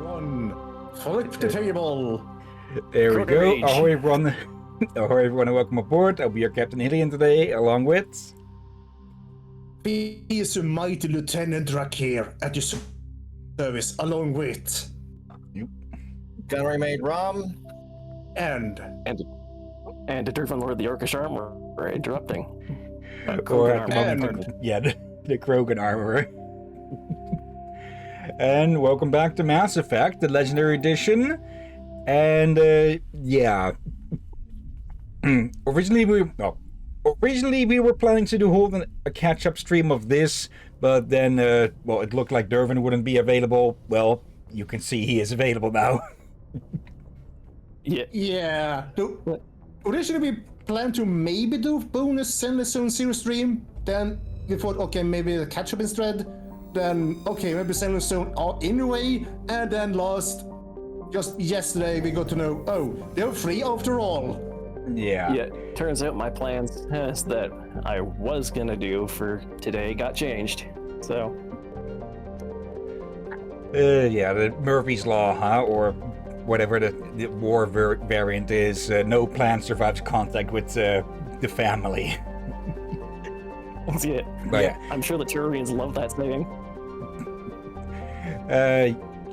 One, flip the table. There we go. Rage. Ahoy everyone. Ahoy everyone and welcome aboard. I'll be your Captain Hillyan today, along with... He is a mighty Lieutenant Drakir at your service, along with... Gunnery Mate Rom. And And the Driven Lord of the Orcish Armor for interrupting. Or Krogan at the Armor. moment, yeah, the Krogan Armorer. And welcome back to Mass Effect, the Legendary Edition. And, yeah. Originally we were planning to hold a catch-up stream of this, but then, well, it looked like Dervin wouldn't be available. Well, you can see he is available now. yeah. Originally we planned to maybe do bonus Zenless Zone Zero stream. Then we thought, okay, maybe the catch-up instead. Then, okay, maybe Zenless Zone anyway. And then just yesterday we got to know, oh, they're free after all. Yeah. Yeah, turns out my plans that I was gonna do for today got changed. So, yeah, the Murphy's Law, huh? Or whatever the war variant is. No plan survives contact with the family. yeah, But yeah. I'm sure the Turians love that saying.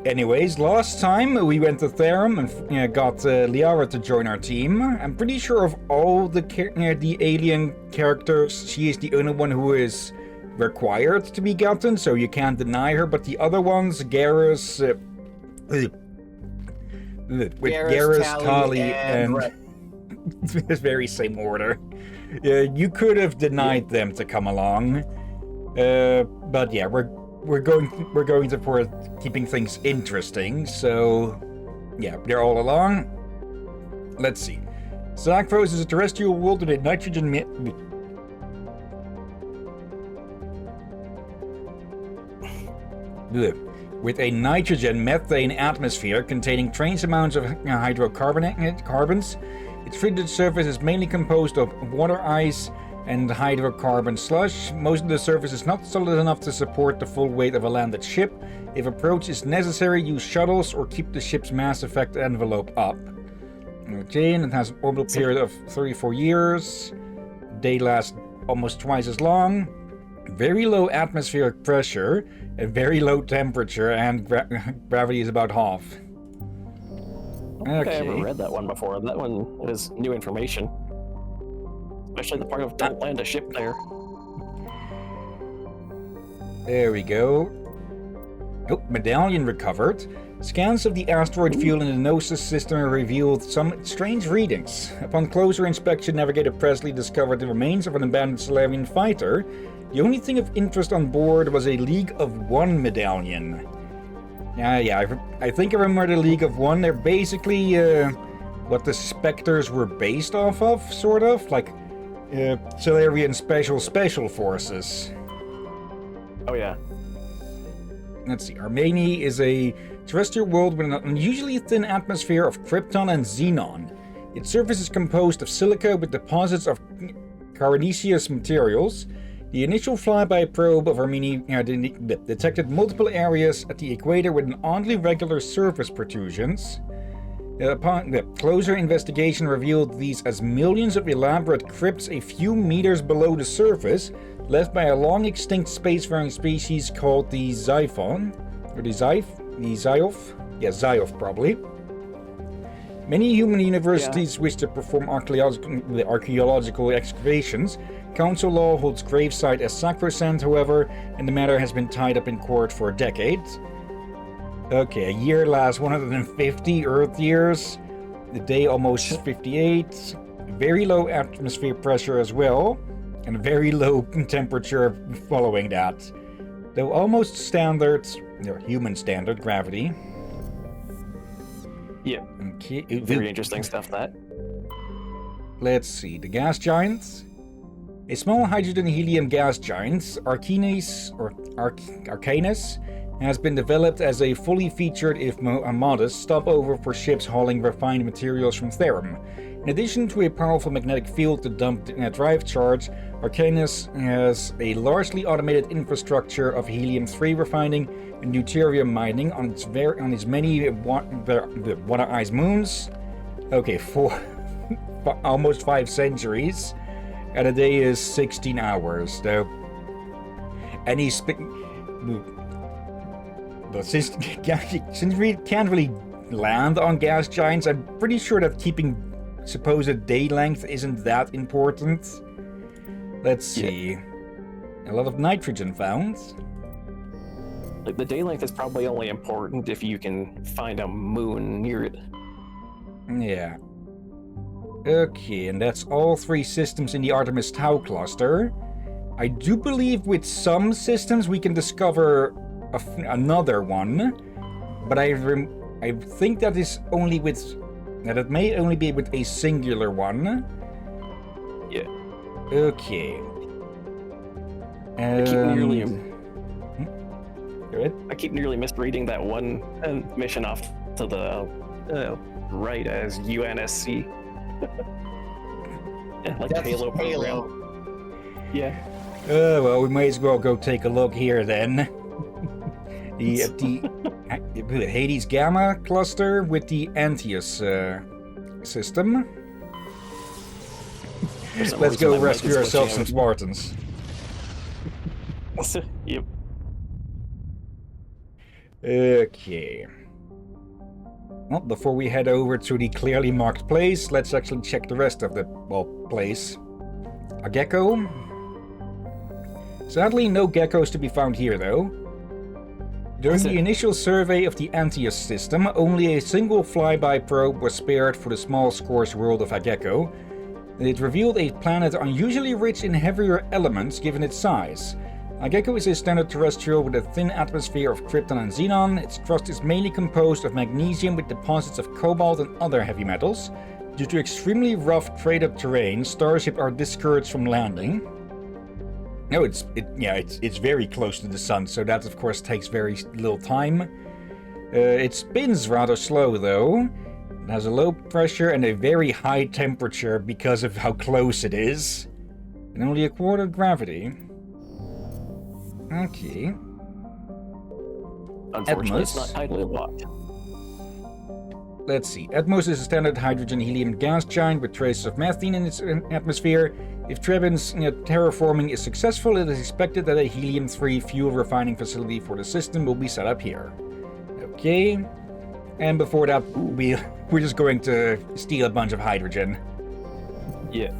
Anyways, last time we went to Therum and got Liara to join our team. I'm pretty sure of all the alien characters, she is the only one who is required to be gotten, so you can't deny her. But the other ones, Garrus, Tali, and the very same order. You could have denied them to come along, but yeah, we're going for keeping things interesting. So yeah, they're all along. Let's see. Zagros is a terrestrial world with a nitrogen methane atmosphere containing trace amounts of hydrocarbons. Its frigid surface is mainly composed of water ice and hydrocarbon slush. Most of the surface is not solid enough to support the full weight of a landed ship. If approach is necessary, use shuttles or keep the ship's Mass Effect envelope up. Okay, and it has an orbital period of 34 years. Day lasts almost twice as long. Very low atmospheric pressure, a very low temperature, and gravity is about half. I don't think I ever read that one before. That one is new information. Especially the part of don't land a ship there. There we go. Oh, medallion recovered. Scans of the asteroid field in the Gnosis system revealed some strange readings. Upon closer inspection, Navigator Presley discovered the remains of an abandoned Solarian fighter. The only thing of interest on board was a League of One medallion. Yeah, I think I remember the League of One. They're basically what the Spectres were based off of, sort of. Like Solarian Special Forces. Oh yeah. Let's see. Armeni is a terrestrial world with an unusually thin atmosphere of krypton and xenon. Its surface is composed of silica with deposits of carbonaceous materials. The initial flyby probe of Armeni detected multiple areas at the equator with an oddly regular surface protrusions. Upon the closer investigation revealed these as millions of elaborate crypts a few meters below the surface, left by a long-extinct spacefaring species called the Xiphon, or the Ziof? Yeah, Ziof, probably. Many human universities wish to perform archaeological excavations. Council law holds gravesite as sacrosanct, however, and the matter has been tied up in court for decades. Okay, a year lasts 150 Earth years. The day almost 58. Very low atmosphere pressure as well. And a very low temperature following that. Though almost standard, human standard gravity. Yeah. Okay. Very interesting stuff, that. Let's see. The gas giants. A small hydrogen helium gas giant, Arcanus, has been developed as a fully featured, if modest, stopover for ships hauling refined materials from Therum. In addition to a powerful magnetic field to dump drive charge, Arcanus has a largely automated infrastructure of helium-3 refining and deuterium mining on its many water ice moons. Okay, almost 5 centuries, and a day is 16 hours. So, and since we can't really land on gas giants, I'm pretty sure that keeping supposed day length isn't that important. Let's see. A lot of nitrogen found. Like, the day length is probably only important if you can find a moon near it. Yeah. Okay, and that's all 3 systems in the Artemis Tau cluster. I do believe with some systems we can discover another one, but I think that is only with... That it may only be with a singular one. Yeah. Okay. I keep nearly misreading that one mission off to the right as UNSC. Yeah, like That's Halo program. Halo. Yeah. Well, we may as well go take a look here then. The Hades Gamma cluster with the Antaeus system. Let's go rescue ourselves some Spartans. Yep. Okay. Well, before we head over to the clearly marked place, let's actually check the rest of the, place. A gecko? Sadly, no geckos to be found here, though. During the initial survey of the Antaeus system, only a single flyby probe was spared for the small scorched world of Agekko. It revealed a planet unusually rich in heavier elements given its size. Agekko is a standard terrestrial with a thin atmosphere of krypton and xenon. Its crust is mainly composed of magnesium with deposits of cobalt and other heavy metals. Due to extremely rough cratered terrain, starships are discouraged from landing. No, it's very close to the sun, so that of course takes very little time. It spins rather slow though. It has a low pressure and a very high temperature because of how close it is. And only a quarter gravity. Okay. Unfortunately, Atmos. it's not tidally locked. Let's see. Atmos is a standard hydrogen-helium gas giant with traces of methane in its atmosphere. If Trevin's terraforming is successful, it is expected that a helium-3 fuel refining facility for the system will be set up here. Okay. And before that, we're just going to steal a bunch of hydrogen. Yeah.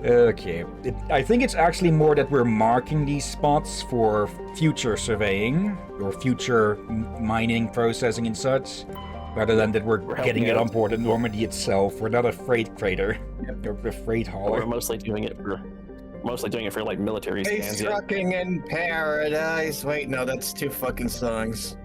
Okay. I think it's actually more that we're marking these spots for future surveying or future mining, processing, and such, rather than that we're getting it on board at Normandy itself. We're not a freight freighter or a freight hauler. We're mostly doing it for like military Space scans. trucking in paradise. Wait, no, that's 2 fucking songs.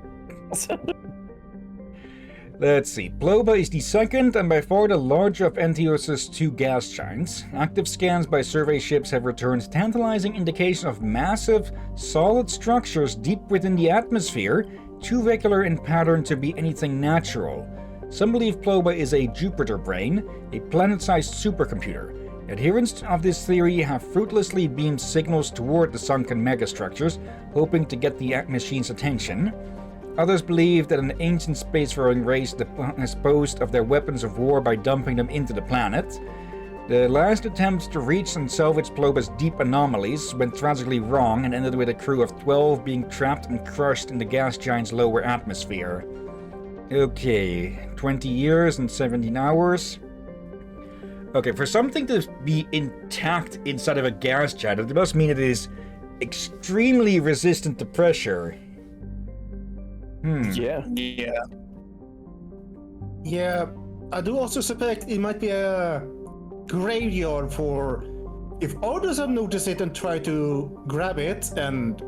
Let's see. Ploba is the second and by far the larger of Antaeus' 2 gas giants. Active scans by survey ships have returned tantalizing indications of massive, solid structures deep within the atmosphere, too regular in pattern to be anything natural. Some believe Ploba is a Jupiter brain, a planet-sized supercomputer. Adherents of this theory have fruitlessly beamed signals toward the sunken megastructures, hoping to get the machine's attention. Others believe that an ancient spacefaring race disposed of their weapons of war by dumping them into the planet. The last attempts to reach and salvage Ploba's deep anomalies went tragically wrong and ended with a crew of 12 being trapped and crushed in the gas giant's lower atmosphere. Okay, 20 years and 17 hours. Okay, for something to be intact inside of a gas giant, it must mean it is extremely resistant to pressure. Yeah. Yeah, I do also suspect it might be a graveyard for if others have noticed it and try to grab it and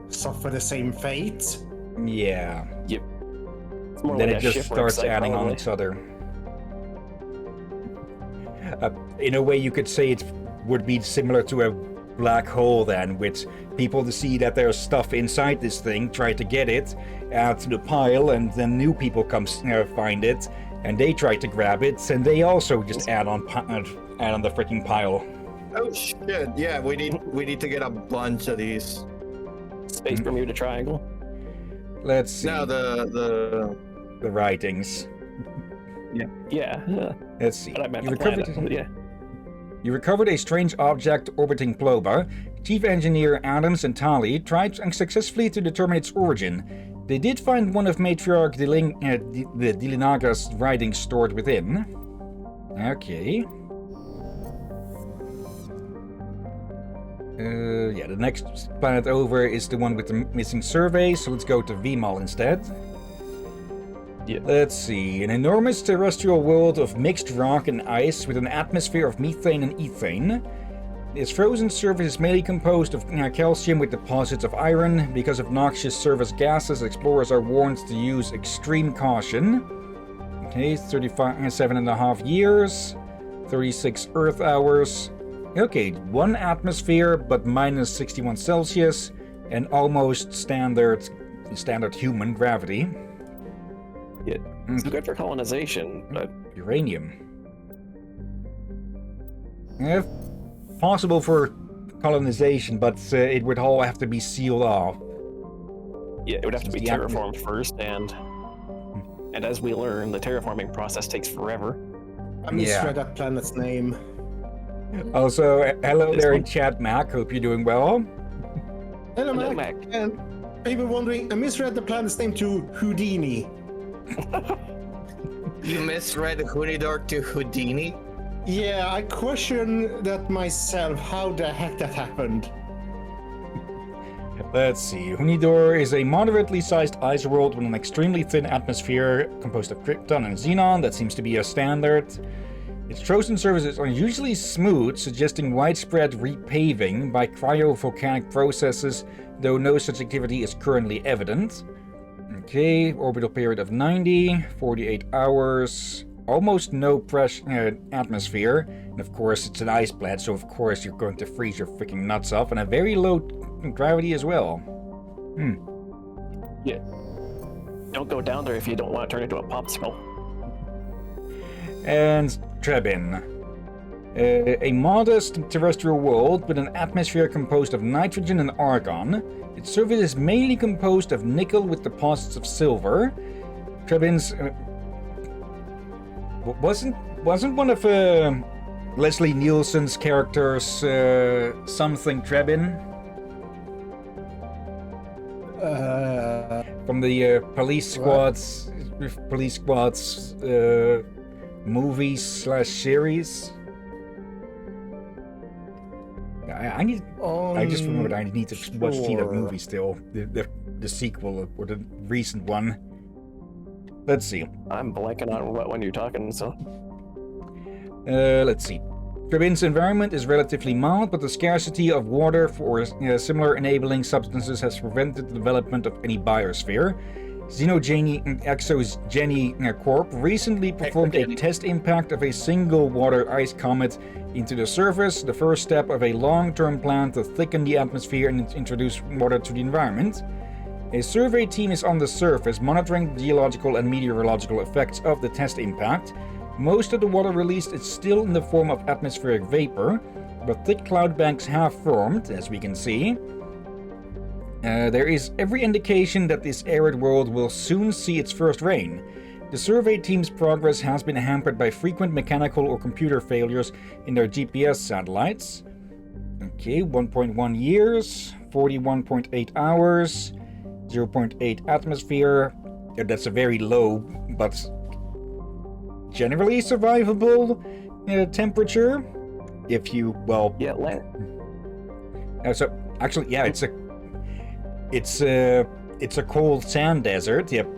suffer the same fate. Yeah. Yep. It's more Then like it a just shipwreck starts site, adding on probably. each other. In a way, you could say it would be similar to a black hole then, with people to see that there's stuff inside this thing, try to get it, add to the pile, and then new people come find it, and they try to grab it, and they also just add on the freaking pile. Oh shit! Yeah, we need to get a bunch of these. Space Bermuda Triangle. Let's see. No, the writings. Yeah. Let's see. But I meant You the recovered, planet. Yeah. you recovered a strange object orbiting Ploba. Chief Engineer Adams and Tali tried unsuccessfully to determine its origin. They did find one of Matriarch Dilinaga's writings stored within. Okay. The next planet over is the one with the missing survey, so let's go to Vimal instead. Yeah. Let's see. An enormous terrestrial world of mixed rock and ice with an atmosphere of methane and ethane. Its frozen surface is mainly composed of calcium with deposits of iron. Because of noxious surface gases, explorers are warned to use extreme caution. Okay, 37.5 years, 36 Earth hours. Okay, 1 atmosphere, but minus 61 Celsius, and almost standard human gravity. Yeah. It's good for colonization, but Uranium. Yeah, possible for colonization, but it would all have to be sealed off. yeah, it would have to be terraformed first, and as we learn, the terraforming process takes forever. I misread that planet's name. Also, hello there in chat, Mac. Hope you're doing well. Hello, Hello, Mac. Mac. And people wondering, I misread the planet's name to Houdini. You misread Hunidor to Houdini? Yeah, I question that myself, how the heck that happened. Let's see. Hunidor is a moderately sized ice world with an extremely thin atmosphere composed of krypton and xenon. That seems to be a standard. Its frozen surface is unusually smooth, suggesting widespread repaving by cryovolcanic processes, though no such activity is currently evident. Okay, orbital period of 90, 48 hours, almost no atmosphere, and of course it's an ice planet, so of course you're going to freeze your freaking nuts off, and a very low gravity as well. Yeah. Don't go down there if you don't want to turn into a popsicle. And Trebin. A modest terrestrial world with an atmosphere composed of nitrogen and argon. Its surface is mainly composed of nickel with deposits of silver. Trebin's wasn't one of Leslie Nielsen's characters something Trebin? From the Police Squad's movies/series. I just remembered I need to see that movie still. The sequel or the recent one. Let's see. I'm blanking on what one you're talking, so. Let's see. Trebin's environment is relatively mild, but the scarcity of water for similar enabling substances has prevented the development of any biosphere. Xenogeny Exogeny Corp recently performed a test impact of a single water ice comet into the surface, the first step of a long-term plan to thicken the atmosphere and introduce water to the environment. A survey team is on the surface monitoring the geological and meteorological effects of the test impact. Most of the water released is still in the form of atmospheric vapor, but thick cloud banks have formed, as we can see. There is every indication that this arid world will soon see its first rain. The survey team's progress has been hampered by frequent mechanical or computer failures in their GPS satellites. Okay, 1.1 years, 41.8 hours, 0.8 atmosphere. That's a very low, but generally survivable temperature. If you, well... Yeah, so, actually, yeah, it's a cold sand desert. Yep.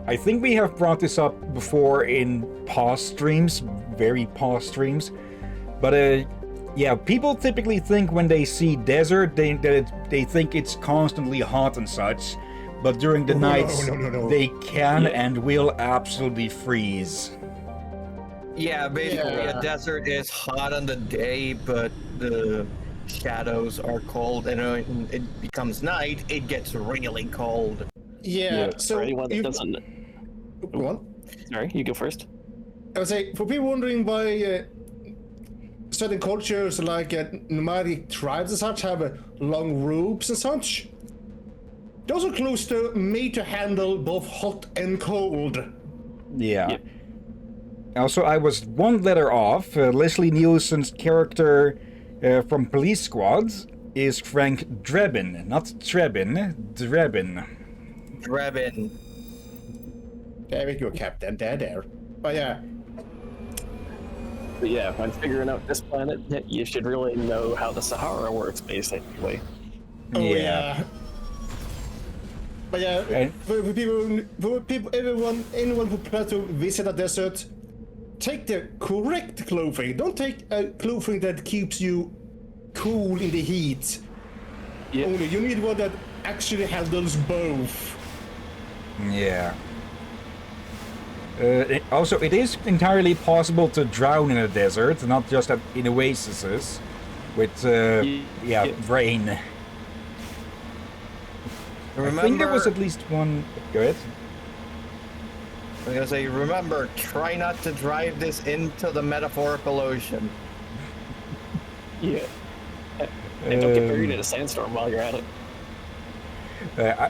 I think we have brought this up before in past streams, very past streams. But yeah, people typically think when they see desert, they think it's constantly hot and such. But during the nights, they can and will absolutely freeze. Yeah, basically a desert is hot on the day, but the shadows are cold, and when it becomes night, it gets really cold. Yeah, so for anyone that doesn't. Go on. Sorry, you go first. I would say, for people wondering why certain cultures like nomadic tribes and such have long robes and such, those are close to made to handle both hot and cold. Yeah. Yep. Also, I was one letter off. Leslie Nielsen's character from Police Squad is Frank Drebin, not Trebin, Drebin. Drebin. There we go, Captain. There. But yeah. But yeah, when figuring out this planet, you should really know how the Sahara works, basically. Oh Yeah. yeah. But yeah, And- for people, anyone who plans to visit a desert, take the correct clothing. Don't take clothing that keeps you cool in the heat. Yeah. Only you need one that actually handles both. Yeah. Also, it is entirely possible to drown in a desert, not just in oases, with rain. Remember, I think there was at least one. Go ahead. I was gonna say, remember, try not to drive this into the metaphorical ocean. Yeah. And don't get buried in a sandstorm while you're at it.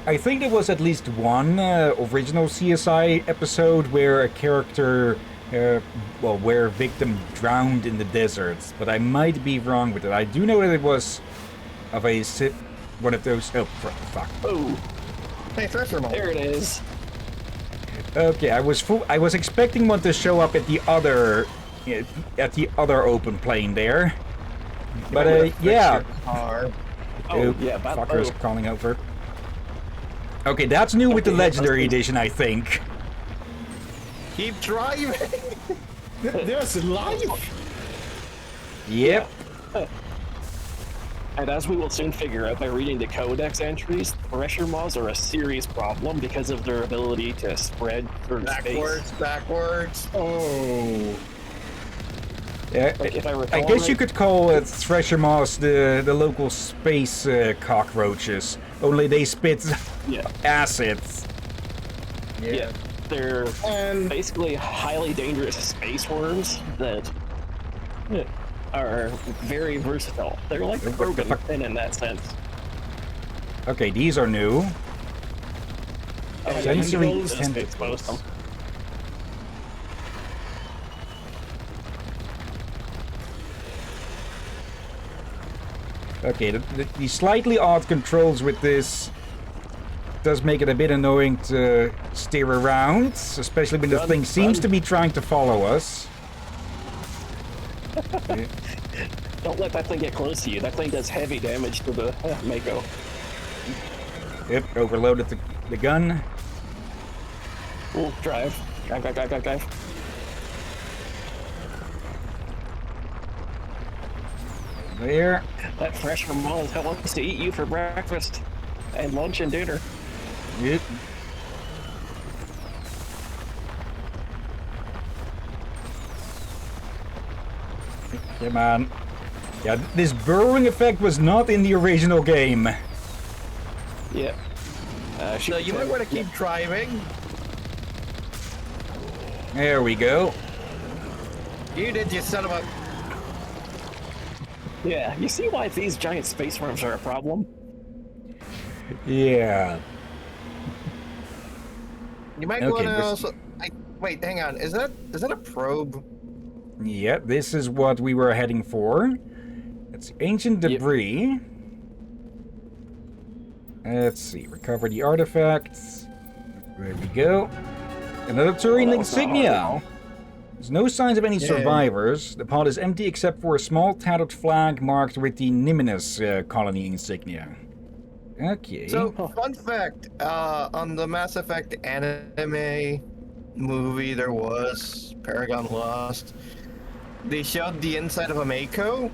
I think there was at least one original CSI episode where a character, where a victim drowned in the desert, but I might be wrong with it. I do know that it was of one of those. Oh, fuck. Oh, Hey, Thresher Mall. there it is. Okay, I was expecting one to show up at the other open plane there, but yeah. Car. Oh, yeah, bad fuckers bow. calling over. Okay, that's new with the Okay, yeah, Legendary that's- Edition, I think. Keep driving. There's life. Yep. And as we will soon figure out by reading the codex entries, thresher moths are a serious problem because of their ability to spread through space. Backwards. Oh. Yeah, Like, if I I recall guess you right- could call thresher moths the local space cockroaches. Only they spit Yeah. acids. Yeah. They're And basically highly dangerous space worms that are very versatile. They're like What the Krogan fuck? in that sense. Okay, these are new. Oh, Sensory tentacles, just tentacles. expose them. Okay, the slightly odd controls with this does make it a bit annoying to steer around, especially when the Run, thing seems run. to be trying to follow us. Don't let that thing get close to you. That thing does heavy damage to the Mako. Yep, overloaded the gun. Ooh, drive. Drive. There. That fresh Ramon wants to eat you for breakfast and lunch and dinner. Yep. Come on. Yeah, this burrowing effect was not in the original game. Yeah. So you might want to keep driving. There we go. You did, you son of a. Yeah, you see why these giant space worms are a problem? Yeah. You might Okay, want to this- also. Wait, hang on. Is that a probe? Yeah, this is what we were heading for. It's ancient Yep. debris. Let's see, recover the artifacts. There we go. Another Turing that was not hard at insignia. all. There's no signs of any survivors. The pod is empty except for a small tattered flag marked with the Niminus colony insignia. Okay. So, fun fact: on the Mass Effect anime movie, there was Paragon Lost. They showed the inside of a Mako.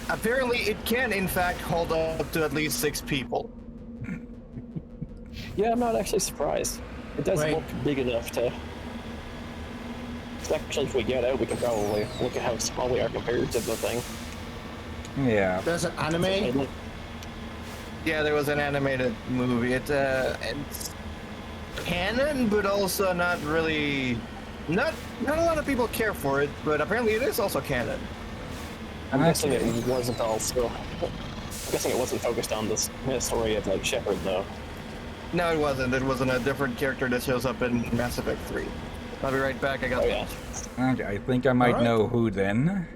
Apparently, it can, in fact, hold up to at least 6 people. Yeah, I'm not actually surprised. It does Right. look big enough to... Especially if we get out, we can probably look at how small we are compared to the thing. yeah. there's an anime. And Yeah, there was an animated movie. It's canon, but also not really. Not a lot of people care for it, but apparently it is also canon. I'm guessing it wasn't also. I'm guessing it wasn't focused on this story of like Shepard though. No, it wasn't. It wasn't a different character that shows up in Mass Effect 3. I'll be right back. I got. Oh yeah. Okay, I think I might know who then.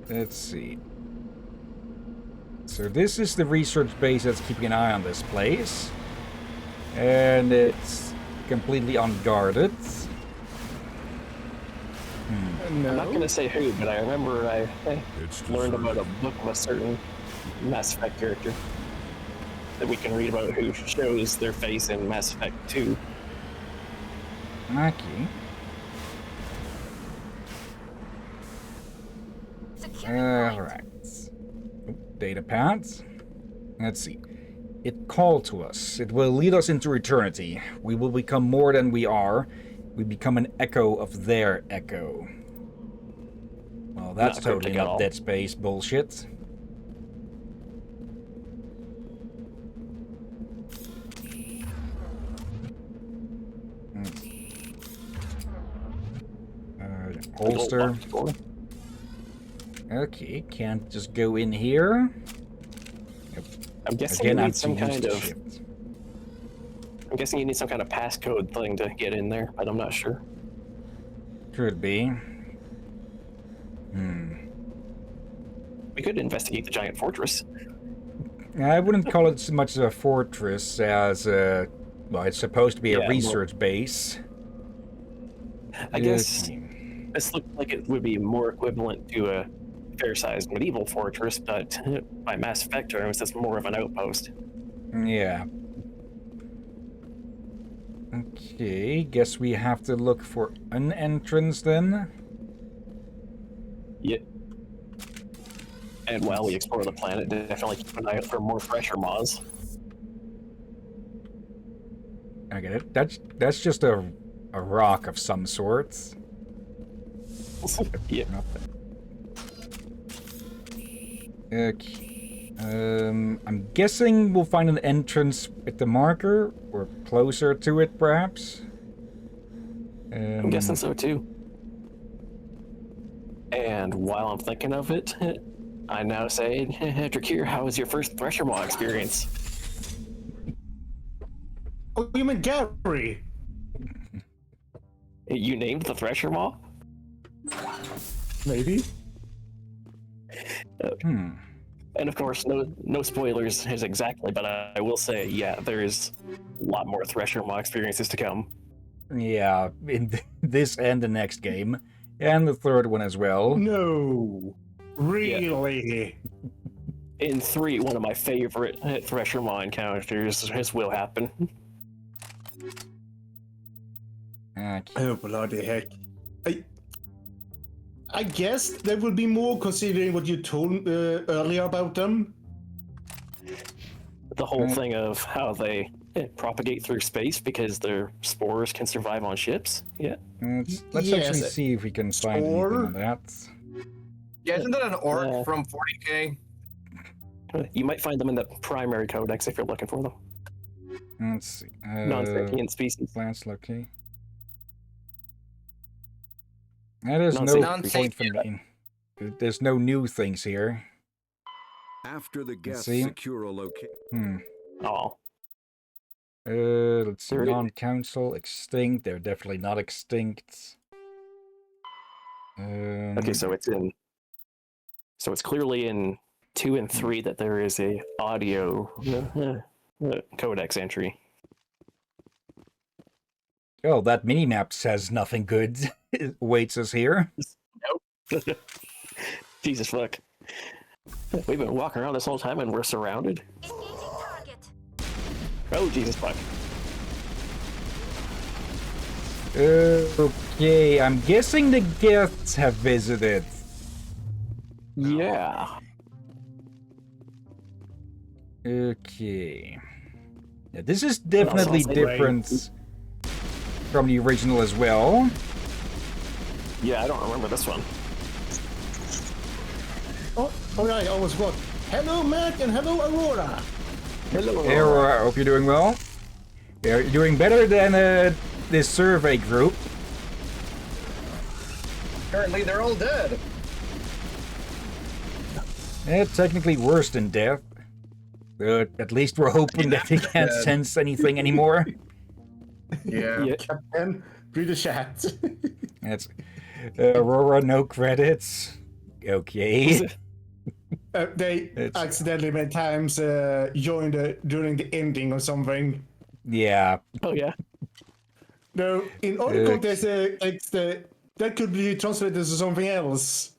Let's see. So this is the research base that's keeping an eye on this place. And it's completely unguarded. I'm not going to say who, but I remember I learned about a book of a certain Mass Effect character that we can read about who shows their face in Mass Effect 2. Okay. Alright. Data pads. Let's see. It called to us. It will lead us into eternity. We will become more than we are. We become an echo of their echo. Well, that's totally not Dead Space bullshit. Holster. Okay, can't just go in here. I'm guessing you need some kind of. I'm guessing you need some kind of passcode thing to get in there, but I'm not sure. Could be. We could investigate the giant fortress. I wouldn't call it so much a fortress as well, it's supposed to be a research base. I guess this looked like it would be more equivalent to a fair-sized medieval fortress, but by Mass Effect terms, it's more of an outpost. Yeah. Okay, guess we have to look for an entrance then. Yeah. And while we explore the planet, definitely keep an eye out for more pressure moths. I get it. That's just a rock of some sort. Yeah. Okay. I'm guessing we'll find an entrance with the marker, or closer to it, perhaps. I'm guessing so too. And while I'm thinking of it, I now say, Drakir, how was your first Thresher Maw experience? Oh, you mean Gary? You named the Thresher Maw? Maybe. And of course, no spoilers is exactly, but I will say, yeah, there is a lot more Thresher Maw experiences to come. Yeah, in this and the next game. And the third one as well. No. Really? Yeah. In 3, one of my favorite Thresher Maw encounters will happen. Okay. Oh, bloody heck. I guess there will be more considering what you told earlier about them. The whole thing of how they propagate through space because their spores can survive on ships. Yeah. Let's actually see if we can find anything on that. Yeah, isn't that an orc from 40K? You might find them in the primary codex if you're looking for them. Let's see. Non-sentient species. Plants locate. There's no point for me. There's no new things here. After the guests secure a location. Oh. Let's see. Non-council, extinct. They're definitely not extinct. Okay, so it's clearly in 2 and 3 that there is a audio codex entry. Oh, that minimap says nothing good awaits us here. Nope. Jesus fuck. We've been walking around this whole time and we're surrounded. Oh, Jesus fuck. Okay, I'm guessing the guests have visited. Yeah. Okay. Yeah, this is definitely different from the original as well. Yeah, I don't remember this one. Oh, alright, I was what? Hello, Mac, and hello, Aurora. Hello, Aurora, I hope you're doing well. They're doing better than this survey group. Currently, they're all dead. Technically worse than death. But at least we're hoping that they can't sense anything anymore. Yeah. Captain, read the chat. That's Aurora, no credits. Okay. They accidentally many times joined during the ending or something. Yeah. Oh yeah. No, in other context, that could be translated to something else.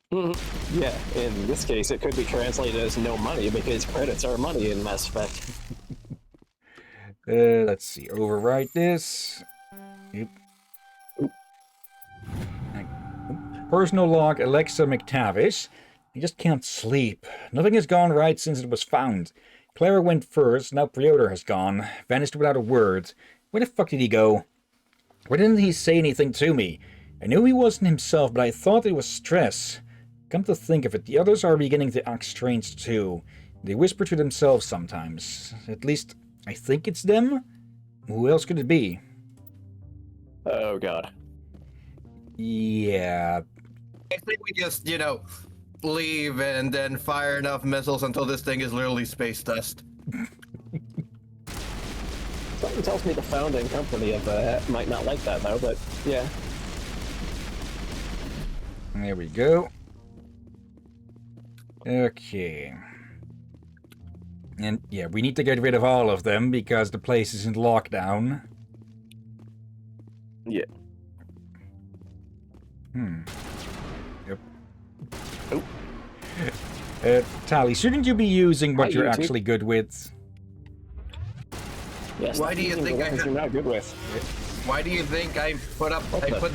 Yeah, in this case, it could be translated as no money because credits are money in Mass Effect. Let's see. Overwrite this. Yep. Personal log, Alexa McTavish. I just can't sleep. Nothing has gone right since it was found. Clara went first, now Piotr has gone. Vanished without a word. Where the fuck did he go? Why didn't he say anything to me? I knew he wasn't himself, but I thought it was stress. Come to think of it, the others are beginning to act strange too. They whisper to themselves sometimes. At least, I think it's them? Who else could it be? Oh god. Yeah. I think we just, leave and then fire enough missiles until this thing is literally space dust. Something tells me the founding company of might not like that though, but yeah. There we go. Okay. And yeah, we need to get rid of all of them because the place is in lockdown. Yeah. Yep. Oh. Tali, shouldn't you be using what Hi, you're YouTube. actually good with? Yes. Why do you think you're not good with? Why do you think I put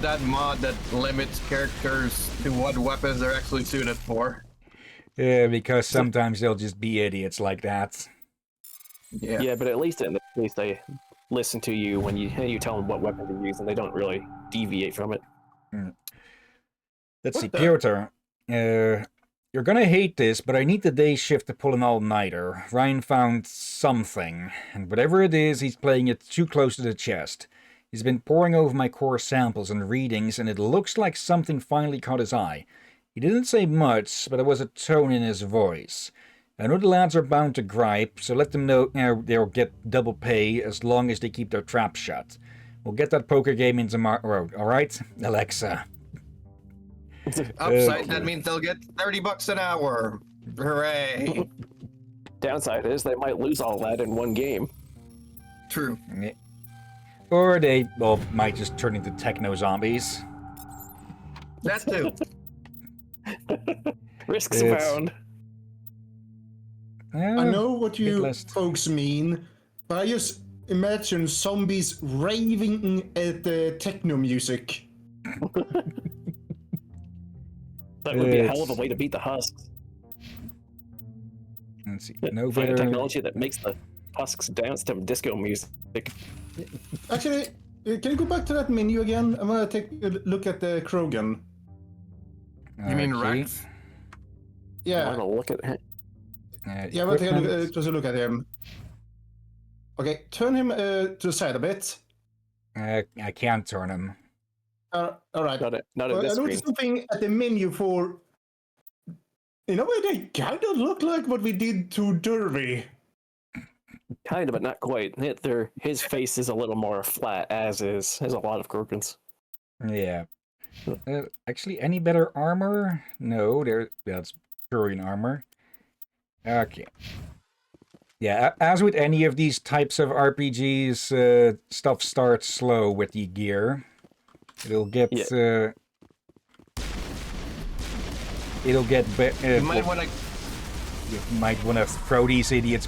that mod that limits characters to what weapons they're actually suited for? Yeah, because sometimes they'll just be idiots like that. Yeah, but at least in this case they listen to you when you tell them what weapon to use, and they don't really deviate from it. Let's see, Piotr. You're gonna hate this, but I need the day shift to pull an all-nighter. Ryan found something, and whatever it is, he's playing it too close to the chest. He's been poring over my core samples and readings, and it looks like something finally caught his eye. He didn't say much, but there was a tone in his voice. I know the lads are bound to gripe, so let them know they'll get double pay as long as they keep their trap shut. We'll get that poker game in tomorrow, alright? Alexa. Upside, that means they'll get $30 an hour. Hooray. Downside is they might lose all that in one game. True. Or they, well, might just turn into techno zombies. That too. Risks abound. I know what you list. folks mean, but I just imagine zombies raving at the techno music. That would be a hell of a way to beat the husks. Let's see. No Find a better. technology that makes the husks dance to disco music. Actually, can you go back to that menu again? I'm gonna take a look at the Krogan. You mean Okay. Rex? I Yeah, want to look at it. yeah, but take a look, just a look at him. Okay, turn him to the side a bit. I can't turn him. All right. Not at I this screen. noticed something at the menu for. In a way, they kind of look like what we did to Derby. Kind of, but not quite. His face is a little more flat, as a lot of Gorgons. Yeah. Actually, any better armor? No, that's Turian armor. Okay. Yeah, as with any of these types of RPGs, stuff starts slow with the gear. It'll get it'll get You might want to. You might want to throw these idiots.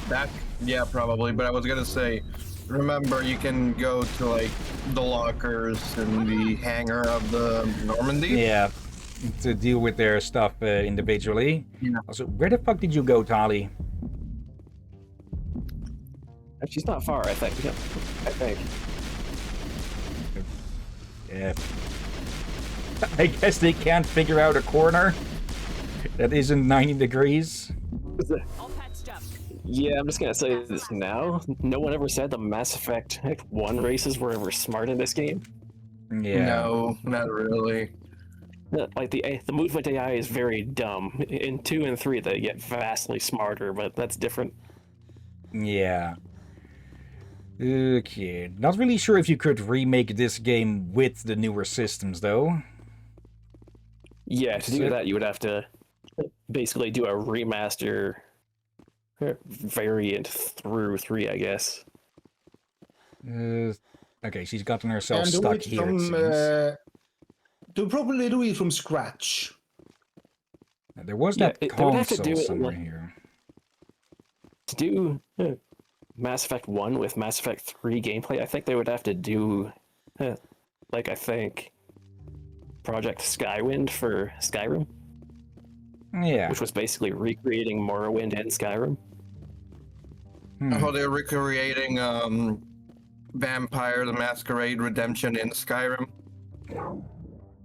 That, yeah, probably. But I was gonna say, remember, you can go to like the lockers in the hangar of the Normandy. Yeah, to deal with their stuff individually. Yeah. Also, where the fuck did you go, Tali? She's not far, I think. Yeah, I think. Yeah. I guess they can't figure out a corner that isn't 90 degrees. All patched up. Yeah, I'm just gonna say this now. No one ever said the Mass Effect 1 races were ever smart in this game. Yeah. No, not really. Like the movement AI is very dumb. In 2 and 3, they get vastly smarter, but that's different. Yeah. Okay. Not really sure if you could remake this game with the newer systems, though. Yeah, to do that, you would have to basically do a remaster variant through 3, I guess. Okay, she's gotten herself And stuck here, it seems. To probably do it from scratch. There was that they would have to console do it somewhere like, here. to do Mass Effect 1 with Mass Effect 3 gameplay, I think they would have to do, like, I think, Project Skywind for Skyrim. Yeah. Which was basically recreating Morrowind and Skyrim. Oh, they're recreating Vampire the Masquerade Redemption in Skyrim.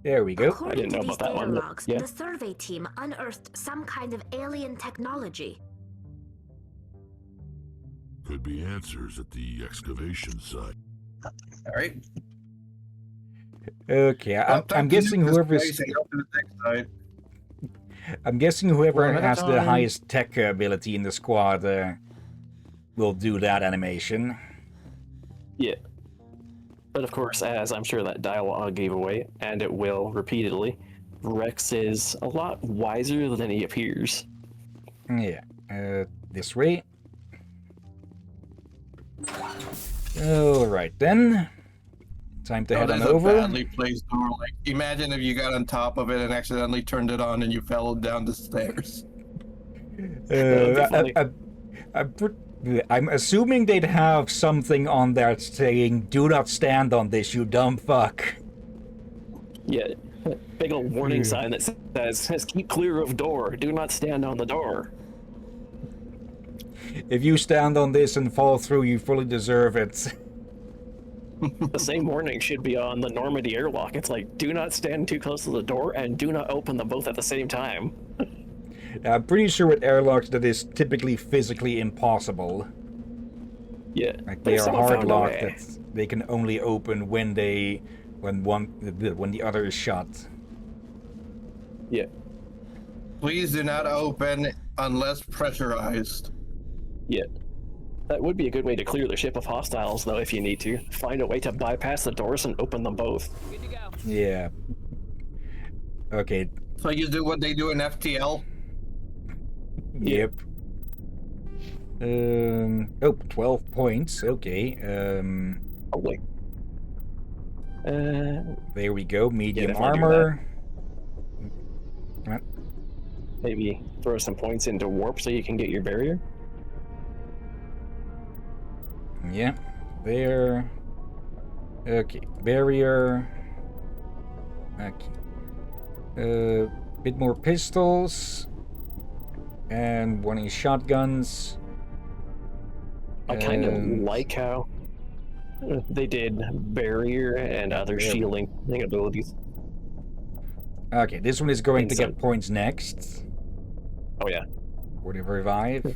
There we go. I didn't know about that one. Logs, Yeah. the survey team unearthed some kind of alien technology. Could be answers at the excavation site. All right. Okay, I'm guessing whoever's... I'm guessing whoever has the highest tech ability in the squad will do that animation. Yeah. But of course, as I'm sure that dialogue gave away, and it will repeatedly, Rex is a lot wiser than he appears. Yeah. This way. Alright then. Time to head on over. That's a badly placed door. Like, imagine if you got on top of it and accidentally turned it on and you fell down the stairs. I'm assuming they'd have something on there saying, "Do not stand on this, you dumb fuck." Yeah, big old warning sign that says, keep clear of door, do not stand on the door. If you stand on this and fall through, you fully deserve it. The same warning should be on the Normandy airlock. It's like, do not stand too close to the door and do not open them both at the same time. I'm pretty sure with airlocks that is typically physically impossible. Yeah. Like they are hard locked that they can only open when the other is shut. Yeah. Please do not open unless pressurized. Yeah. That would be a good way to clear the ship of hostiles, though, if you need to. Find a way to bypass the doors and open them both. Good to go. Yeah. Okay. So you do what they do in FTL? Yep. 12 points. Okay. Oh, wait. There we go. Medium definitely do armor. Come on. Maybe throw some points into warp so you can get your barrier. Yeah. There. Okay. Barrier. Okay. Bit more pistols. And one of shotguns. I kind of like how they did barrier and other shielding abilities. Okay, this one is going to get points next. Oh yeah. For the revive.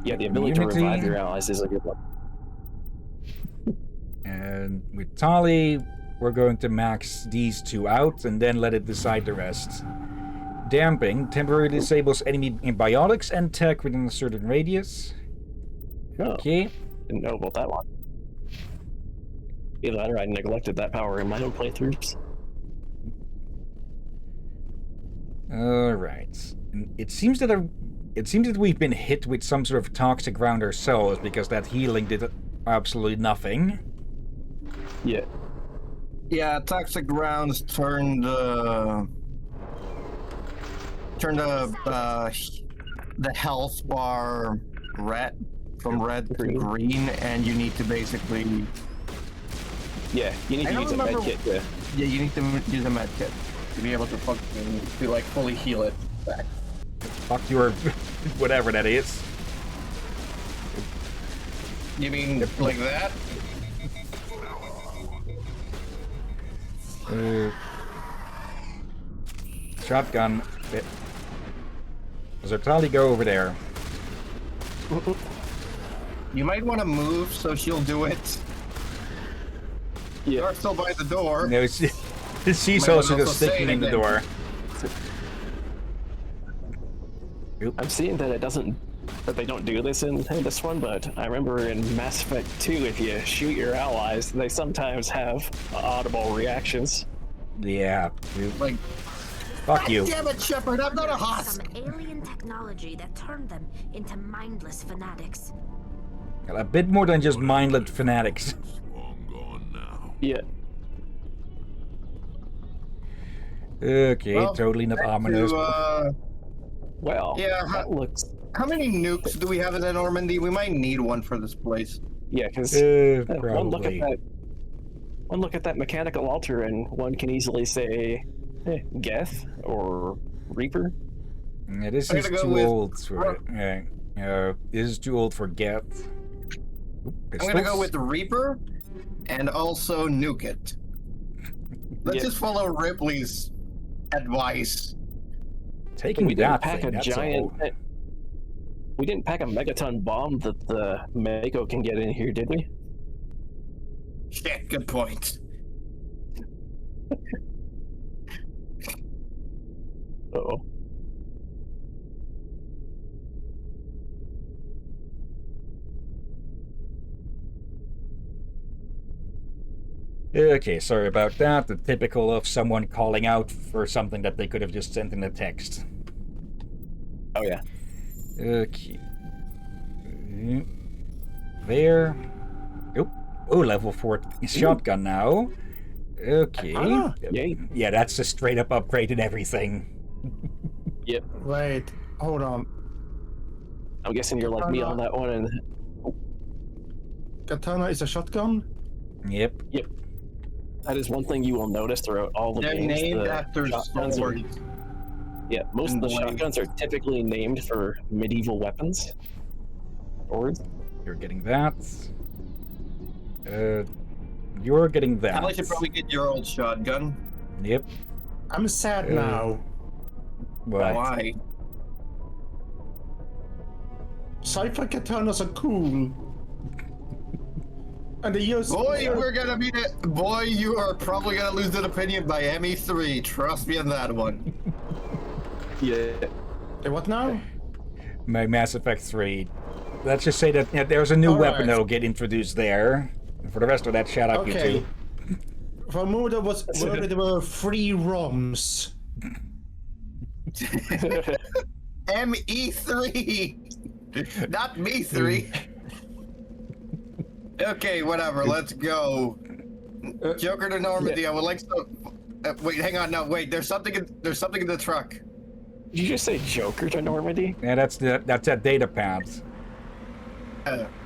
Yeah, the ability to revive your allies is a good one. And with Tali, we're going to max these two out and then let it decide the rest. Damping temporarily disables enemy biotics and tech within a certain radius. Oh, okay. Didn't know about that one. Either that or I neglected that power in my own playthroughs. Alright. It seems that we've been hit with some sort of toxic ground ourselves because that healing did absolutely nothing. Yeah. Yeah, toxic grounds turned the health bar red from red to green, and you need to basically. Yeah, you need to use a med kit. Yeah, you need to use a med kit to be able to fully heal it back. Fuck your whatever that is. You mean like that? Shotgun. Zertali, go over there. You might want to move so she'll do it. Yeah. You're still by the door. No, she's Might also also just say sticking it in the again. door. I'm seeing that they don't do this in this one, but I remember in Mass Effect 2, if you shoot your allies, they sometimes have audible reactions. Yeah. Like, Fuck you. damn it, Shepard, I'm not a husk. Some alien technology that turned them into mindless fanatics. A bit more than just mindless fanatics. Long gone now. Yeah. Okay, Well, totally not back ominous. to, Well, Yeah, that looks... how many nukes do we have in the Normandy? We might need one for this place. Yeah, because Probably. one look at that mechanical altar, and one can easily say, Geth or Reaper. Yeah, this I'm is gonna go too with- old for this is too old for Geth. I'm gonna go with the Reaper and also nuke it. Let's Yeah. just follow Ripley's advice. Taking We didn't that pack thing, a that's giant. all. We didn't pack a megaton bomb that the Mako can get in here, did we? Shit, good point. Uh-oh. Okay, sorry about that. The typical of someone calling out for something that they could have just sent in a text. Oh yeah. Okay. There. Oh, level 4 shotgun now. Okay. Yay. Yeah, that's a straight up upgrade in everything. Yep. Wait, hold on. I'm guessing you're like me on that one, and Katana is a shotgun? Yep. that is one thing you will notice throughout all the They're games. named the after shotguns are- swords. Yeah, most of the And blades. shotguns are typically named for medieval weapons. Swords. You're getting that. You're getting that. I should probably get your old shotgun. Yep. I'm sad now. What? Why? Sci-fi katanas are cool. And they use... Boy, we're gonna be the boy. You are probably gonna lose that opinion by ME3. Trust me on that one. Yeah. What now? My Mass Effect 3. Let's just say that there's a new All weapon right. that'll get introduced there. And for the rest of that, shut up, you Okay. two. For a moment, there were 3 ROMs. ME3, not me 3. Okay, whatever. Let's go. Joker to Normandy. I would like to. Wait, hang on. No, wait. There's something in the truck. Did you just say Joker to Normandy? Yeah, that's that data pad.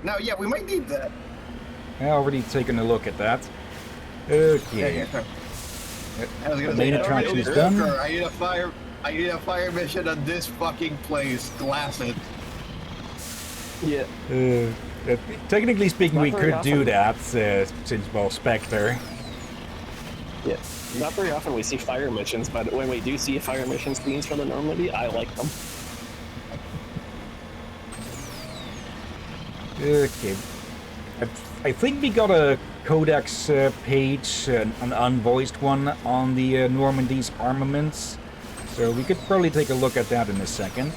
No, yeah, we might need that. I already taken a look at that. Okay. I was gonna The main say, attraction is Joker, done. I need a fire mission on this fucking place. Glass it. Yeah. Technically speaking, we Not very could do that, since, well, Spectre. Yeah. Not very often we see fire missions, but when we do see fire mission scenes from the Normandy, I like them. Okay. I think we got a codex page, an unvoiced one, on the Normandy's armaments. So we could probably take a look at that in a second.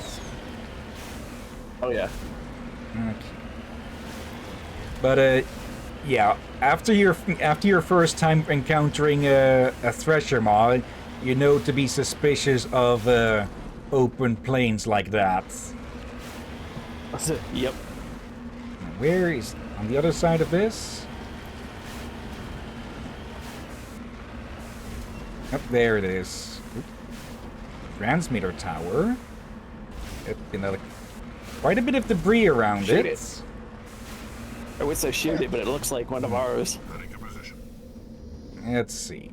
Oh yeah. Okay. But yeah, after your first time encountering a Thresher mod, you know to be suspicious of open plains like that. Yep. Where is on the other side of this? Up there it is. Oop. Transmitter tower. Quite a bit of debris around Shoot it. it. I would say shoot it, but it looks like one of ours. Heading to position. Let's see.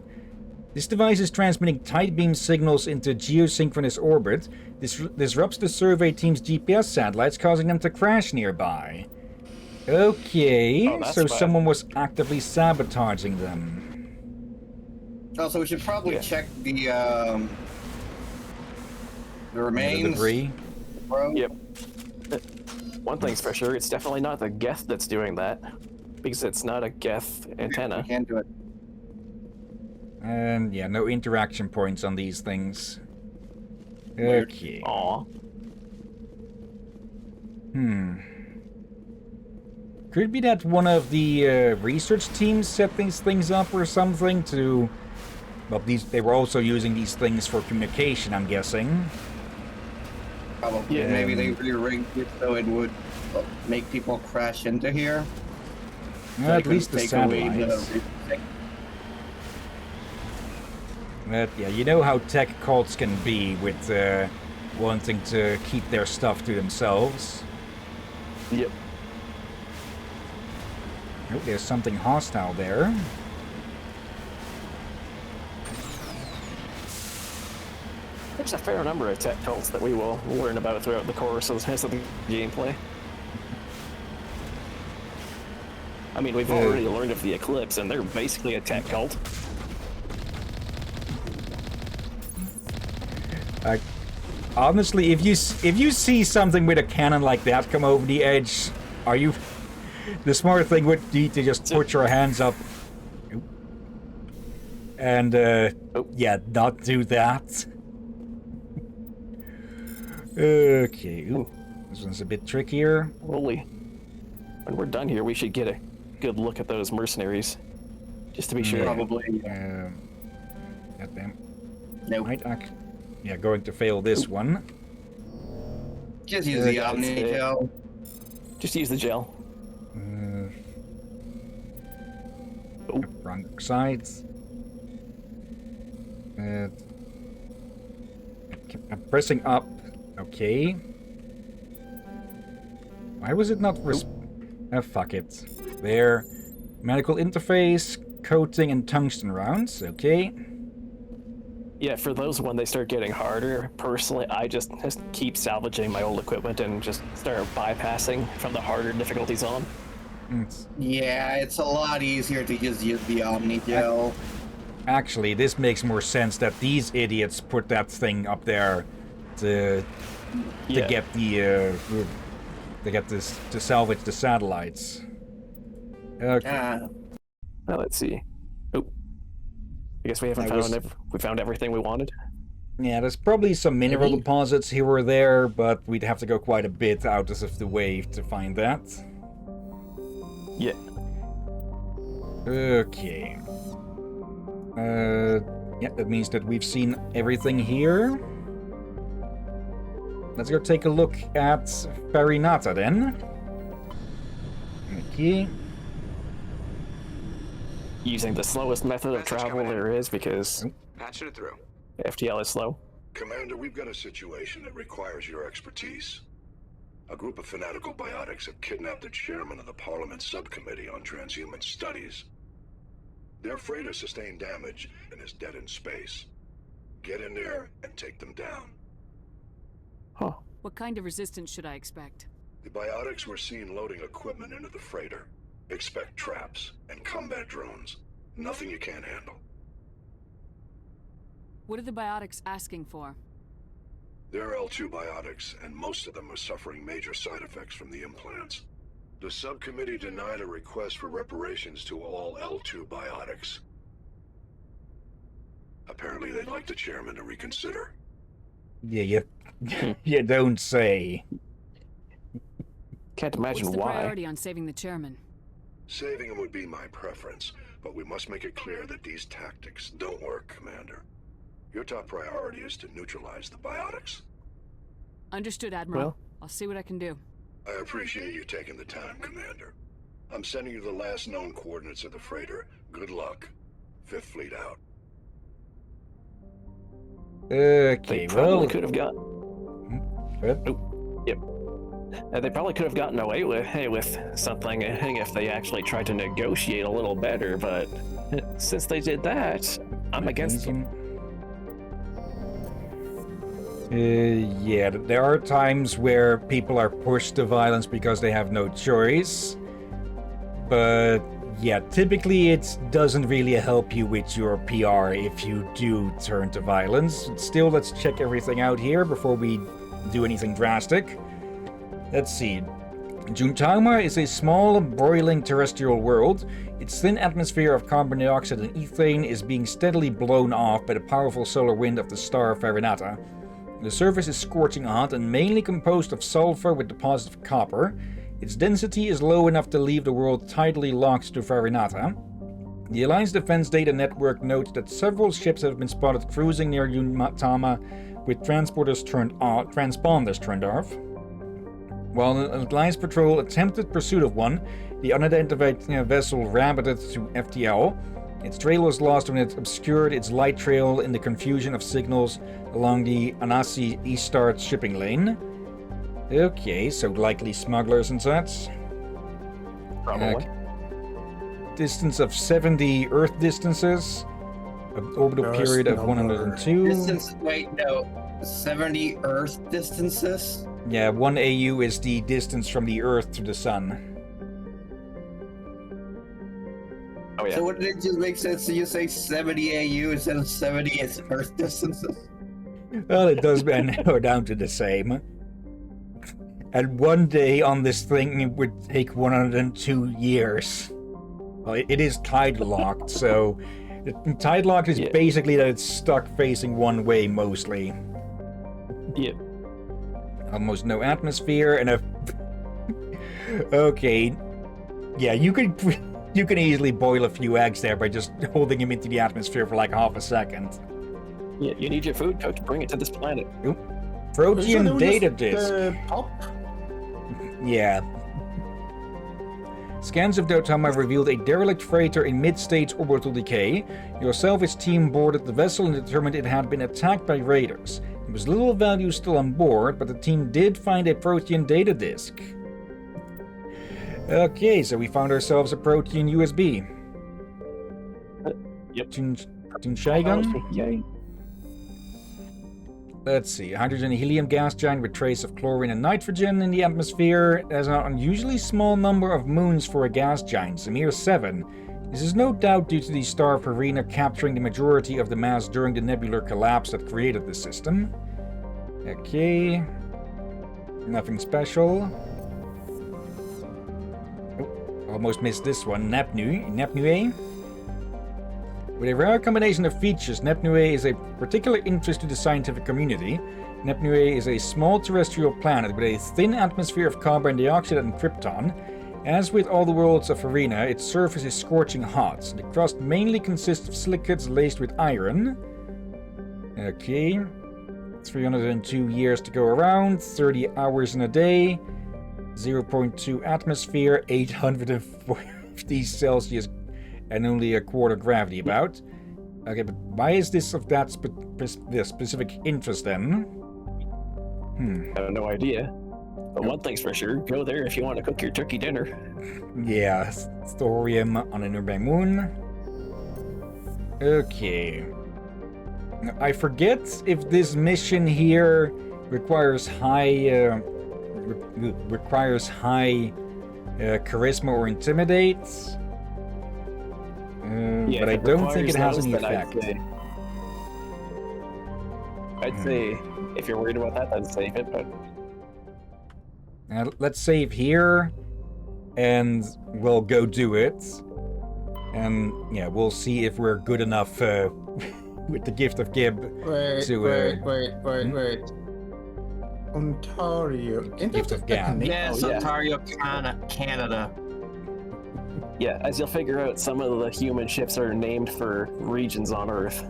This device is transmitting tight beam signals into geosynchronous orbit. This disrupts the survey team's GPS satellites, causing them to crash nearby. Okay, Oh, that's so bad. someone was actively sabotaging them. Also, we should probably Yeah. check the The remains. debris. bro. Yep. One thing's for sure, it's definitely not the Geth that's doing that. Because it's not a Geth antenna. You can't do it. And yeah, no interaction points on these things. Weird. Okay. Aw. Could be that one of the research teams set these things up or something to... Well, they were also using these things for communication, I'm guessing. Probably. Yeah. Maybe they re-rigged it so it would make people crash into here. So At they least the couldn't take away satellites. But yeah, you know how tech cults can be with wanting to keep their stuff to themselves. Yep. Oh, there's something hostile there. There's a fair number of tech cults that we will learn about throughout the course of the gameplay. I mean, we've already learned of the Eclipse, and they're basically a tech cult. Honestly, if you see something with a cannon like that come over the edge, are you... The smart thing would be to just put your hands up and, yeah, not do that. Okay, ooh, this one's a bit trickier. Holy. When we're done here, we should get a good look at those mercenaries. Just to be sure. Probably. Goddamn. Nope. Yeah, going to fail this one. Just use the Omni gel. Just use the gel. Wrong sides. I'm pressing up. Okay. Why was it not fuck it. There. Medical interface, coating, and tungsten rounds. Okay. Yeah, for those when they start getting harder, personally, I just keep salvaging my old equipment and just start bypassing from the harder difficulties on. Yeah, it's a lot easier to just use the Omni gel. Actually, this makes more sense that these idiots put that thing up there to get the to salvage the satellites. Okay. Now let's see. Oh, I guess we haven't found everything we wanted. Yeah, there's probably some mineral deposits here or there, but we'd have to go quite a bit out of the way to find that. Yeah. Okay. Yeah, that means that we've seen everything here. Let's go take a look at Farinata then. Okay. Using the slowest method of travel there is because patching it through. FTL is slow. Commander, we've got a situation that requires your expertise. A group of fanatical biotics have kidnapped the chairman of the Parliament Subcommittee on Transhuman Studies. Their freighter sustained damage and is dead in space. Get in there and take them down. Huh. What kind of resistance should I expect? The biotics were seen loading equipment into the freighter. Expect traps and combat drones. Nothing you can't handle. What are the biotics asking for? They're L2 biotics, and most of them are suffering major side effects from the implants. The subcommittee denied a request for reparations to all L2 biotics. Apparently they'd like the chairman to reconsider. Yeah, you don't say. Can't imagine What's the why. priority on saving the chairman? Saving him would be my preference, but we must make it clear that these tactics don't work, Commander. Your top priority is to neutralize the biotics. Understood, Admiral. Well, I'll see what I can do. I appreciate you taking the time, Commander. I'm sending you the last known coordinates of the freighter. Good luck. Fifth Fleet out. Okay, they probably well... could have got... What? Oh, yep. They probably could have gotten away with something if they actually tried to negotiate a little better, but since they did that, I'm against them. Yeah, there are times where people are pushed to violence because they have no choice. But yeah, typically it doesn't really help you with your PR if you do turn to violence. Still, let's check everything out here before we do anything drastic. Let's see. Juntama is a small, broiling terrestrial world. Its thin atmosphere of carbon dioxide and ethane is being steadily blown off by the powerful solar wind of the star Farinata. The surface is scorching hot and mainly composed of sulfur with deposits of copper. Its density is low enough to leave the world tidally locked to Farinata. The Alliance Defense Data Network notes that several ships have been spotted cruising near Juntama with transponders turned off. While an Alliance patrol attempted pursuit of one, the unidentified vessel rabbited to FTL. Its trail was lost when it obscured its light trail in the confusion of signals along the Anasi Eastart shipping lane. Okay, so likely smugglers and such. Probably. Distance of 70 Earth distances. An orbital period of 102. Distance, wait, no. 70 Earth distances? Yeah, 1 AU is the distance from the Earth to the Sun. Oh, yeah. So wouldn't it just make sense to you say 70 AU instead of 70 as Earth distances? Well, it does narrow down to the same. And one day on this thing would take 102 years. Well, it is tide locked, so tide locked is basically that it's stuck facing one way mostly. Yep. Almost no atmosphere and a. Okay, yeah, you can easily boil a few eggs there by just holding him into the atmosphere for like half a second. Yeah, you need your food cooked. Bring it to this planet. Oop. Protean data disk. Pop? Yeah. Scans of Dotama revealed a derelict freighter in mid-stage orbital decay. Yourself, its team boarded the vessel and determined it had been attacked by raiders. There was little value still on board, but the team did find a Protean data disk. Okay, so we found ourselves a Protean USB. Yep. Tunshaigan? Yay. Let's see. Hydrogen and helium gas giant with trace of chlorine and nitrogen in the atmosphere. There's an unusually small number of moons for a gas giant, a mere 7. This is no doubt due to the star Farina capturing the majority of the mass during the nebular collapse that created the system. Okay. Nothing special. Oh, almost missed this one. Nepnue. With a rare combination of features, Nepnue is a particular interest to the scientific community. Nepnue is a small terrestrial planet with a thin atmosphere of carbon dioxide and krypton. As with all the worlds of Farina, its surface is scorching hot. The crust mainly consists of silicates laced with iron. Okay. 302 years to go around, 30 hours in a day, 0.2 atmosphere, 850 Celsius, and only a quarter gravity about. Okay, but why is this of that specific interest then? I have no idea. But one thing's for sure, go there if you want to cook your turkey dinner. Yeah, thorium on a nearby moon. Okay. I forget if this mission here requires high charisma or intimidate. But I don't think it has any effect. I'd say if you're worried about that, then save it, but... Let's save here, and we'll go do it. And, yeah, we'll see if we're good enough with the gift of Gib to... Wait. Ontario. Gift of Gab. Yes, Ontario, Canada. Yeah, as you'll figure out, some of the human ships are named for regions on Earth.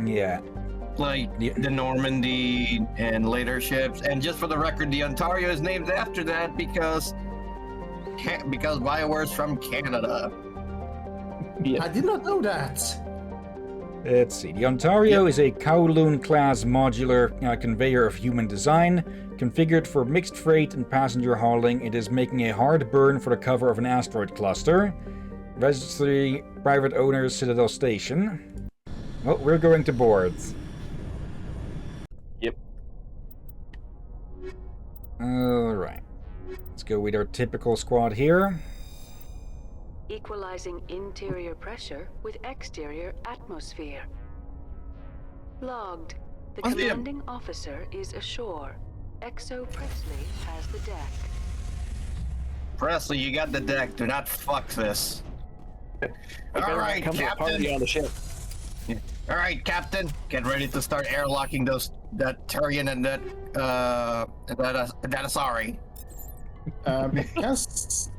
Yeah. Like the Normandy and later ships. And just for the record, the Ontario is named after that because BioWare's from Canada. Yeah. I did not know that. Let's see. The Ontario is a Kowloon-class modular conveyor of human design. Configured for mixed freight and passenger hauling, it is making a hard burn for the cover of an asteroid cluster. Registry, private owners, Citadel Station. Well, we're going to board. Yep. Alright. Let's go with our typical squad here. Equalizing interior pressure with exterior atmosphere. Logged. The commanding officer is ashore. Exo Presley has the deck. Presley, you got the deck. Do not fuck this. All right, come to a party Captain. on the ship. All right, Captain. Get ready to start airlocking that Turian and that Asari. Can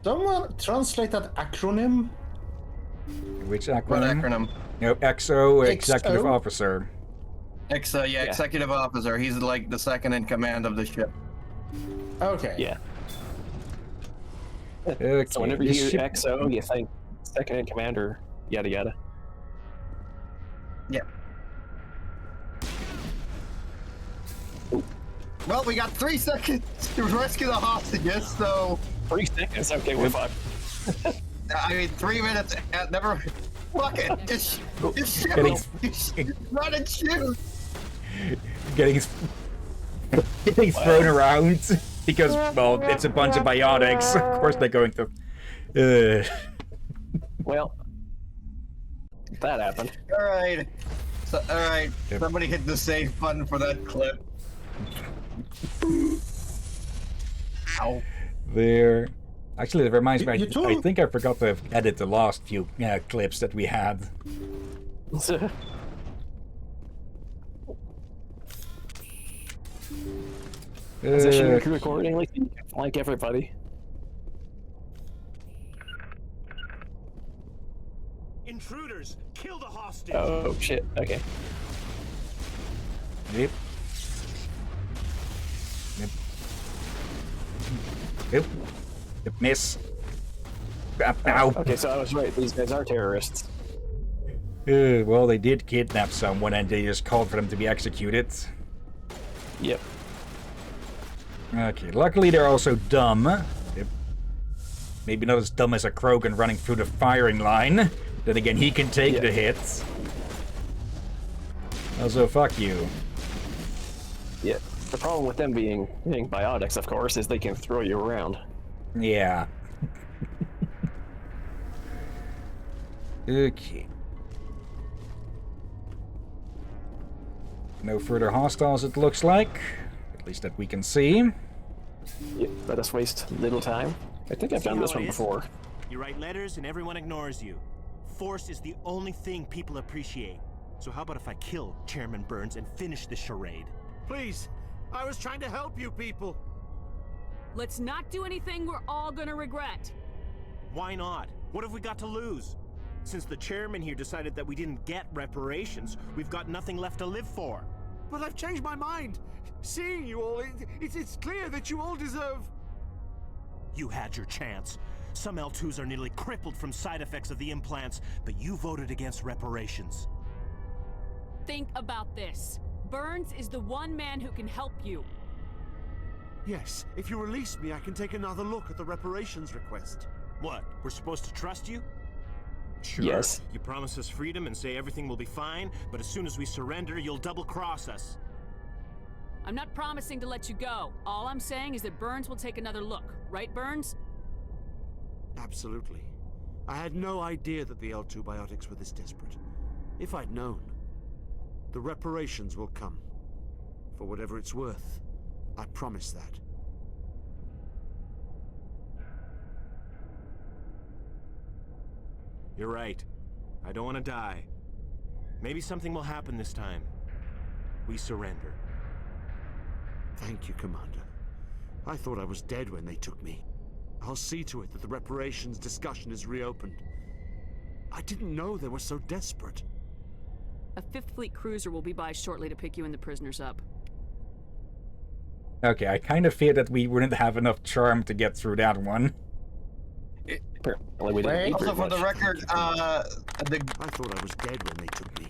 someone translate that acronym? Which acronym? What acronym? No, XO, Executive XO? Officer. Executive officer. He's like the second in command of the ship. Okay. Yeah. Okay. So whenever you this hear ship- XO, you think second in commander, yada yada. Yeah. Well, we got 3 seconds to rescue the hostages, so 3 seconds. Okay, we're fine. I mean 3 minutes. Never. Fuck it. Just shoot. Getting- Just run and shoot. getting thrown around because, well, it's a bunch of biotics. Of course they're going to. Well, that happened. All right. So, all right. Yep. Somebody hit the save button for that clip. Ow. There. Actually, it reminds me. You I told- think I forgot to edit the last few clips that we had. Position your crew accordingly. So you can flank everybody. Intruders! Kill the hostage! Oh shit. Okay. Yep. Yep. Yep. Yep. Miss. Ow. Okay, so I was right. These guys are terrorists. Well, they did kidnap someone and they just called for them to be executed. Yep. Okay, luckily they're also dumb. Yep. Maybe not as dumb as a Krogan running through the firing line. Then again, he can take the hits. Also, fuck you. Yeah. The problem with them being biotics, of course, is they can throw you around. Yeah. Okay. No further hostiles, it looks like. At least that we can see. Yep. Let us waste little time. I think I've See done how this it one is? before. You write letters and everyone ignores you. Force is the only thing people appreciate. So how about if I kill Chairman Burns and finish this charade? Please, I was trying to help you people. Let's not do anything we're all gonna regret. Why not? What have we got to lose? Since the chairman here decided that we didn't get reparations, we've got nothing left to live for. But I've changed my mind. Seeing you all, it's clear that you all deserve... You had your chance. Some L2s are nearly crippled from side effects of the implants, but you voted against reparations. Think about this. Burns is the one man who can help you. Yes, if you release me, I can take another look at the reparations request. What? We're supposed to trust you? Sure. Yes. You promise us freedom and say everything will be fine, but as soon as we surrender, you'll double-cross us. I'm not promising to let you go. All I'm saying is that Burns will take another look. Right, Burns? Absolutely. I had no idea that the L2 biotics were this desperate. If I'd known, the reparations will come. For whatever it's worth, I promise that. You're right. I don't want to die. Maybe something will happen this time. We surrender. Thank you, Commander. I thought I was dead when they took me. I'll see to it that the reparations discussion is reopened. I didn't know they were so desperate. A 5th Fleet cruiser will be by shortly to pick you and the prisoners up. Okay, I kind of feared that we wouldn't have enough charm to get through that one. Apparently we didn't need Also, very for the much. record, I thought I was dead when they took me.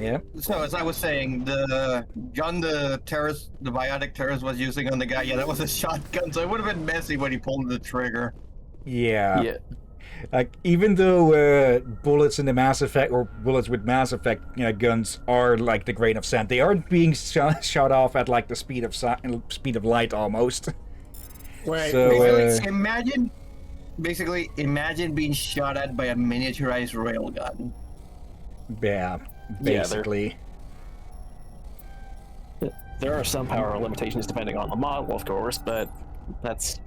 Yeah. So as I was saying, the gun the biotic terrorist was using on the guy, yeah, that was a shotgun, so it would have been messy when he pulled the trigger. Yeah. Yeah. Like, even though bullets in the Mass Effect, or bullets with Mass Effect guns are like the grain of sand, they aren't being shot off at like the speed of light almost. Wait, So, imagine being shot at by a miniaturized railgun. yeah, basically. There are some power limitations depending on the model, of course, but that's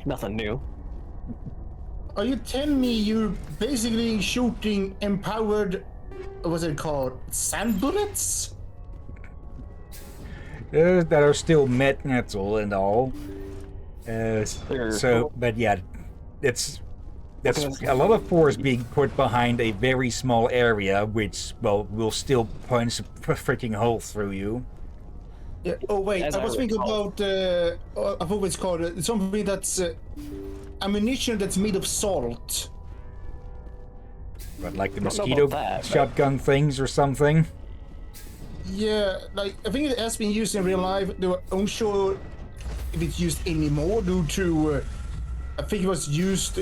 nothing new. Are you telling me you're basically shooting empowered, what's it called, sand bullets? That are still metal and all. But yeah, that's a lot of force being put behind a very small area, which, well, will still punch a freaking hole through you. Yeah. Oh wait, I was thinking about I forgot it's called something that's ammunition that's made of salt. But like the mosquito shotgun things or something. Yeah, like I think it has been used in real life. They were unsure if it's used anymore due to I think it was used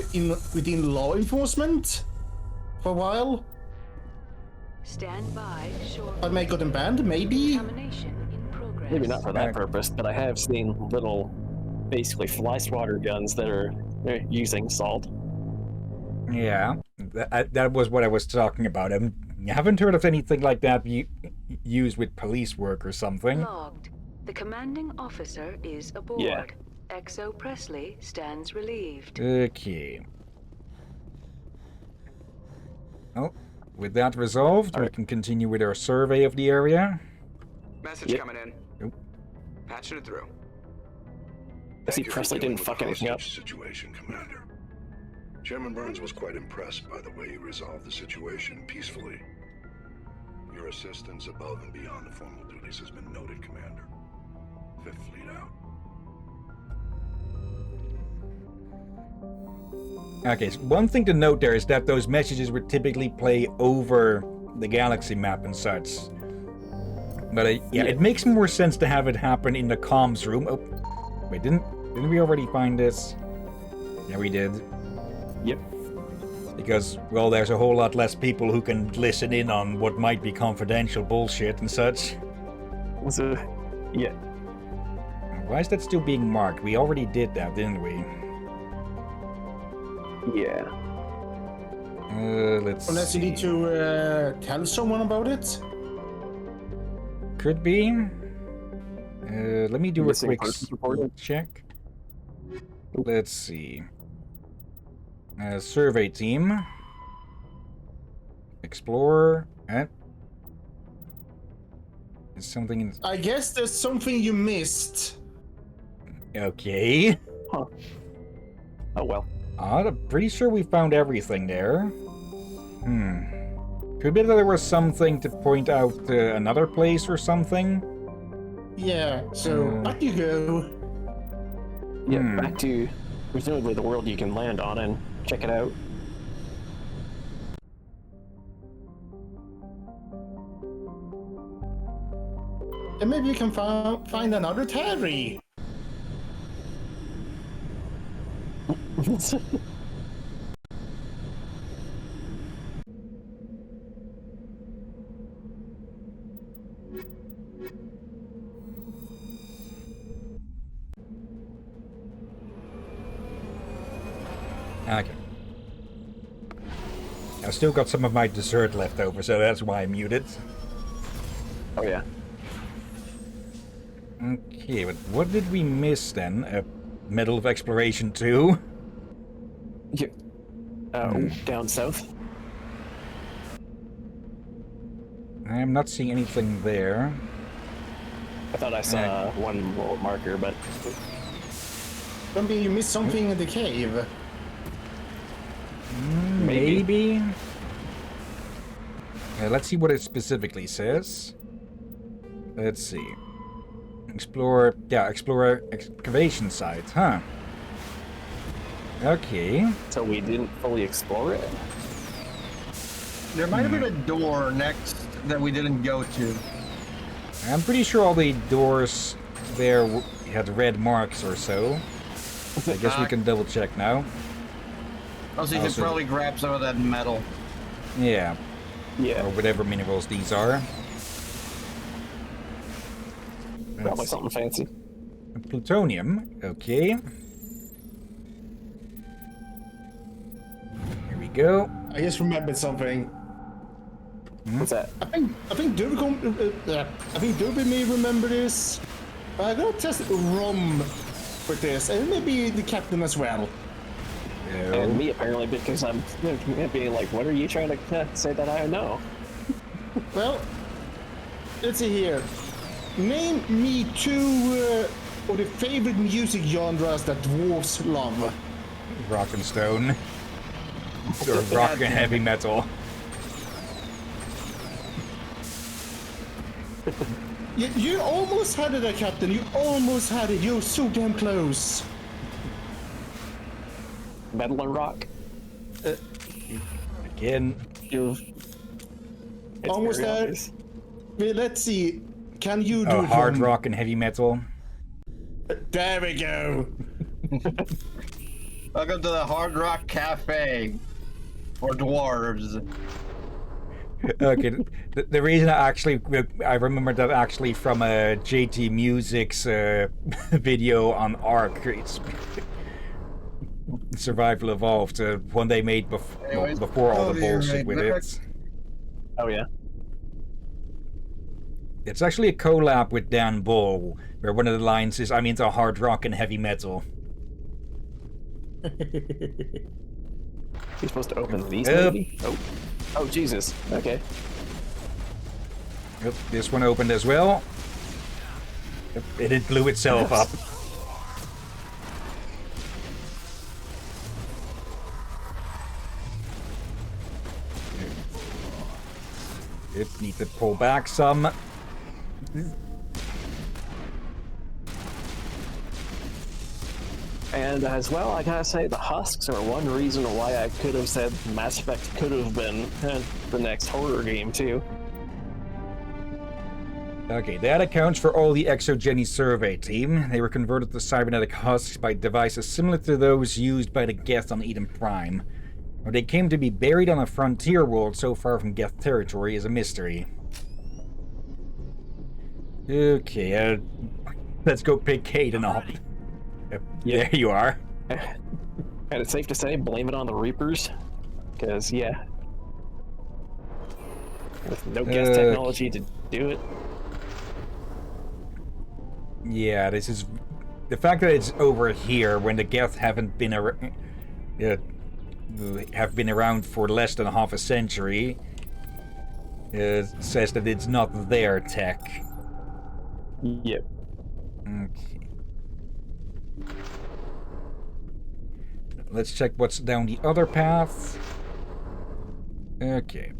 within law enforcement for a while. Stand by. But may got them banned, maybe. Maybe not for that purpose, but I have seen little, basically fly swatter guns that are using salt. Yeah, that was what I was talking about. I haven't heard of anything like that used with police work or something. Logged. The commanding officer is aboard. Yeah. XO Presley stands relieved. Okay. Oh, with that resolved, we can continue with our survey of the area. Message coming in. Nope. Patching it through. I see Presley didn't fuck anything up. Situation, Commander. Chairman Burns was quite impressed by the way you resolved the situation peacefully. Your assistance above and beyond the formal duties has been noted, Commander. Fifth Fleet out. Okay, so one thing to note there is that those messages would typically play over the galaxy map and such. But yeah, it makes more sense to have it happen in the comms room. Oh, wait, didn't we already find this? Yeah, we did. Yep. Because, well, there's a whole lot less people who can listen in on what might be confidential bullshit and such. Yeah. Why is that still being marked? We already did that, didn't we? Yeah. Let's see. Unless you need to tell someone about it? Could be. Let me do a quick check. Let's see. Survey team. Explorer. Is something in... I guess there's something you missed. Okay. Huh. Oh well. I'm pretty sure we found everything there. Could be that there was something to point out another place or something. Yeah, so back you go. Yeah, back to presumably the world you can land on and check it out. And maybe you can find another Terry. Okay. I've still got some of my dessert left over, so that's why I muted. Oh yeah. Okay, but what did we miss then? Medal of Exploration 2? Yeah. Down south. I'm not seeing anything there. I thought I saw one little marker, but... Maybe you missed something in the cave. Maybe. Let's see what it specifically says. Let's see. Explore excavation sites, huh? Okay. So we didn't fully explore it? There might have been a door next that we didn't go to. I'm pretty sure all the doors there had red marks or so. I guess we can double check now. Also, you can probably grab some of that metal. Yeah. Yeah. Or whatever minerals these are. Probably something fancy. Plutonium. Okay. Here we go. I just remembered something. What's that? I think Derby may remember this. I gotta test Rom with this, and maybe the captain as well. And me apparently, because I'm being like, what are you trying to say that I know? Well, let's see here. Name me two of the favorite music genres that dwarves love. Rock and stone. Or rock and heavy metal. You almost had it, Captain. You almost had it. You're so damn close. Metal and rock. Again. Almost there. Wait, let's see. Can you do hard rock and heavy metal? There we go. Welcome to the Hard Rock Cafe for dwarves. Okay, the reason I remember that actually from JT Music's video on Ark. It's Survival Evolved, one they made before all the bullshit with it. Oh yeah. It's actually a collab with Dan Bull, where one of the lines is, "I'm into hard rock and heavy metal." You're supposed to open these, maybe? Oh, Jesus. Okay. Yep, this one opened as well. Yep, it blew itself up. It need to pull back some. And as well, I gotta say, the husks are one reason why I could have said Mass Effect could have been the next horror game, too. Okay, that accounts for all the Exogeny survey team. They were converted to cybernetic husks by devices similar to those used by the Geth on Eden Prime. How they came to be buried on a frontier world so far from Geth territory is a mystery. Okay, let's go pick Caden up. There you are. And it's safe to say, blame it on the Reapers. Because, yeah. With no Geth technology to do it. Yeah, this is... The fact that it's over here when the Geth haven't been have been around for less than half a century says that it's not their tech. Yep. Okay. Let's check what's down the other path. Okay,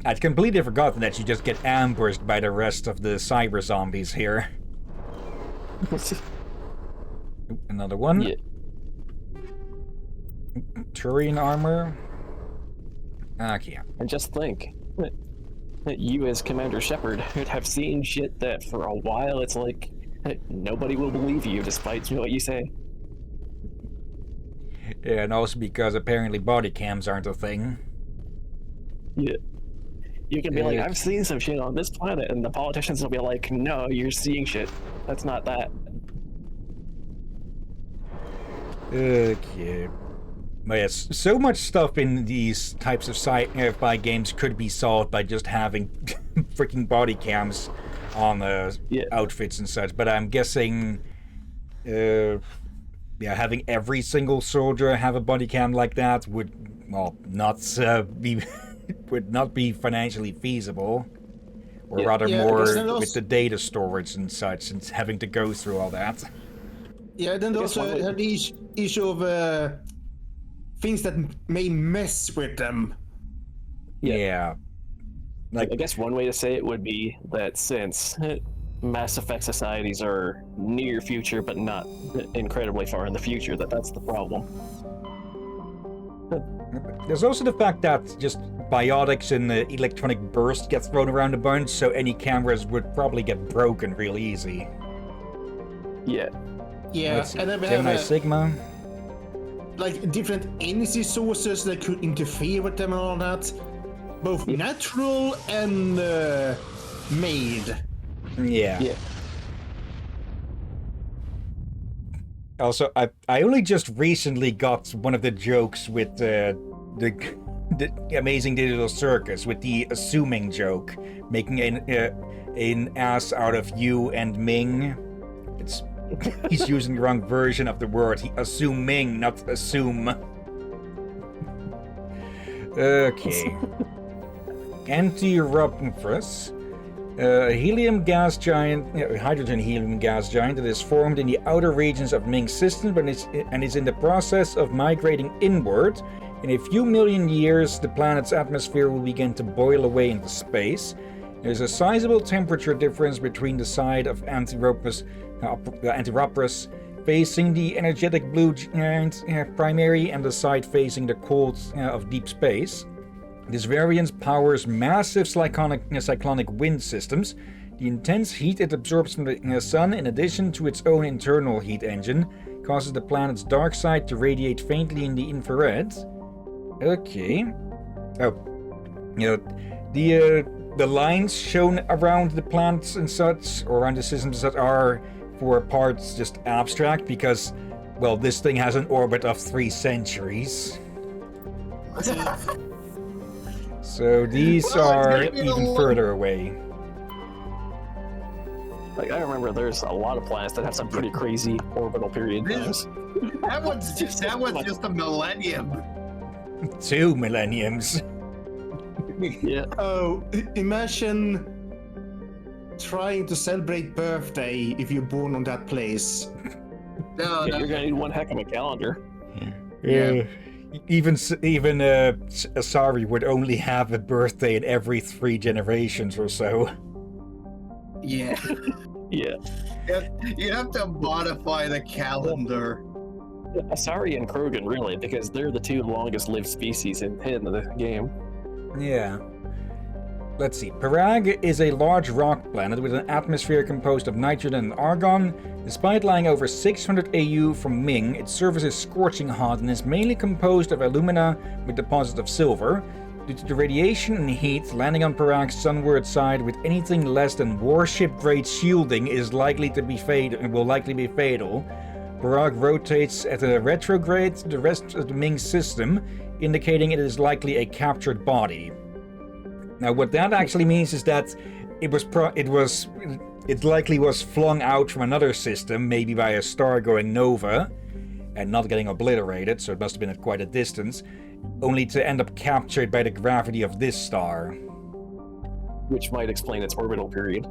I'd completely forgotten that you just get ambushed by the rest of the cyber zombies here. Another one. Yeah. Turian armor. Okay. And just think, that you as Commander Shepard have seen shit that for a while it's like, nobody will believe you despite what you say. Yeah, and also because apparently body cams aren't a thing. Yeah. You can be like, I've seen some shit on this planet, and the politicians will be like, no, you're seeing shit. That's not that. Okay. But yes, so much stuff in these types of sci-fi games could be solved by just having freaking body cams on outfits and such, but I'm guessing having every single soldier have a body cam like that would, well, not be would not be financially feasible, or rather more with the data storage and such, and having to go through all that. Yeah, then also have the issue of things that may mess with them. Yeah. Like, I guess one way to say it would be that since Mass Effect societies are near future, but not incredibly far in the future, that's the problem. There's also the fact that just biotics and the electronic burst get thrown around a bunch, so any cameras would probably get broken real easy. Yeah. Yeah, and then we Gemini have Sigma. Like different energy sources that could interfere with them and all that. Both natural and made. Yeah. Also, I only just recently got one of the jokes with the the Amazing Digital Circus with the assuming joke, making an ass out of you and Ming. He's using the wrong version of the word. Assuming, not assume. Okay. Anti-Rupfus. Helium gas giant, hydrogen helium gas giant that is formed in the outer regions of Ming's system and is in the process of migrating inward. In a few million years, the planet's atmosphere will begin to boil away into space. There's a sizable temperature difference between the side of Anti-Rupfus facing the energetic blue giant primary and the side facing the cold of deep space. This variance powers massive cyclonic wind systems. The intense heat it absorbs from the sun, in addition to its own internal heat engine, causes the planet's dark side to radiate faintly in the infrared. Okay. Oh. The lines shown around the planets and such, or around the systems that are, for parts, just abstract, because, well, this thing has an orbit of 3 centuries. So these are even further away. Like, I remember there's a lot of planets that have some pretty crazy orbital period times. That one's just a millennium. 2 millenniums. Yeah. Oh, imagine trying to celebrate birthday if you're born on that place. No, you're gonna need one heck of a calendar. Yeah. Even Asari would only have a birthday in every 3 generations or so. Yeah. Yeah. You have to modify the calendar. Asari and Krogan, really, because they're the 2 longest lived species in the game. Yeah. Let's see. Parag is a large rock planet with an atmosphere composed of nitrogen and argon. Despite lying over 600 AU from Ming, its surface is scorching hot and is mainly composed of alumina with deposits of silver. Due to the radiation and heat, landing on Parag's sunward side with anything less than warship-grade shielding is likely to be will likely be fatal. Parag rotates at a retrograde to the rest of the Ming system, indicating it is likely a captured body. Now, what that actually means is that it likely was flung out from another system, maybe by a star going nova, and not getting obliterated, so it must have been at quite a distance, only to end up captured by the gravity of this star. Which might explain its orbital period.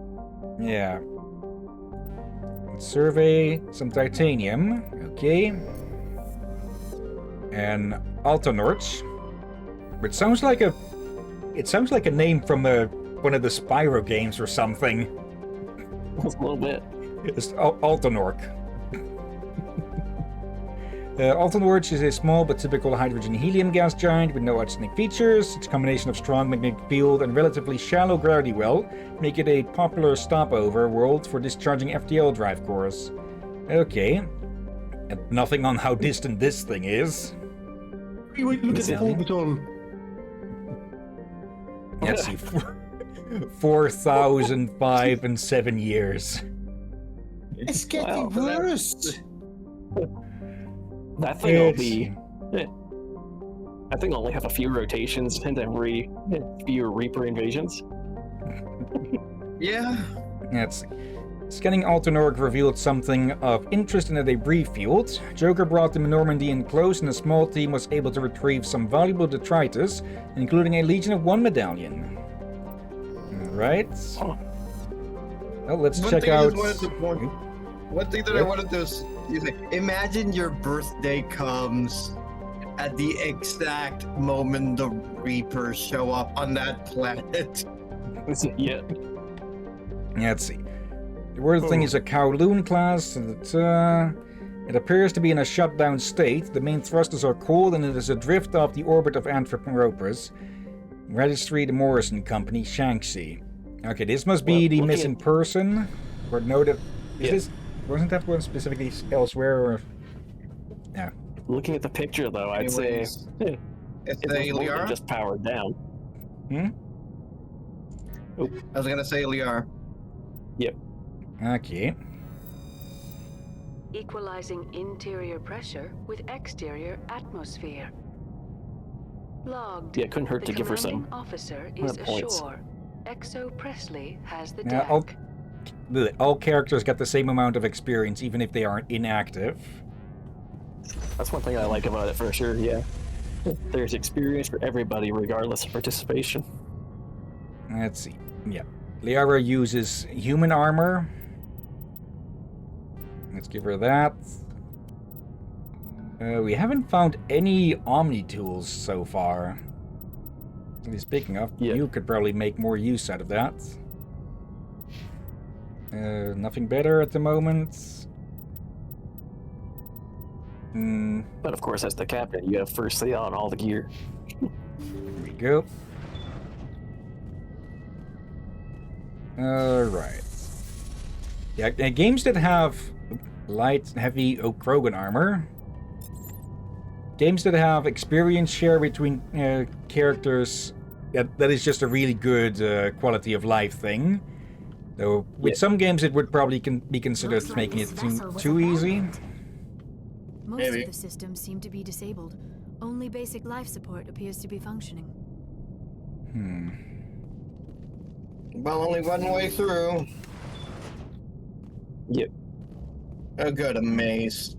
Yeah. Let's survey some titanium. Okay. And Altonorch, which sounds like a name from one of the Spyro games or something. A little bit. It's Altonorch. Altonorch is a small but typical hydrogen-helium gas giant with no outstanding features. Its combination of strong magnetic field and relatively shallow gravity well make it a popular stopover world for discharging FTL drive cores. Okay. And nothing on how distant this thing is. Wait, look at the orbital. Let's see. 4,005 and 7 years. It's getting worse. That thing will be. I think only have a few rotations and every few Reaper invasions. Yeah. Let's see. Scanning Altonorch revealed something of interest in the debris field. Joker brought the Normandy in close, and a small team was able to retrieve some valuable detritus, including a Legion of One medallion. Alright. Well, let's check out. One thing that I wanted to say, imagine your birthday comes at the exact moment the Reapers show up on that planet. Yeah. Let's see. The word thing is a Kowloon class. It appears to be in a shutdown state. The main thrusters are cold and it is adrift off the orbit of Anthropomorphus. Registry, the Morrison Company, Shanxi. Okay, this must be the missing person. Or no, wasn't that one specifically elsewhere? Or yeah. Looking at the picture, though, I'd say it's Liara just powered down. Oh, I was gonna say Liara. Yep. Okay. Equalizing interior pressure with exterior atmosphere. Logged. Yeah, it couldn't hurt The to give her some commanding officer is points. ashore. Exo Presley has the Now, deck. all characters get the same amount of experience, even if they aren't inactive. That's one thing I like about it for sure, yeah. There's experience for everybody, regardless of participation. Let's see. Yeah. Liara uses human armor. Let's give her that. We haven't found any Omni tools so far. Speaking of, you could probably make more use out of that. Nothing better at the moment. But of course, as the captain, you have first say on all the gear. Here we go. Alright. Yeah, games that have light, heavy Oak Krogan armor. Games that have experience share between characters. That is just a really good quality of life thing. Though with some games it would probably be considered making it too easy. Most of the systems seem to be disabled. Only basic life support appears to be functioning. Well, only one way through. Yep. Oh, good, a maze.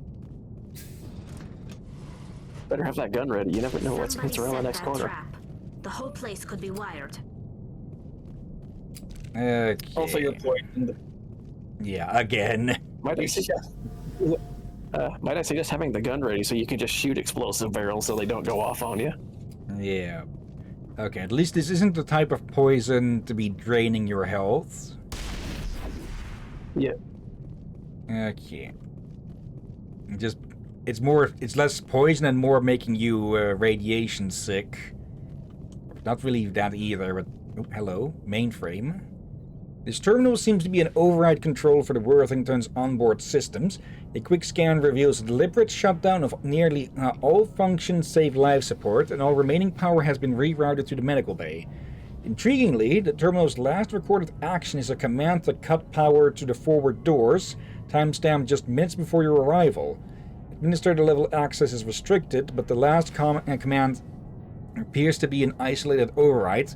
Better have that gun ready. You never know what's around the next corner. The whole place could be wired. Okay. Also, you're poisoned. Yeah, again. Might I suggest having the gun ready so you can just shoot explosive barrels so they don't go off on you? Yeah. Okay, at least this isn't the type of poison to be draining your health. Yeah. Okay. It's less poison and more making you radiation sick. Not really that either, but hello, mainframe. This terminal seems to be an override control for the Worthington's onboard systems. A quick scan reveals a deliberate shutdown of nearly all functions save life support, and all remaining power has been rerouted to the medical bay. Intriguingly, the terminal's last recorded action is a command to cut power to the forward doors, timestamped just minutes before your arrival. Administrator level access is restricted, but the last command appears to be an isolated override,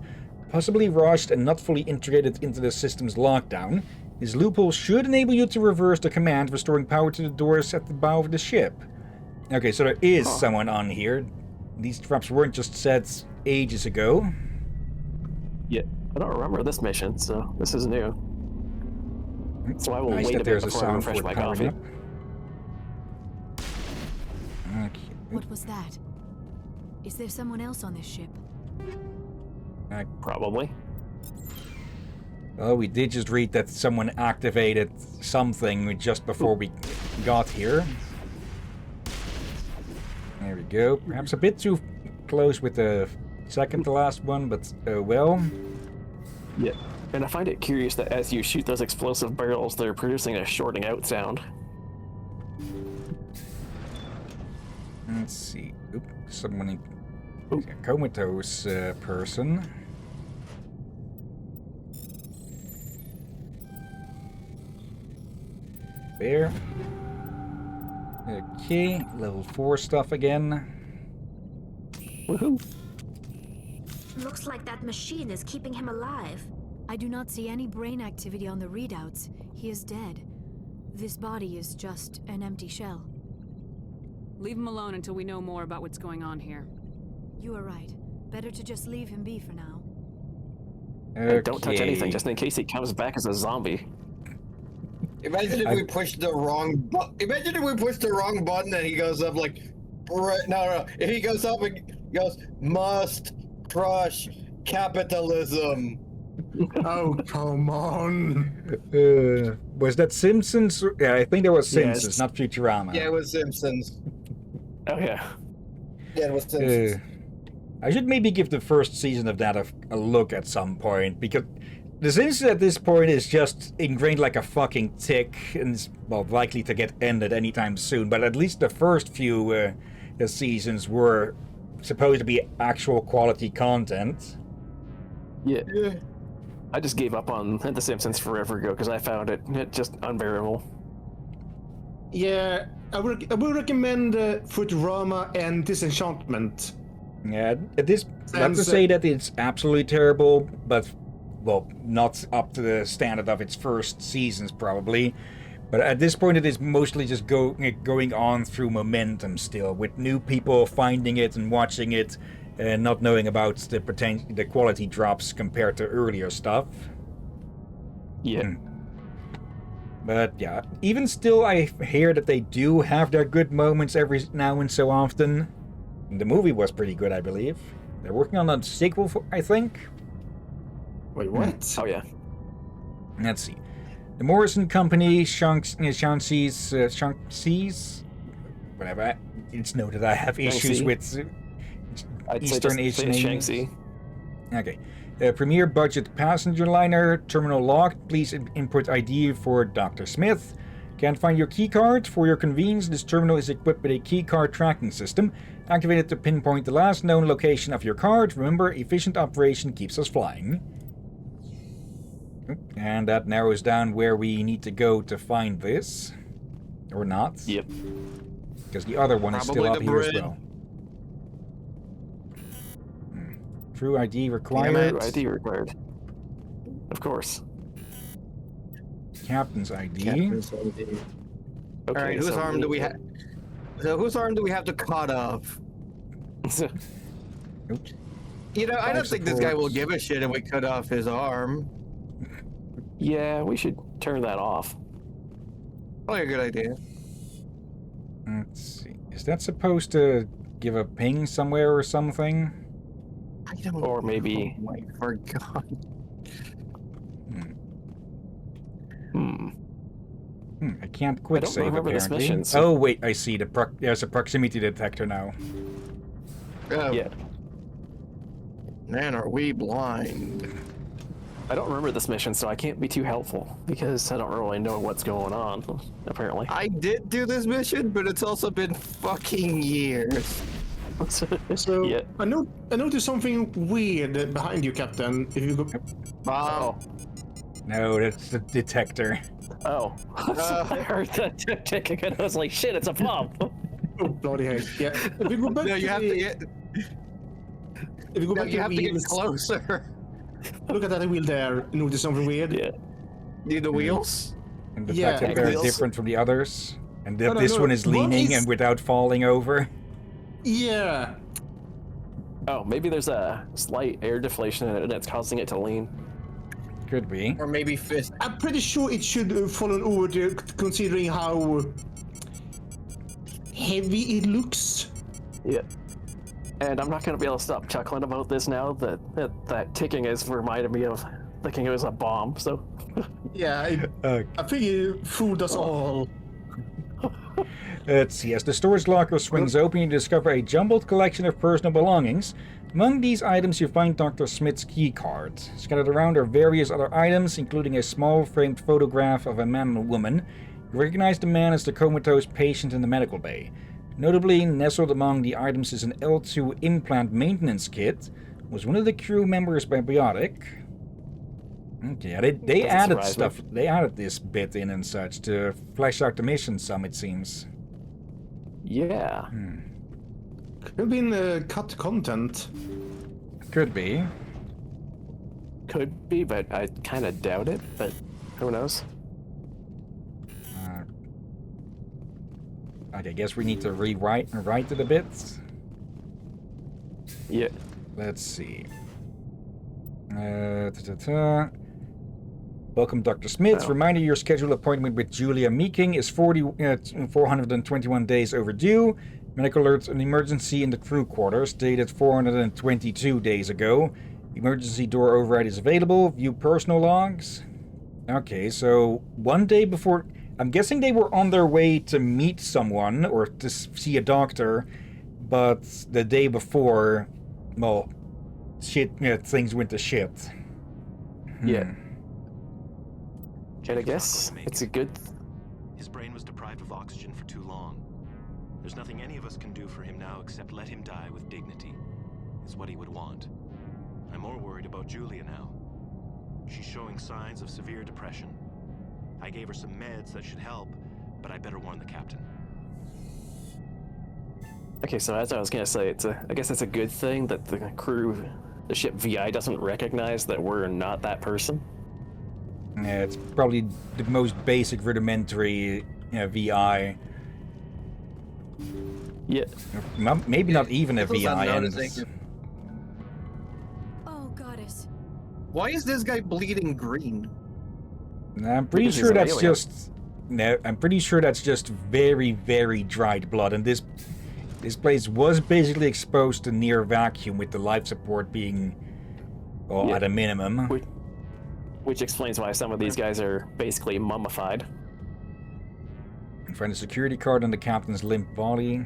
possibly rushed and not fully integrated into the system's lockdown. This loophole should enable you to reverse the command, restoring power to the doors at the bow of the ship. Okay, so there is someone on here. These traps weren't just set ages ago. Yeah, I don't remember this mission, so this is new. So I will wait a bit before I refresh my coffee. Okay. What was that? Is there someone else on this ship? Probably. Well, we did just read that someone activated something just before we got here. There we go. Perhaps a bit too close with the second to last one, but well. Yeah, and I find it curious that as you shoot those explosive barrels, they're producing a shorting out sound. Let's see. Oop, someone a comatose person. There. Okay, level 4 stuff again. Woohoo! Looks like that machine is keeping him alive. I do not see any brain activity on the readouts. He is dead. This body is just an empty shell. Leave him alone until we know more about what's going on here. You are right. Better to just leave him be for now. Okay. Don't touch anything, just in case he comes back as a zombie. Imagine if we pushed the wrong button. Imagine if we pushed the wrong button and he goes up like, no. If he goes up and goes, must crush capitalism. Oh, come on. Was that Simpsons? Yeah, I think that was Simpsons, not Futurama. Yeah, it was Simpsons. Oh, yeah. Yeah, it was Simpsons. I should maybe give the first season of that a look at some point, because The Simpsons at this point is just ingrained like a fucking tick, and is, well, likely to get ended anytime soon, but at least the first few seasons were supposed to be actual quality content. Yeah. I just gave up on The Simpsons forever ago because I found it just unbearable. Yeah, I would recommend Futurama and Disenchantment. Yeah, at this, not to say that it's absolutely terrible, but, well, not up to the standard of its first seasons, probably. But at this point, it is mostly just going on through momentum still, with new people finding it and watching it, and not knowing about the quality drops compared to earlier stuff. Yeah. But yeah, even still, I hear that they do have their good moments every now and so often. The movie was pretty good, I believe. They're working on a sequel, I think. Wait, what? Oh, yeah. Let's see. The Morrison Company, Shaanxi's, whatever. It's noted I have issues with Eastern Asian names. Okay. Premier budget passenger liner, terminal locked. Please input ID for Dr. Smith. Can't find your keycard? For your convenience, this terminal is equipped with a keycard tracking system. Activated to pinpoint the last known location of your card. Remember, efficient operation keeps us flying. And that narrows down where we need to go to find this. Or not. Yep. Because the other one is still up here as well. True ID required. True ID required. Of course. Captain's ID. Captain's ID. Okay, all right, whose arm do we have? So whose arm do we have to cut off? Oops. You know, I don't think this guy will give a shit if we cut off his arm. Yeah, we should turn that off. Probably a good idea. Let's see. Is that supposed to give a ping somewhere or something? I don't know. Or maybe... Oh my, forgot. I can't quick save, remember this apparently. mission, so- Oh, wait, I see. There's a proximity detector now. Oh. Yeah. Man, are we blind? I don't remember this mission, so I can't be too helpful, because I don't really know what's going on, apparently. I did do this mission, but it's also been fucking years. So, yeah. I noticed something weird behind you, Captain. If you go... Wow. No, that's the detector. Oh. I heard that ticking and I was like, shit, it's a bomb. Oh, bloody hell. Yeah. If you go back No, you to have to get... If you go No, back you to have the to get wheels, closer. look at that wheel there. Notice something weird? Yeah. Need the wheels? And the Yeah, fact that they're wheels. different from the others. And that No, this one is one leaning is- and without falling over. Yeah. Oh, maybe there's a slight air deflation in it and it's causing it to lean. Could be. Or maybe fist. I'm pretty sure it should fall over there, considering how heavy it looks. Yeah. And I'm not going to be able to stop chuckling about this now that ticking has reminded me of thinking it was a bomb, so... Yeah, I think it fooled us all. Let's see. As the storage locker swings open, you discover a jumbled collection of personal belongings. Among these items, you find Dr. Smith's key card. Scattered around are various other items, including a small framed photograph of a man and a woman. You recognize the man as the comatose patient in the medical bay. Notably, nestled among the items is an L2 implant maintenance kit. Was one of the crew members biotic? Okay, they added stuff. They added this bit in and such to flesh out the mission some, it seems. Yeah. Could have been cut content. Could be. Could be, but I kind of doubt it, but who knows? Okay, I guess we need to write it a bit. Yeah. Let's see. Welcome, Dr. Smith. Oh. Reminder, your scheduled appointment with Julia Meeking is 421 days overdue. Medical alert, an emergency in the crew quarters, dated 422 days ago. Emergency door override is available. View personal logs. Okay, so 1 day before... I'm guessing they were on their way to meet someone or to see a doctor, but the day before, well, things went to shit. Yeah. And I guess it's a good... His brain was deprived of oxygen for too long. There's nothing any of us can do for him now except let him die with dignity. Is what he would want. I'm more worried about Julia now. She's showing signs of severe depression. I gave her some meds that should help, but I better warn the captain. Okay, so as I was gonna say, I guess it's a good thing that the crew, the ship VI, doesn't recognize that we're not that person. Yeah, it's probably the most basic rudimentary VI. Yeah. Maybe not even a People's VI. not And noticing. Oh, goddess. Why is this guy bleeding green? I'm pretty Because he's sure an that's alien. just. No, I'm pretty sure that's just very, very dried blood. And this place was basically exposed to near vacuum, with the life support being, well, at a minimum. Which explains why some of these guys are basically mummified. Find a security card on the captain's limp body.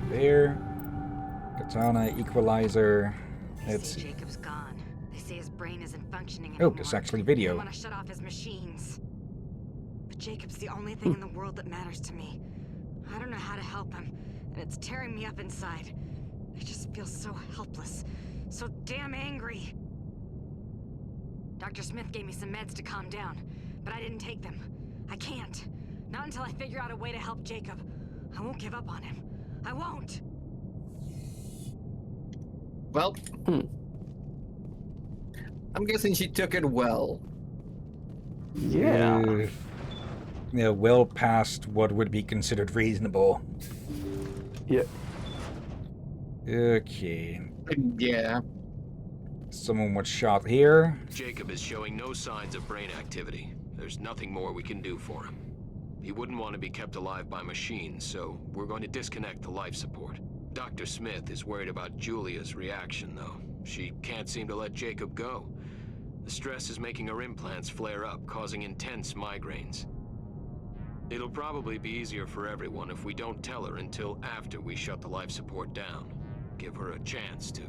There. Katana, equalizer. Let's see. Jacob's gone. They say his brain isn't functioning Oh, anymore. there's actually They video. want to shut off his machines. But Jacob's the only thing in the world that matters to me. I don't know how to help him, and it's tearing me up inside. I just feel so helpless, so damn angry. Dr. Smith gave me some meds to calm down, but I didn't take them. I can't. Not until I figure out a way to help Jacob. I won't give up on him. I won't. Well, I'm guessing she took it well. Yeah. Yeah, well past what would be considered reasonable. Yeah. Okay. Yeah. Someone was shot here. Jacob is showing no signs of brain activity. There's nothing more we can do for him. He wouldn't want to be kept alive by machines, so we're going to disconnect the life support. Dr. Smith is worried about Julia's reaction, though. She can't seem to let Jacob go. The stress is making her implants flare up, causing intense migraines. It'll probably be easier for everyone if we don't tell her until after we shut the life support down. Give her a chance to.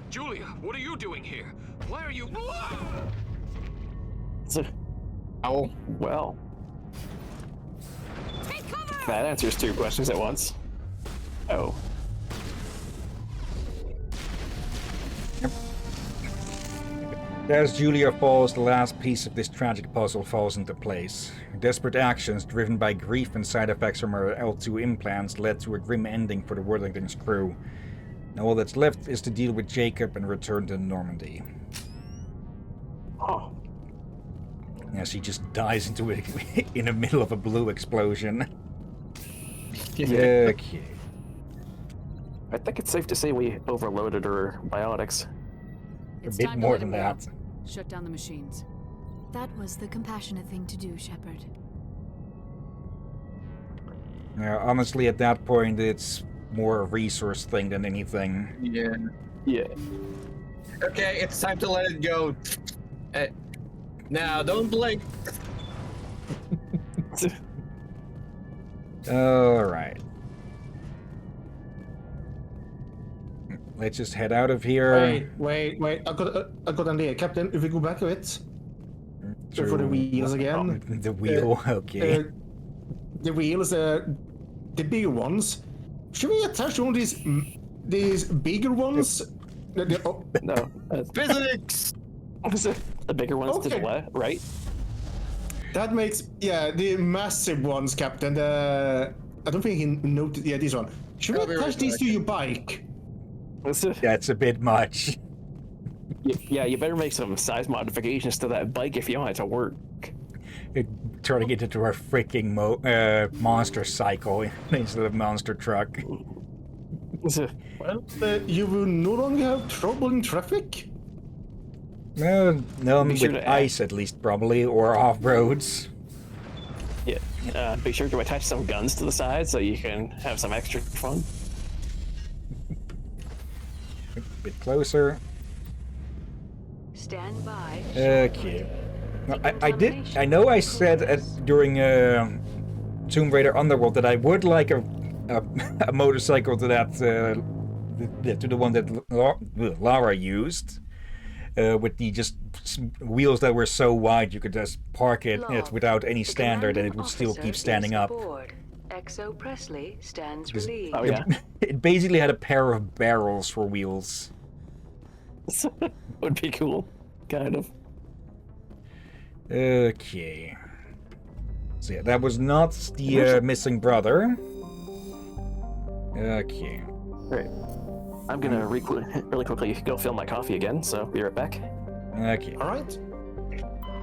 Julia, what are you doing here? Why are you... Oh, well. That answers two questions at once. Oh. As Julia falls, the last piece of this tragic puzzle falls into place. Her desperate actions, driven by grief and side effects from her L2 implants, led to a grim ending for the Worthington's crew. Now all that's left is to deal with Jacob and return to Normandy. Oh. As he just dies into it in the middle of a blue explosion. Okay. I think it's safe to say we overloaded her biotics. A bit more than that. Shut down the machines. That was the compassionate thing to do, Shepard. Yeah, honestly, at that point, it's more a resource thing than anything. Yeah. Yeah. Okay, it's time to let it go. Now, don't blink. Alright. Let's just head out of here. Wait. I got an idea. Captain, if we go back a bit. So for the wheels again. The wheel, okay. The wheels, the bigger ones. Should we attach one of these bigger ones? No. Physics! The bigger ones to the left, right? That makes, yeah, the massive ones, Captain. I don't think he noted, yeah, this one. Should we attach these to your bike? That's a bit much. Yeah, you better make some size modifications to that bike if you want it to work. Turning it into a freaking monster cycle instead of monster truck. Well, you will no longer have trouble in traffic? No, Be sure with to ice at least, probably, or off-roads. Yeah, be sure to attach some guns to the side so you can have some extra fun. A bit closer. Stand by. Okay. No, I know I said during Tomb Raider Underworld that I would like a motorcycle to that to the one that Lara used, with the just wheels that were so wide you could just park it without any standard and it would still keep standing up. XO Presley stands relieved. Oh yeah. It basically had a pair of barrels for wheels. Would be cool, kind of. Okay. So yeah, that was not the missing brother. Okay. Great. I'm gonna really quickly go fill my coffee again, so be right back. Okay. All right.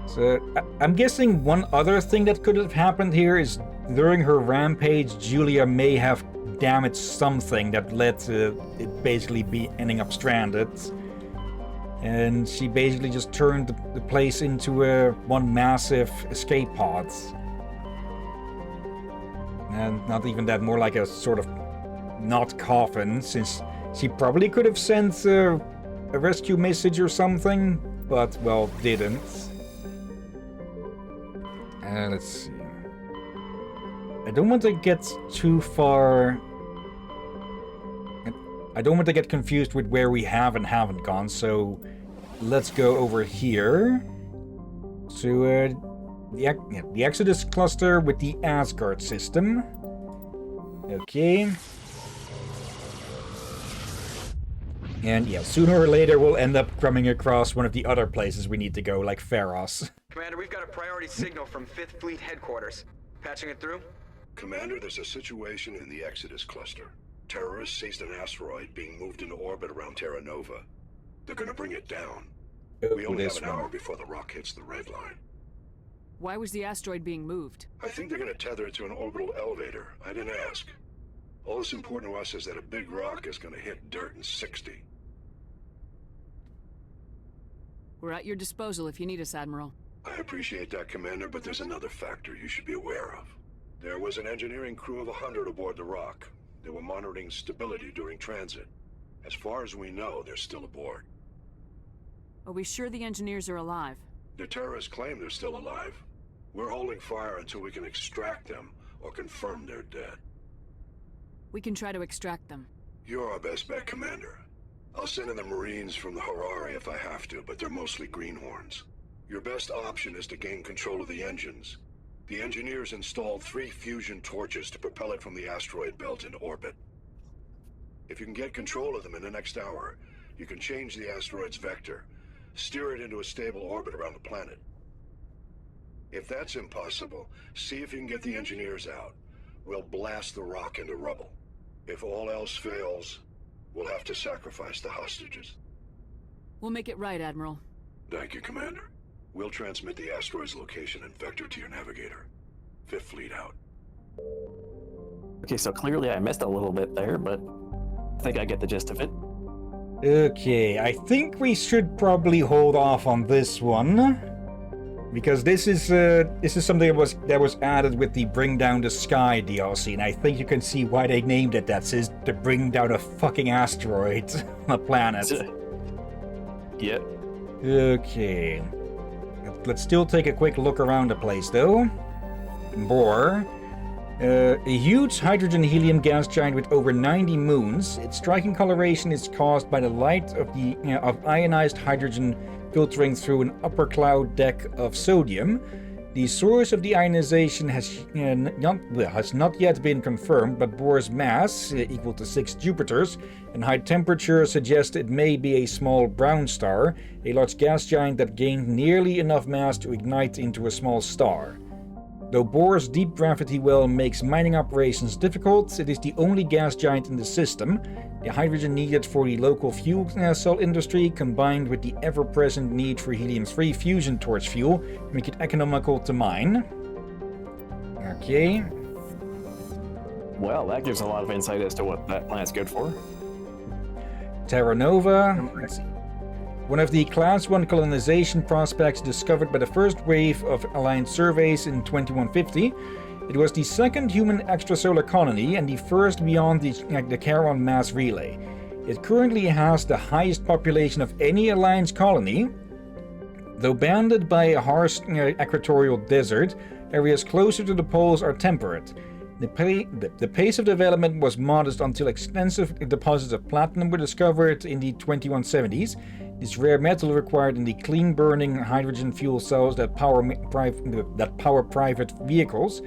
So I'm guessing one other thing that could have happened here is during her rampage, Julia may have damaged something that led to it basically be ending up stranded. And she basically just turned the place into one massive escape pod. And not even that, more like a sort of not coffin, since she probably could have sent a rescue message or something, but, well, didn't. Let's see. I don't want to get too far... I don't want to get confused with where we have and haven't gone, so let's go over here to the Exodus cluster with the Asgard system. Okay. And yeah, sooner or later we'll end up coming across one of the other places we need to go, like Pharos. Commander, we've got a priority signal from 5th Fleet headquarters. Patching it through? Commander, there's a situation in the Exodus cluster. Terrorists seized an asteroid being moved into orbit around Terra Nova. They're gonna bring it down. We only have an hour before the rock hits the red line. Why was the asteroid being moved? I think they're gonna tether it to an orbital elevator. I didn't ask. All that's important to us is that a big rock is gonna hit dirt in 60. We're at your disposal if you need us, Admiral. I appreciate that, Commander, but there's another factor you should be aware of. There was an engineering crew of 100 aboard the rock. They were monitoring stability during transit. As far as we know, they're still aboard. Are we sure the engineers are alive? The terrorists claim they're still alive. We're holding fire until we can extract them or confirm they're dead. We can try to extract them. You're our best bet, Commander. I'll send in the Marines from the Harari if I have to, but they're mostly greenhorns. Your best option is to gain control of the engines. The engineers installed 3 fusion torches to propel it from the asteroid belt into orbit. If you can get control of them in the next hour, you can change the asteroid's vector, steer it into a stable orbit around the planet. If that's impossible, see if you can get the engineers out. We'll blast the rock into rubble. If all else fails, we'll have to sacrifice the hostages. We'll make it right, Admiral. Thank you, Commander. We'll transmit the asteroid's location and vector to your navigator. 5th Fleet out. Okay, so clearly I missed a little bit there, but I think I get the gist of it. Okay, I think we should probably hold off on this one, because this is something that was added with the Bring Down the Sky DLC, and I think you can see why they named it that, says to bring down a fucking asteroid on a planet. Yep. Okay. Let's still take a quick look around the place, though. Bohr. A huge hydrogen-helium gas giant with over 90 moons. Its striking coloration is caused by the light of ionized hydrogen filtering through an upper cloud deck of sodium. The source of the ionization has not yet been confirmed, but Bohr's mass, equal to 6 Jupiters, and high temperature suggest it may be a small brown star, a large gas giant that gained nearly enough mass to ignite into a small star. Though Bohr's deep gravity well makes mining operations difficult, it is the only gas giant in the system. The hydrogen needed for the local fuel cell industry, combined with the ever-present need for helium-3 fusion torch fuel, make it economical to mine. Okay. Well, that gives a lot of insight as to what that planet's good for. Terra Nova. Let's see. One of the Class 1 colonization prospects discovered by the first wave of Alliance surveys in 2150, it was the second human extrasolar colony and the first beyond the Charon mass relay. It currently has the highest population of any Alliance colony. Though bounded by a harsh equatorial desert, areas closer to the poles are temperate. The pace of development was modest until extensive deposits of platinum were discovered in the 2170s. This rare metal required in the clean-burning hydrogen fuel cells that power private vehicles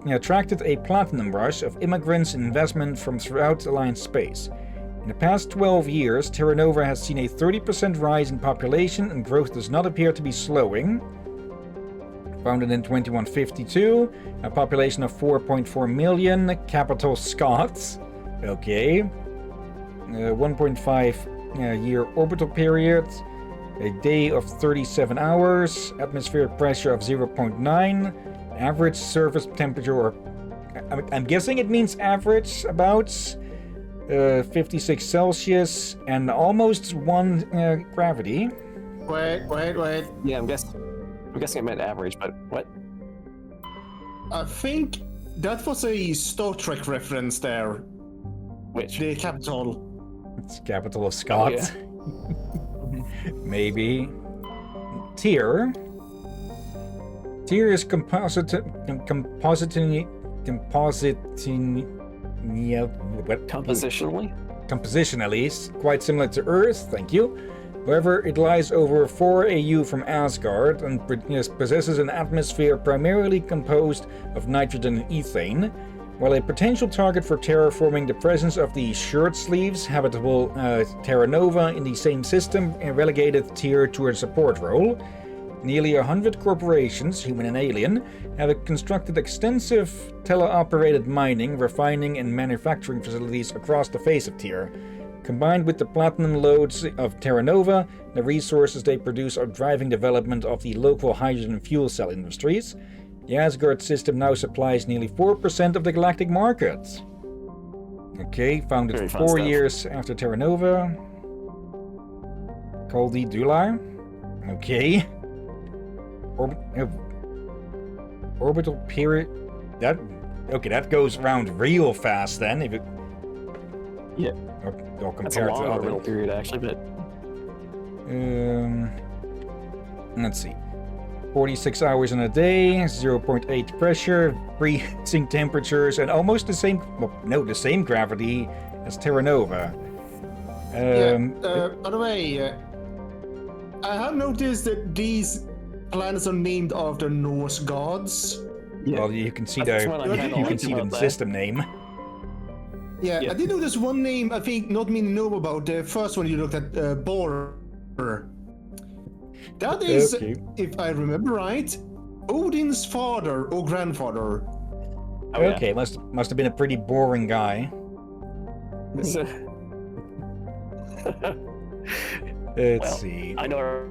attracted a platinum rush of immigrants and investment from throughout Alliance space. In the past 12 years, Terra Nova has seen a 30% rise in population, and growth does not appear to be slowing. Founded in 2152. A population of 4.4 million. Capital Scots. Okay. 1.5 year orbital period. A day of 37 hours. Atmospheric pressure of 0.9. Average surface temperature, or I'm guessing it means average, about 56 Celsius, and almost 1 gravity. Wait. Yeah, I'm guessing it meant average, but what? I think that was a Star Trek reference there. Which? The capital. It's capital of Scots. Oh, yeah. Maybe. Tyr is compositionally quite similar to Earth, thank you. However, it lies over 4 AU from Asgard and possesses an atmosphere primarily composed of nitrogen and ethane. While a potential target for terraforming, the presence of the shirt sleeves habitable Terra Nova in the same system relegated Tyr to a support role. Nearly 100 corporations, human and alien, have constructed extensive teleoperated mining, refining, and manufacturing facilities across the face of Tyr. Combined with the platinum lodes of Terra Nova, the resources they produce are driving development of the local hydrogen fuel cell industries. The Asgard system now supplies nearly 4% of the galactic market. Okay, founded 4 years after Terra Nova. Called the Dular. Okay. Orbital period. That goes around real fast then. If it. Yeah. Or That's a compared long to orbital period, actually, but. Let's see. 46 hours in a day, 0.8 pressure, freezing temperatures, and almost the same. The same gravity as Terra Nova. By the way, I have noticed that these planets are named after Norse gods. Yeah. Well, you can see the system name. Yeah, I did notice one name I think not many know about. The first one you looked at, Bor. That is, if I remember right, Odin's father or grandfather. Okay, must have been a pretty boring guy. Let's see. I know a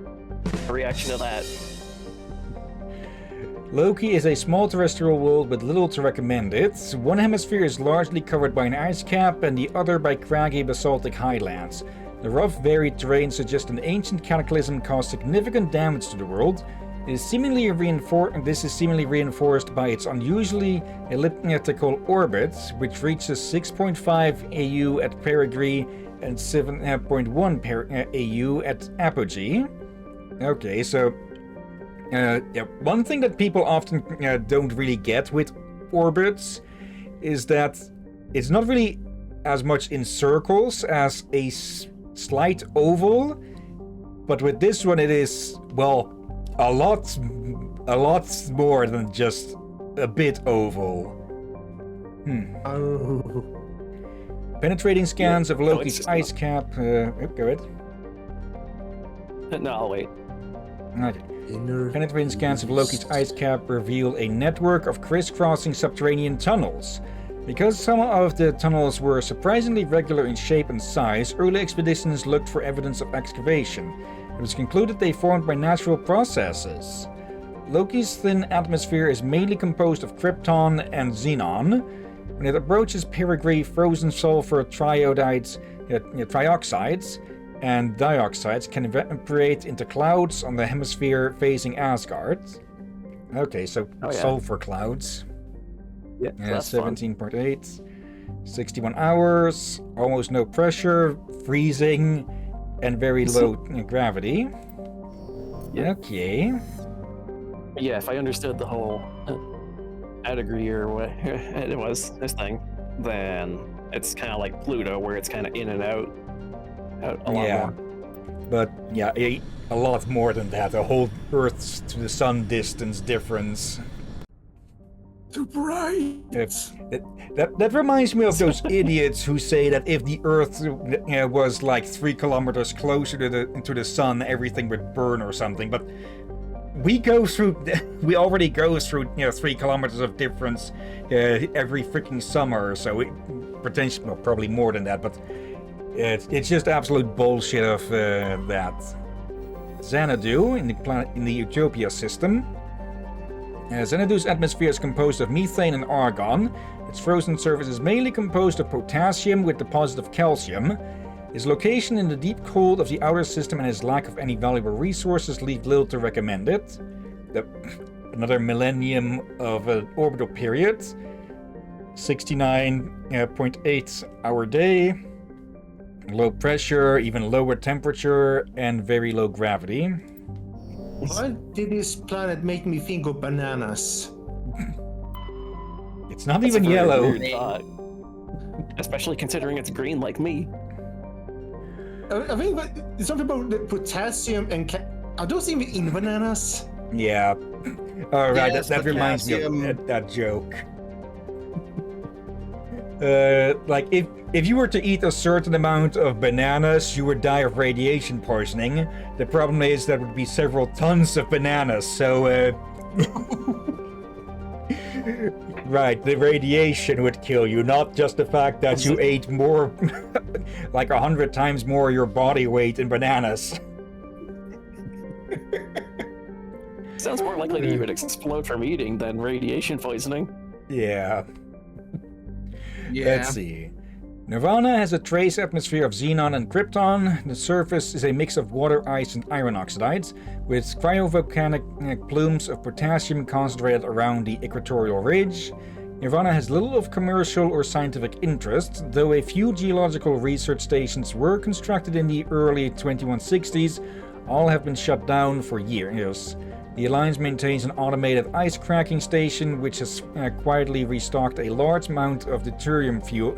reaction to that. Loki is a small terrestrial world with little to recommend it. One hemisphere is largely covered by an ice cap and the other by craggy basaltic highlands. The rough, varied terrain suggests an ancient cataclysm caused significant damage to the world. This is seemingly reinforced by its unusually elliptical orbit, which reaches 6.5 AU at perigee and 7.1 AU at apogee. Okay, so one thing that people often don't really get with orbits is that it's not really as much in circles as a slight oval, but with this one it is, well, a lot more than just a bit oval. Penetrating scans of Loki's ice cap. Go ahead. No, I'll wait. Okay. Penetrating scans of Loki's ice cap reveal a network of crisscrossing subterranean tunnels. Because some of the tunnels were surprisingly regular in shape and size, early expeditions looked for evidence of excavation. It was concluded they formed by natural processes. Loki's thin atmosphere is mainly composed of krypton and xenon. When it approaches perigee, frozen sulfur trioxides and dioxides can evaporate into clouds on the hemisphere facing Asgard. Okay, so sulfur clouds. Yeah, 17.8. 61 hours, almost no pressure, freezing, and very low gravity. Okay. Yeah, if I understood the whole degree or what it was, this thing, then it's kind of like Pluto, where it's kind of in and out a lot more. But yeah, a lot more than that. A whole Earth to the sun distance difference. Too bright. That reminds me of those idiots who say that if the Earth was like 3 kilometers closer to the sun, everything would burn or something. But we go through. We already go through 3 kilometers of difference every freaking summer. So potentially, well, probably more than that, but it's just absolute bullshit of that. Xanadu in the Utopia system. Xanadu's atmosphere is composed of methane and argon. Its frozen surface is mainly composed of potassium with deposits of calcium. Its location in the deep cold of the outer system and its lack of any valuable resources leave little to recommend it. Another millennium of an orbital period. 69.8 hour day. Low pressure, even lower temperature, and very low gravity. Why did this planet make me think of bananas? It's not even yellow. Weird thought. Especially considering it's green like me. I think it's something about the potassium and are those even in bananas? Yeah. All right, Yes, that reminds me of that joke. Like if you were to eat a certain amount of bananas, you would die of radiation poisoning. The problem is that would be several tons of bananas, so right, the radiation would kill you, not just the fact that you ate more, like 100 times more your body weight in bananas. Sounds more likely that you would explode from eating than radiation poisoning. Yeah. Let's see. Nirvana has a trace atmosphere of xenon and krypton. The surface is a mix of water, ice, and iron oxides, with cryovolcanic plumes of potassium concentrated around the equatorial ridge. Nirvana has little of commercial or scientific interest, though a few geological research stations were constructed in the early 2160s. All have been shut down for years. The Alliance maintains an automated ice cracking station, which has quietly restocked a large amount of deuterium fuel,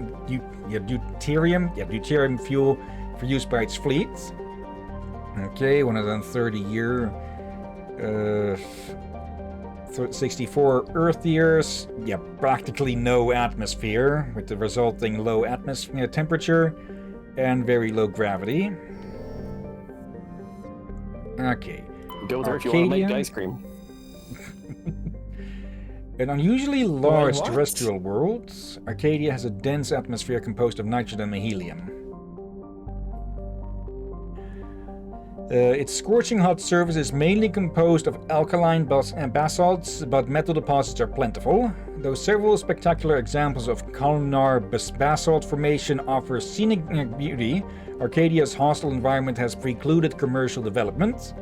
deuterium fuel for use by its fleet. Okay, 130-year, 64 Earth years. Yeah, practically no atmosphere, with the resulting low atmosphere temperature and very low gravity. Okay. Go there if you want to make ice cream. An unusually large terrestrial world, Arcadia has a dense atmosphere composed of nitrogen and helium. Its scorching hot surface is mainly composed of alkaline basalts, but metal deposits are plentiful. Though several spectacular examples of columnar basalt formation offer scenic beauty, Arcadia's hostile environment has precluded commercial development.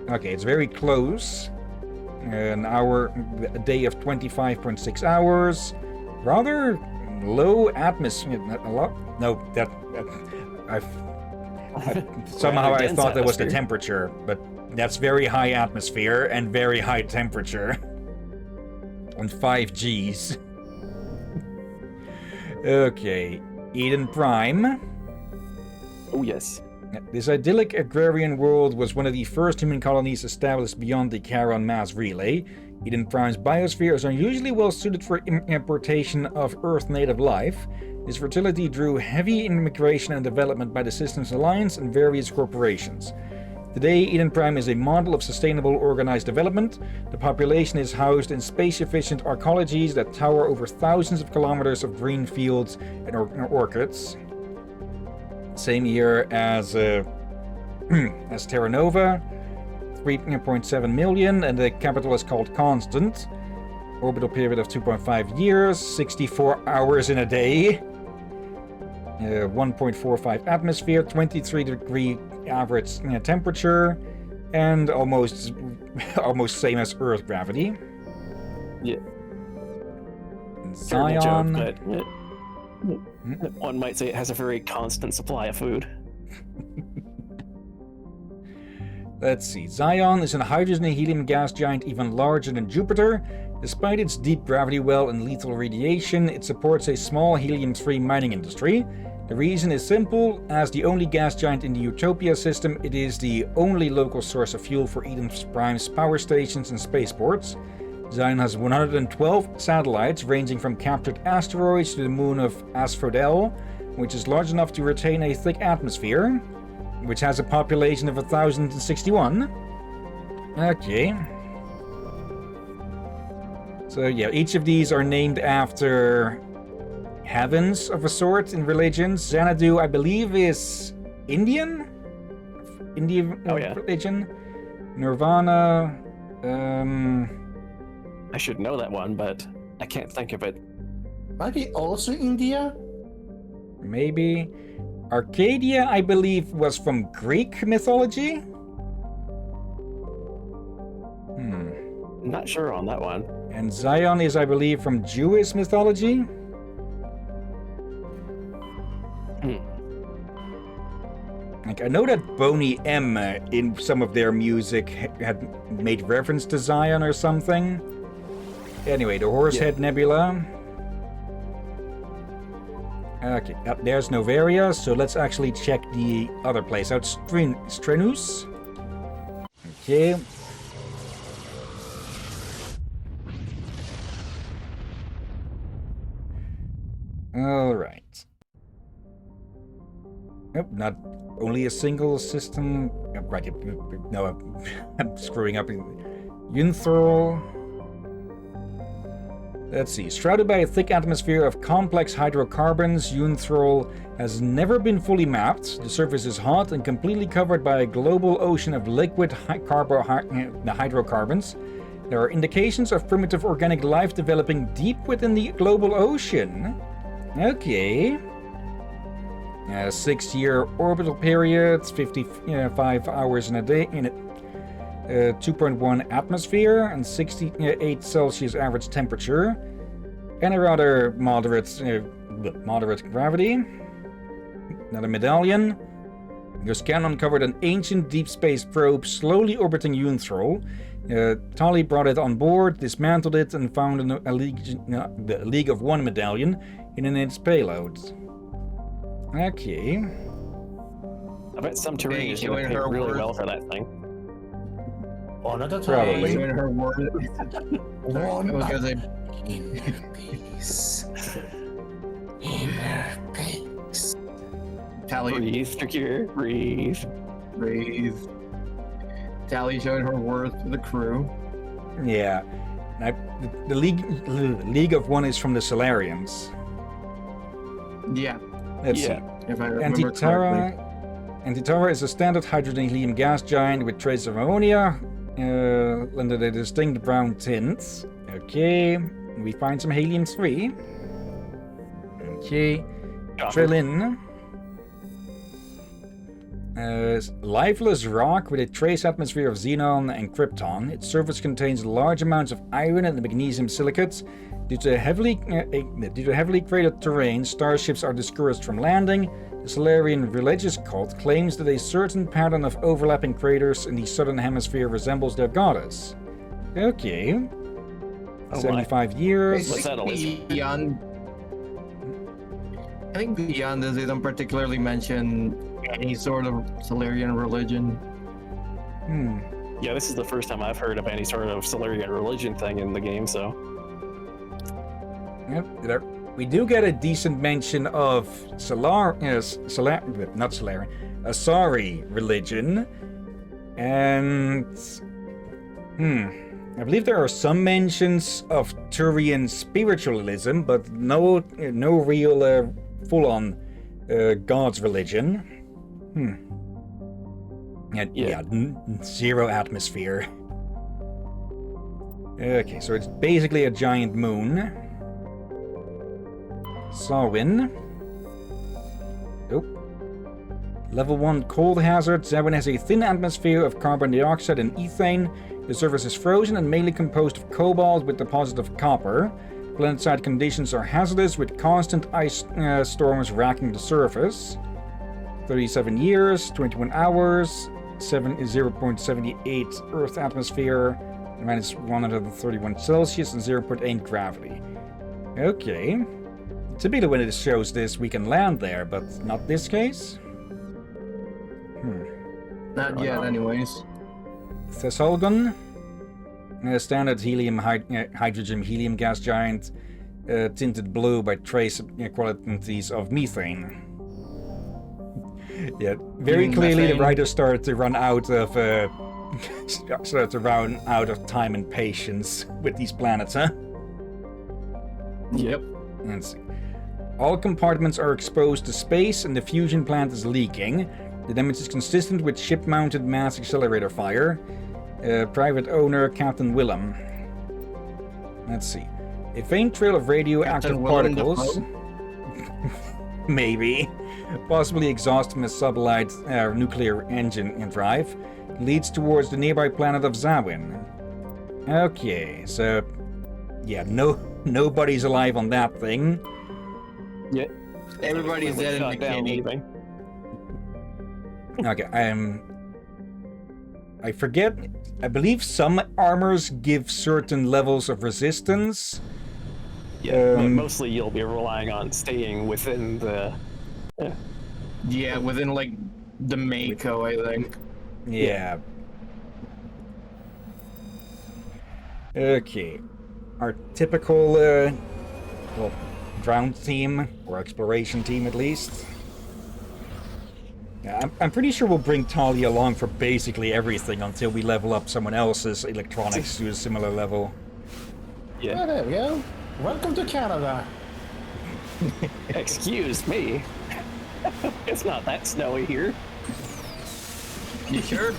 Okay, it's very close. A day of 25.6 hours. Rather low atmosphere. Somehow I thought that was the temperature, but that's very high atmosphere and very high temperature. On 5 Gs. Okay, Eden Prime. Oh yes. This idyllic agrarian world was one of the first human colonies established beyond the Charon mass relay. Eden Prime's biosphere is unusually well suited for importation of Earth-native life. This fertility drew heavy immigration and development by the Systems Alliance and various corporations. Today, Eden Prime is a model of sustainable organized development. The population is housed in space-efficient arcologies that tower over thousands of kilometers of green fields and orchids. Same year as Terra Nova, 3.7 million, and the capital is called Constant. Orbital period of 2.5 years, 64 hours in a day, 1.45 atmosphere, 23 degree average temperature, and almost same as Earth gravity. Yeah. Zion. Joke, but one might say it has a very constant supply of food. Let's see. Zion is a hydrogen and helium gas giant even larger than Jupiter. Despite its deep gravity well and lethal radiation, it supports a small helium-free mining industry. The reason is simple. As the only gas giant in the Utopia system, it is the only local source of fuel for Eden Prime's power stations and spaceports. Zion has 112 satellites, ranging from captured asteroids to the moon of Asphodel, which is large enough to retain a thick atmosphere, which has a population of 1,061. Okay. So yeah, each of these are named after heavens of a sort in religions. Xanadu, I believe, is Indian religion. Nirvana. I should know that one, but I can't think of it. Might be also India? Maybe. Arcadia, I believe, was from Greek mythology. Not sure on that one. And Zion is, I believe, from Jewish mythology. Like, I know that Boney M in some of their music had made reference to Zion or something. Anyway, the Horsehead Nebula. Okay, there's Novaria, so let's actually check the other place out. Strenus. Okay. Alright. Nope, not only a single system. Right, no, I'm screwing up. Yunthorl. Let's see. Shrouded by a thick atmosphere of complex hydrocarbons, Yunthorl has never been fully mapped. The surface is hot and completely covered by a global ocean of liquid hydrocarbons. There are indications of primitive organic life developing deep within the global ocean. Okay. 6-year orbital period, 55 hours in a day, in 2.1 atmosphere, and 68 Celsius average temperature, and a rather moderate gravity. Another medallion. Your scan uncovered an ancient deep space probe slowly orbiting Yunthorl. Tali brought it on board, dismantled it, and found the League of One medallion in its payload. Okay. I bet some terrain is going to pay really well for that thing. One at a time. Doing her word. One inner peace. Inner peace. Tally. Breathe, Secure. Breathe. Breathe. Tally showing her worth to the crew. Yeah. Now, the League of One is from the Solarians. Yeah. Let's see. If I remember correctly. Antitara is a standard hydrogen-helium gas giant with traces of ammonia under the distinct brown tint. Okay. We find some helium-3. Okay. Trillin. Lifeless rock with a trace atmosphere of xenon and krypton. Its surface contains large amounts of iron and magnesium silicates. Due to heavily graded terrain, starships are discouraged from landing. The Solarian religious cult claims that a certain pattern of overlapping craters in the southern hemisphere resembles their goddess. Okay. 75 years. Beyond, I think beyond this, they don't particularly mention any sort of Solarian religion. Yeah, this is the first time I've heard of any sort of Solarian religion thing in the game, so... Yep, we do get a decent mention of Asari religion, and I believe there are some mentions of Turian spiritualism, but no real full-on God's religion. Yeah, zero atmosphere. Okay, so it's basically a giant moon. Sarwin. Oh. Level 1 cold hazard. Zawin has a thin atmosphere of carbon dioxide and ethane. The surface is frozen and mainly composed of cobalt with deposits of copper. Planetside conditions are hazardous with constant ice storms racking the surface. 37 years, 21 hours, 0.78 Earth atmosphere, minus 131 Celsius, and 0.8 gravity. Okay. Typically when it shows this, we can land there, but not this case? Not yet, anyways. Thessalgon. Standard hydrogen helium gas giant, tinted blue by trace qualities of methane. Yeah, very clearly the writers started to run out of Start to run out of time and patience with these planets, huh? Yep. Let's see. All compartments are exposed to space and the fusion plant is leaking. The damage is consistent with ship-mounted mass accelerator fire. Private owner, Captain Willem. Let's see. A faint trail of radioactive particles. Maybe. Possibly exhaust from a sublight nuclear engine and drive. Leads towards the nearby planet of Zawin. Okay, so... yeah, nobody's alive on that thing. Yeah. Everybody's dead in the candy. Okay, I forget. I believe some armors give certain levels of resistance. Yeah, mostly you'll be relying on staying within the... Yeah, within, like, the Mako, I think. Yeah. Okay. Our typical, well, ground team, or exploration team at least. Yeah, I'm pretty sure we'll bring Talia along for basically everything until we level up someone else's electronics to a similar level. Yeah. Oh, there we go. Welcome to Canada. Excuse me. It's not that snowy here. You sure?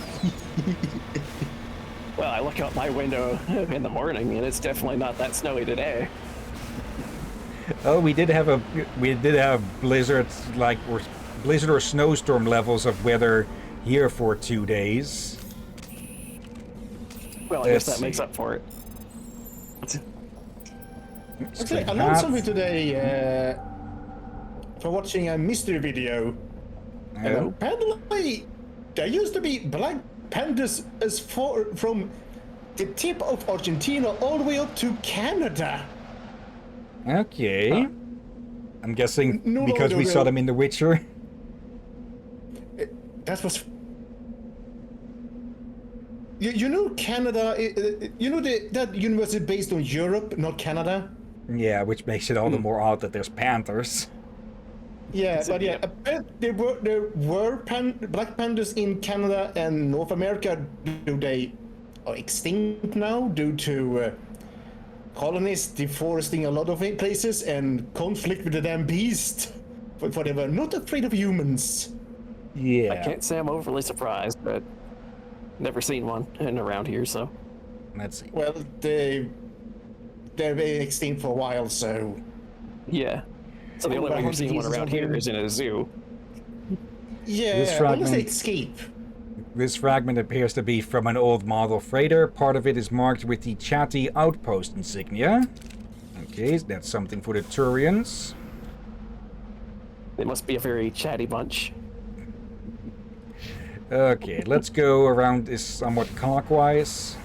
Well, I look out my window in the morning, and it's definitely not that snowy today. Oh, we did have blizzards, like, or blizzard or snowstorm levels of weather here for 2 days. Well, I guess that makes up for it. Actually, I learned something today for watching a mystery video. And apparently, there used to be black pandas as far from the tip of Argentina all the way up to Canada. Okay. I'm guessing because we saw them in The Witcher. That was... You know Canada, you know that universe is based on Europe, not Canada? Yeah, which makes it all the more odd that there's panthers. Yeah, but yeah, there were black pandas in Canada and North America. They are extinct now due to colonists deforesting a lot of places and conflict with the damn beast. For they were not afraid of humans. Yeah. I can't say I'm overly surprised, but never seen one around here, so. Let's see. Well, they've been extinct for a while, so. Yeah. So the only way you're seeing one around here is in a zoo. Yeah, unless they escape. This fragment appears to be from an old model freighter. Part of it is marked with the Chatty Outpost insignia. Okay, that's something for the Turians. They must be a very chatty bunch. Okay, let's go around this somewhat clockwise.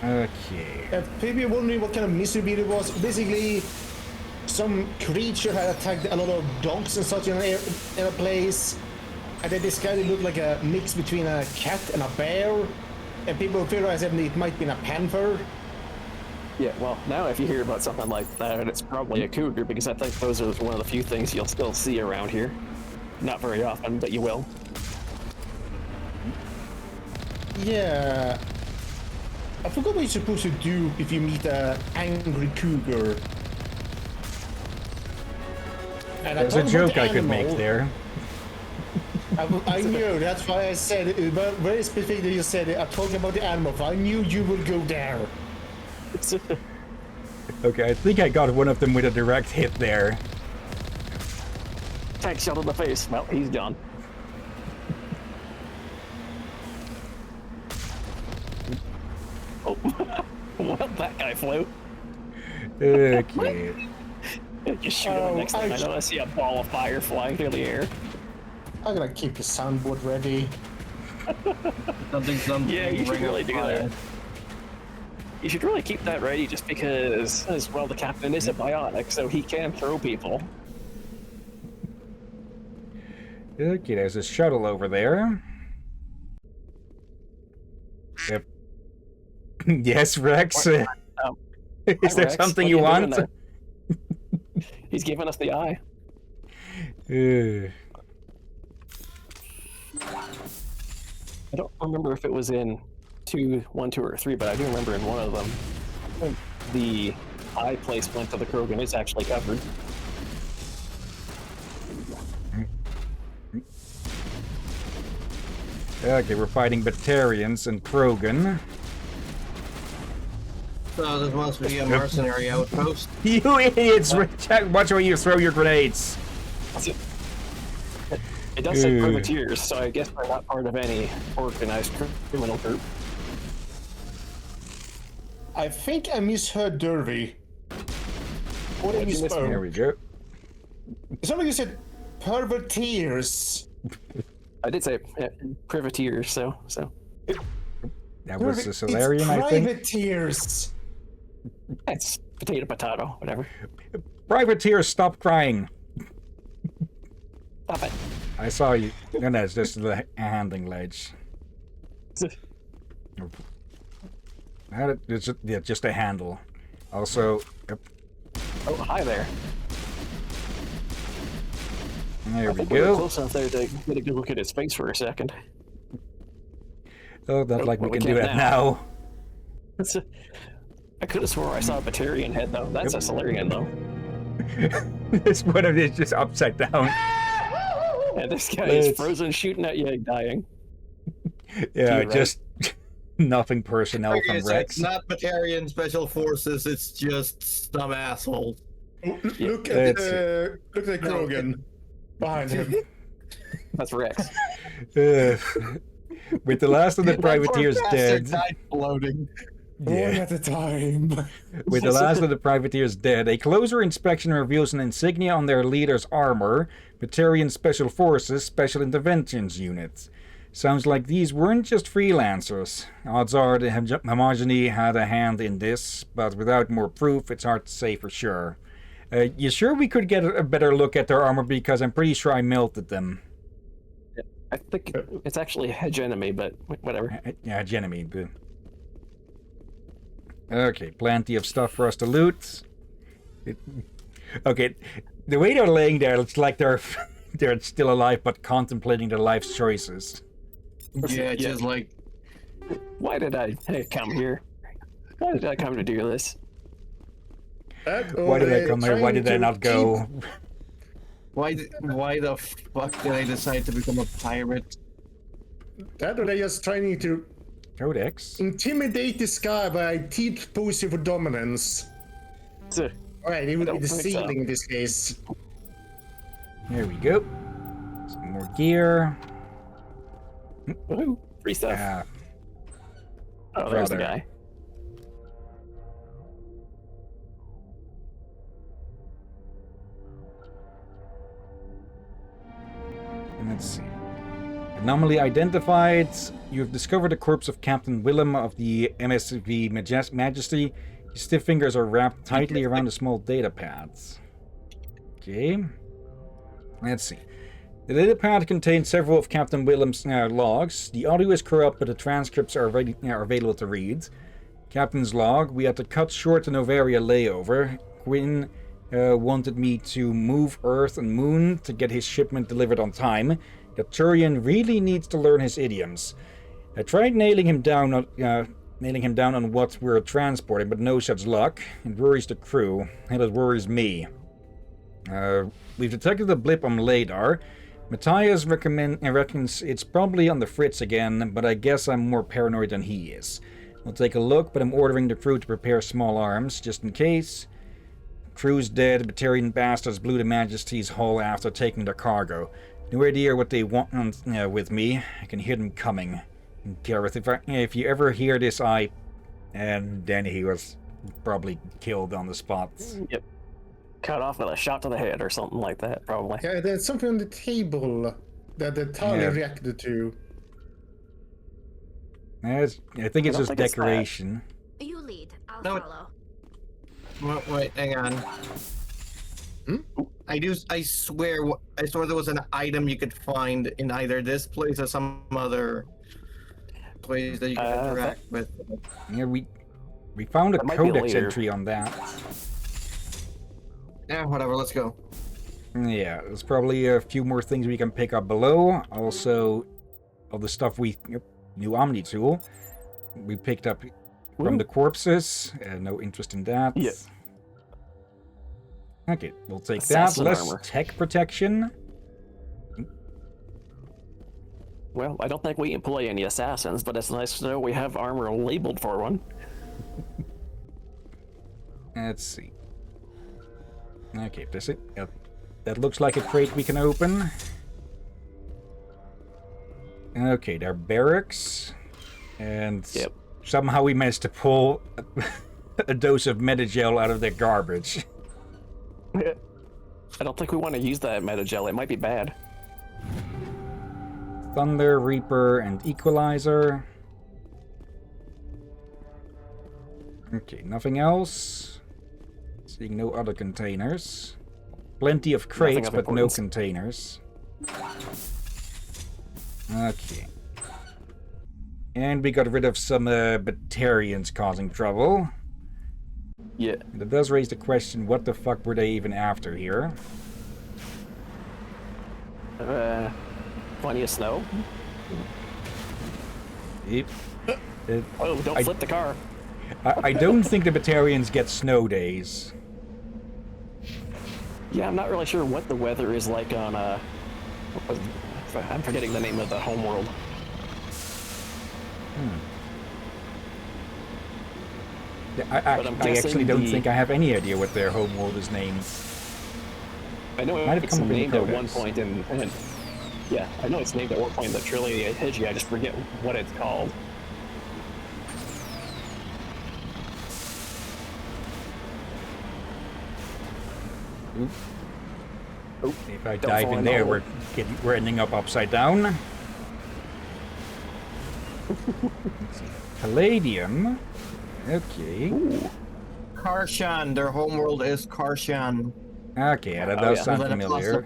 Okay. People are wondering what kind of mystery video it was. Basically, some creature had attacked a lot of dogs and such in a place, and they described it looked like a mix between a cat and a bear, and people theorized that it might be a panther. Yeah, well, now if you hear about something like that, it's probably a cougar, because I think those are one of the few things you'll still see around here. Not very often, but you will. Yeah. I forgot what you're supposed to do if you meet an angry cougar. And there's a joke I could make there. I knew, that's why I said it, but very specifically you said it. I talked about the animal, I knew you would go there. Okay, I think I got one of them with a direct hit there. Tag shot in the face. Well, he's done. Oh, well, that guy flew. Okay. You shoot him next thing I know, I see a ball of fire flying through the air. I'm gonna keep the soundboard ready. Something. Yeah, you should really do that. You should really keep that ready just because, as well, the captain is a bionic, so he can throw people. Okay, there's a shuttle over there. Yep. Yes, Rex. Is there Rex, something you want? He's giving us the eye. I don't remember if it was in 1, 2, or 3, but I do remember in one of them, the eye placement of the Krogan is actually covered. Okay, we're fighting Batarians and Krogan. So this must be a mercenary outpost. You idiots! Watch where you throw your grenades. It does say privateers, so I guess we're not part of any organized criminal group. I think I misheard Derby. What did you spoke? There we go. Somebody said perverteers. I did say privateers, so. That was a Solarian, I think. Privateers. It's potato, whatever. Privateers, stop crying. Stop it. I saw you. No, it's just the handling ledge. It's just a handle. Also, oh, hi there. There we We're go. close enough there to get a good look at his face for a second. Oh, that's like we can do that now. I could have swore I saw a Batarian head, though. That's a Solarian, though. This one of it is just upside down. Yeah, this guy is frozen, shooting at you, dying. Yeah, just nothing personnel Okay, from so Rex. it's not Batarian Special Forces, it's just some asshole. Look at Krogan behind him. That's Rex. With the last of the privateers dead. Floating. One at a time. With the last of the privateers dead, a closer inspection reveals an insignia on their leader's armor, Batarian Special Forces Special Interventions Unit. Sounds like these weren't just freelancers. Odds are the Homogeny had a hand in this, but without more proof, it's hard to say for sure. You sure we could get a better look at their armor, because I'm pretty sure I melted them. I think it's actually hegemony, but whatever. Yeah, hegemony, but... Okay, plenty of stuff for us to loot. Okay, the way they're laying there, it's like they're still alive but contemplating their life's choices. Yeah, just like... Why did I come here? Why did I come to do this? Why did I come here? Why did I not go? Why the fuck did I decide to become a pirate? That or they just trying to Codex. Intimidate this guy by teeth posing for dominance. Alright, it would be the ceiling in this case. Here we go. Some more gear. Woohoo! Free stuff. Oh, there's the guy. And let's see. Anomaly identified. You have discovered the corpse of Captain Willem of the MSV Majesty. His stiff fingers are wrapped tightly around the small data pads. Okay. Let's see. The data pad contains several of Captain Willem's logs. The audio is corrupt, but the transcripts are available to read. Captain's log. We had to cut short the Novaria layover. Quinn wanted me to move Earth and Moon to get his shipment delivered on time. The Turian really needs to learn his idioms. I tried nailing him down on what we're transporting, but no such luck. It worries the crew, and it worries me. We've detected a blip on radar. Matthias reckons it's probably on the fritz again, but I guess I'm more paranoid than he is. We'll take a look, but I'm ordering the crew to prepare small arms, just in case. Crew's dead. Batarian bastards blew the Majesty's hull after taking their cargo. No idea what they want with me. I can hear them coming. Gareth, if you ever hear this, and then he was probably killed on the spot. Yep. Cut off with a shot to the head or something like that, probably. Yeah, there's something on the table that the Talia reacted to. I think it's just decoration. You lead. I'll follow. Wait, hang on. I swear there was an item you could find in either this place or some other place that you could interact with. Yeah, we found a codex entry on that. Yeah, whatever, let's go. Yeah, there's probably a few more things we can pick up below. Also, all the stuff we new Omni tool. We picked up from the corpses. No interest in that. Yeah. Okay, we'll take Assassin that. Less armor. tech protection. Well, I don't think we employ any assassins, but it's nice to know we have armor labeled for one. Let's see. Okay, that's it. That looks like a crate we can open. Okay, they're barracks. And somehow we managed to pull a dose of Metagel out of their garbage. I don't think we want to use that Metagel. It might be bad. Thunder, Reaper, and Equalizer. Okay, nothing else. Seeing no other containers. Plenty of crates, but no containers. Okay. And we got rid of some Batarians causing trouble. Yeah. That does raise the question, what the fuck were they even after here? Plenty of snow. Yep. Oh, don't flip the car. I don't think the Batarians get snow days. Yeah, I'm not really sure what the weather is like on, I'm forgetting the name of the homeworld. I actually don't think I have any idea what their homeworld is named. I know Might have it's come up in the named at one codex. point in yeah, I know it's named at one point in the trilogy of Hillyan. I just forget what it's called. Oop. Oh, if I dive in there, we're ending up upside down. Palladium. Okay. Karshan. Their homeworld is Karshan. Okay, that does sound familiar.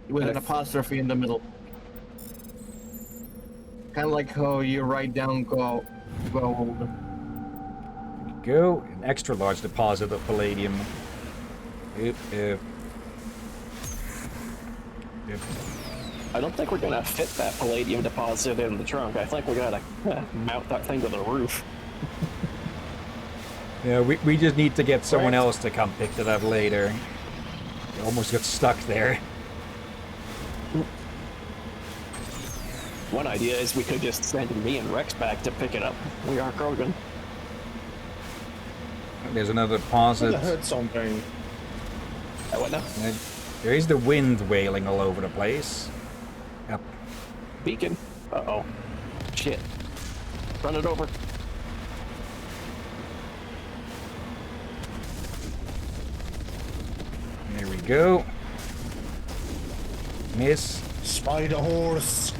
With an apostrophe in the middle. Kind of like how you write down gold. Go. An extra large deposit of palladium. I don't think we're gonna fit that palladium deposit in the trunk. I think we gotta mount that thing to the roof. Yeah, we just need to get someone else to come pick it up later. We almost got stuck there. One idea is we could just send me and Rex back to pick it up. We are Krogan. There's another deposit. I heard something. What now? There is the wind wailing all over the place. Yep. Beacon. Uh-oh. Shit. Run it over. There we go. Miss. Spider horse.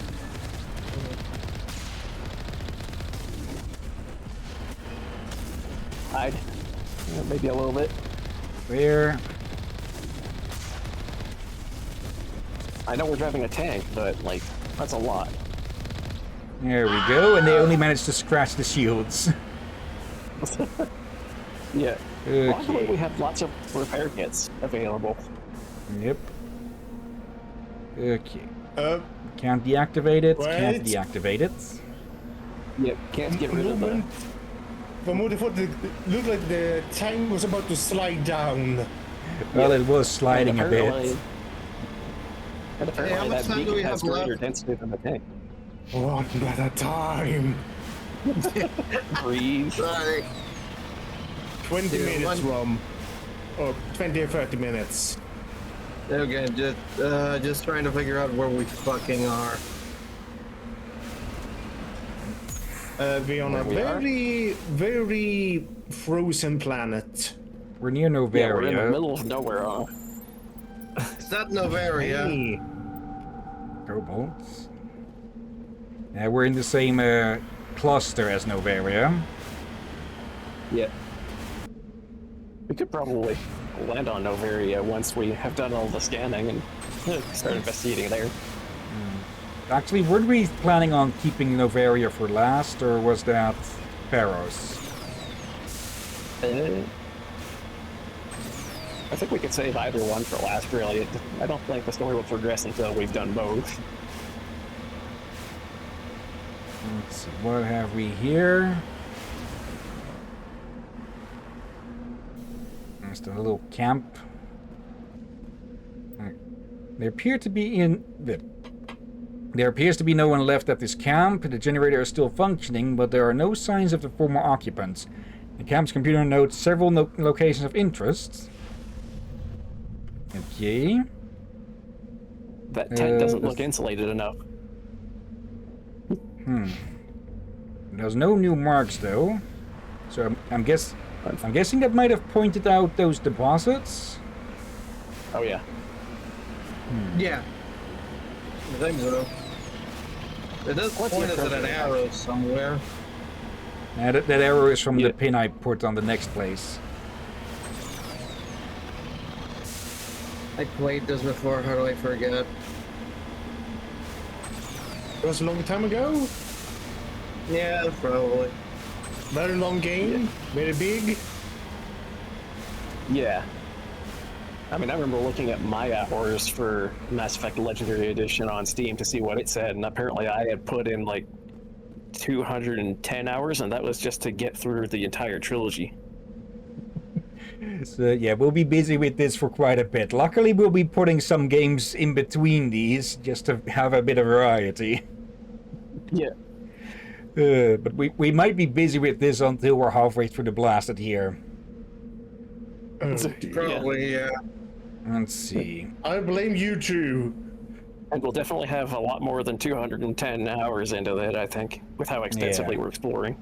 Hide. Maybe a little bit. Where? I know we're driving a tank, but, like, that's a lot. There we go, and they only managed to scratch the shields. Yeah. Okay. Luckily, we have lots of repair kits available. Yep. Okay. Can't deactivate it. Can't deactivate it. Yep. Can't get rid of the... From what it looked like the tank was about to slide down. Well, it was sliding a bit. And apparently that beacon has greater density than the tank. One at a time. Breathe. Sorry. 20 minutes, Rom. Or 20 or 30 minutes. Okay, just trying to figure out where we fucking are. We're on a very frozen planet. We're near Novaria. Yeah, we're in the middle of nowhere. Is that Novaria? Hey. Kobolds. Yeah, we're in the same cluster as Novaria. Yeah. We could probably land on Novaria once we have done all the scanning and start investigating there. Actually, were we planning on keeping Novaria for last, or was that Pharos? I think we could save either one for last, really. I don't think the story will progress until we've done both. Let's see, what have we here? Just a little camp. There appears to be no one left at this camp. The generator is still functioning, but there are no signs of the former occupants. The camp's computer notes several locations of interest. Okay. That tent doesn't look insulated enough. There's no new marks though, so I'm guessing that might have pointed out those deposits. Oh yeah. Yeah. I think so. It does point us at an arrow somewhere. Yeah, that arrow is from the pin I put on the next place. I played this before, how do I forget? It was a long time ago? Yeah, probably. Very long game, very big. Yeah. I mean, I remember looking at my hours for Mass Effect Legendary Edition on Steam to see what it said, and apparently I had put in like 210 hours, and that was just to get through the entire trilogy. So yeah, we'll be busy with this for quite a bit. Luckily, we'll be putting some games in between these, just to have a bit of variety. Yeah. But we might be busy with this until we're halfway through the blasted year. Probably, yeah. Let's see. I blame you too. And we'll definitely have a lot more than 210 hours into that, I think, with how extensively we're exploring.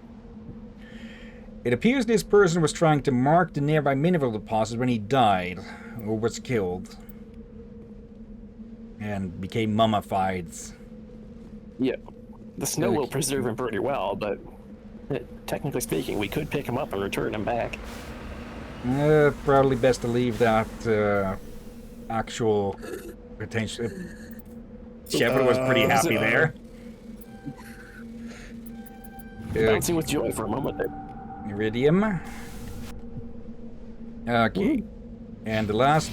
It appears this person was trying to mark the nearby mineral deposit when he died, or was killed, and became mummified. Yeah. The snow will preserve him pretty well, but technically speaking, we could pick him up and return him back. Probably best to leave that actual potential. Shepard was pretty happy there. Bouncing with joy for a moment there. Iridium. Okay. And the last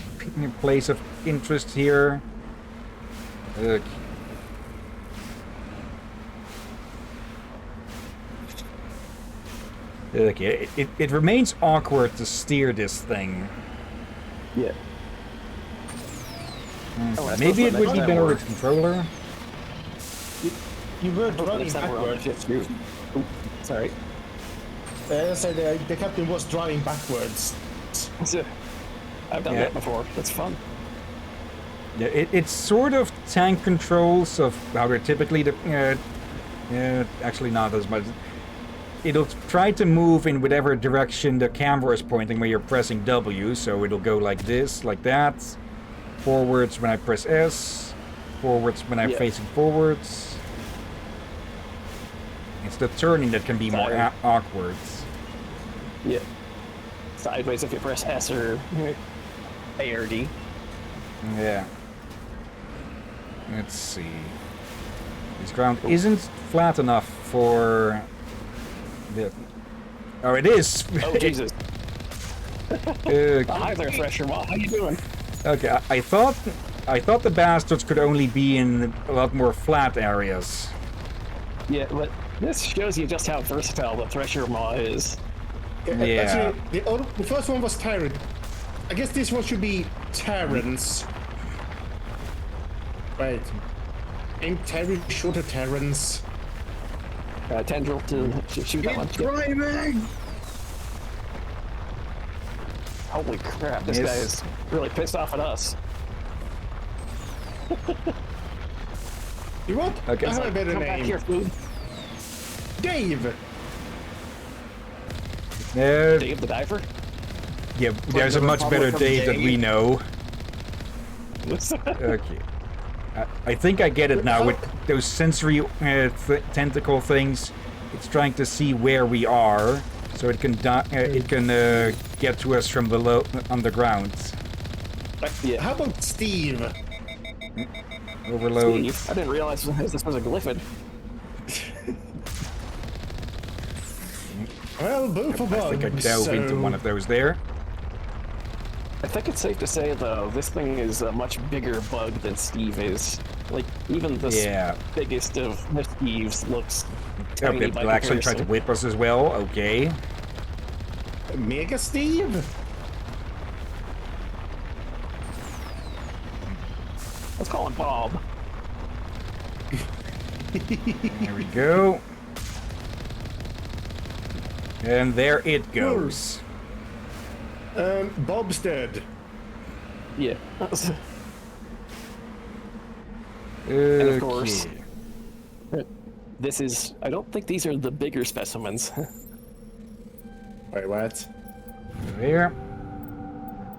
place of interest here. Okay. Okay, it remains awkward to steer this thing. Yeah. Maybe it would be better with controller. You were driving backwards. Sorry. So the captain was driving backwards. I've done that before. That's fun. Yeah, it's sort of tank controls of how they're typically actually not as much. It'll try to move in whatever direction the camera is pointing when you're pressing W, so it'll go like this, like that. Forwards when I press S. Forwards when I'm facing forwards. It's the turning that can be more awkward. Yeah. Sideways if you press S or A or D. Yeah. Let's see. This ground isn't flat enough for... Oh, it is! Oh, Jesus. Hi there, Thresher. How you doing? Okay, I thought the bastards could only be in a lot more flat areas. Yeah, but this shows you just how versatile the Thresher Maw is. Yeah. Actually, the first one was Tyrant. I guess this one should be Terrans. Wait. Ain't Terry short of Terrans? Tendril to shoot that one. Driving! Holy crap, this guy is really pissed off at us. You what? Okay. I have a better Come name. back here, food. Dave! Dave the Diver? Yeah, there's a much better Dave that we know. Okay. I think I get it now. With those sensory tentacle things, it's trying to see where we are, so it can get to us from below underground. Yeah. How about Steve? Overload. Steve? I didn't realize this was a glyphid. Well, both of us. I think I delve into one of those there. I think it's safe to say, though, this thing is a much bigger bug than Steve is. Like, even the biggest of Steves looks Yeah, tiny but by they'll actually try to comparison. whip us as well. Okay. Mega Steve? Let's call him Bob. There we go. And there it goes. Bob's dead. Yeah. And of course, this is... I don't think these are the bigger specimens. Wait, what? There.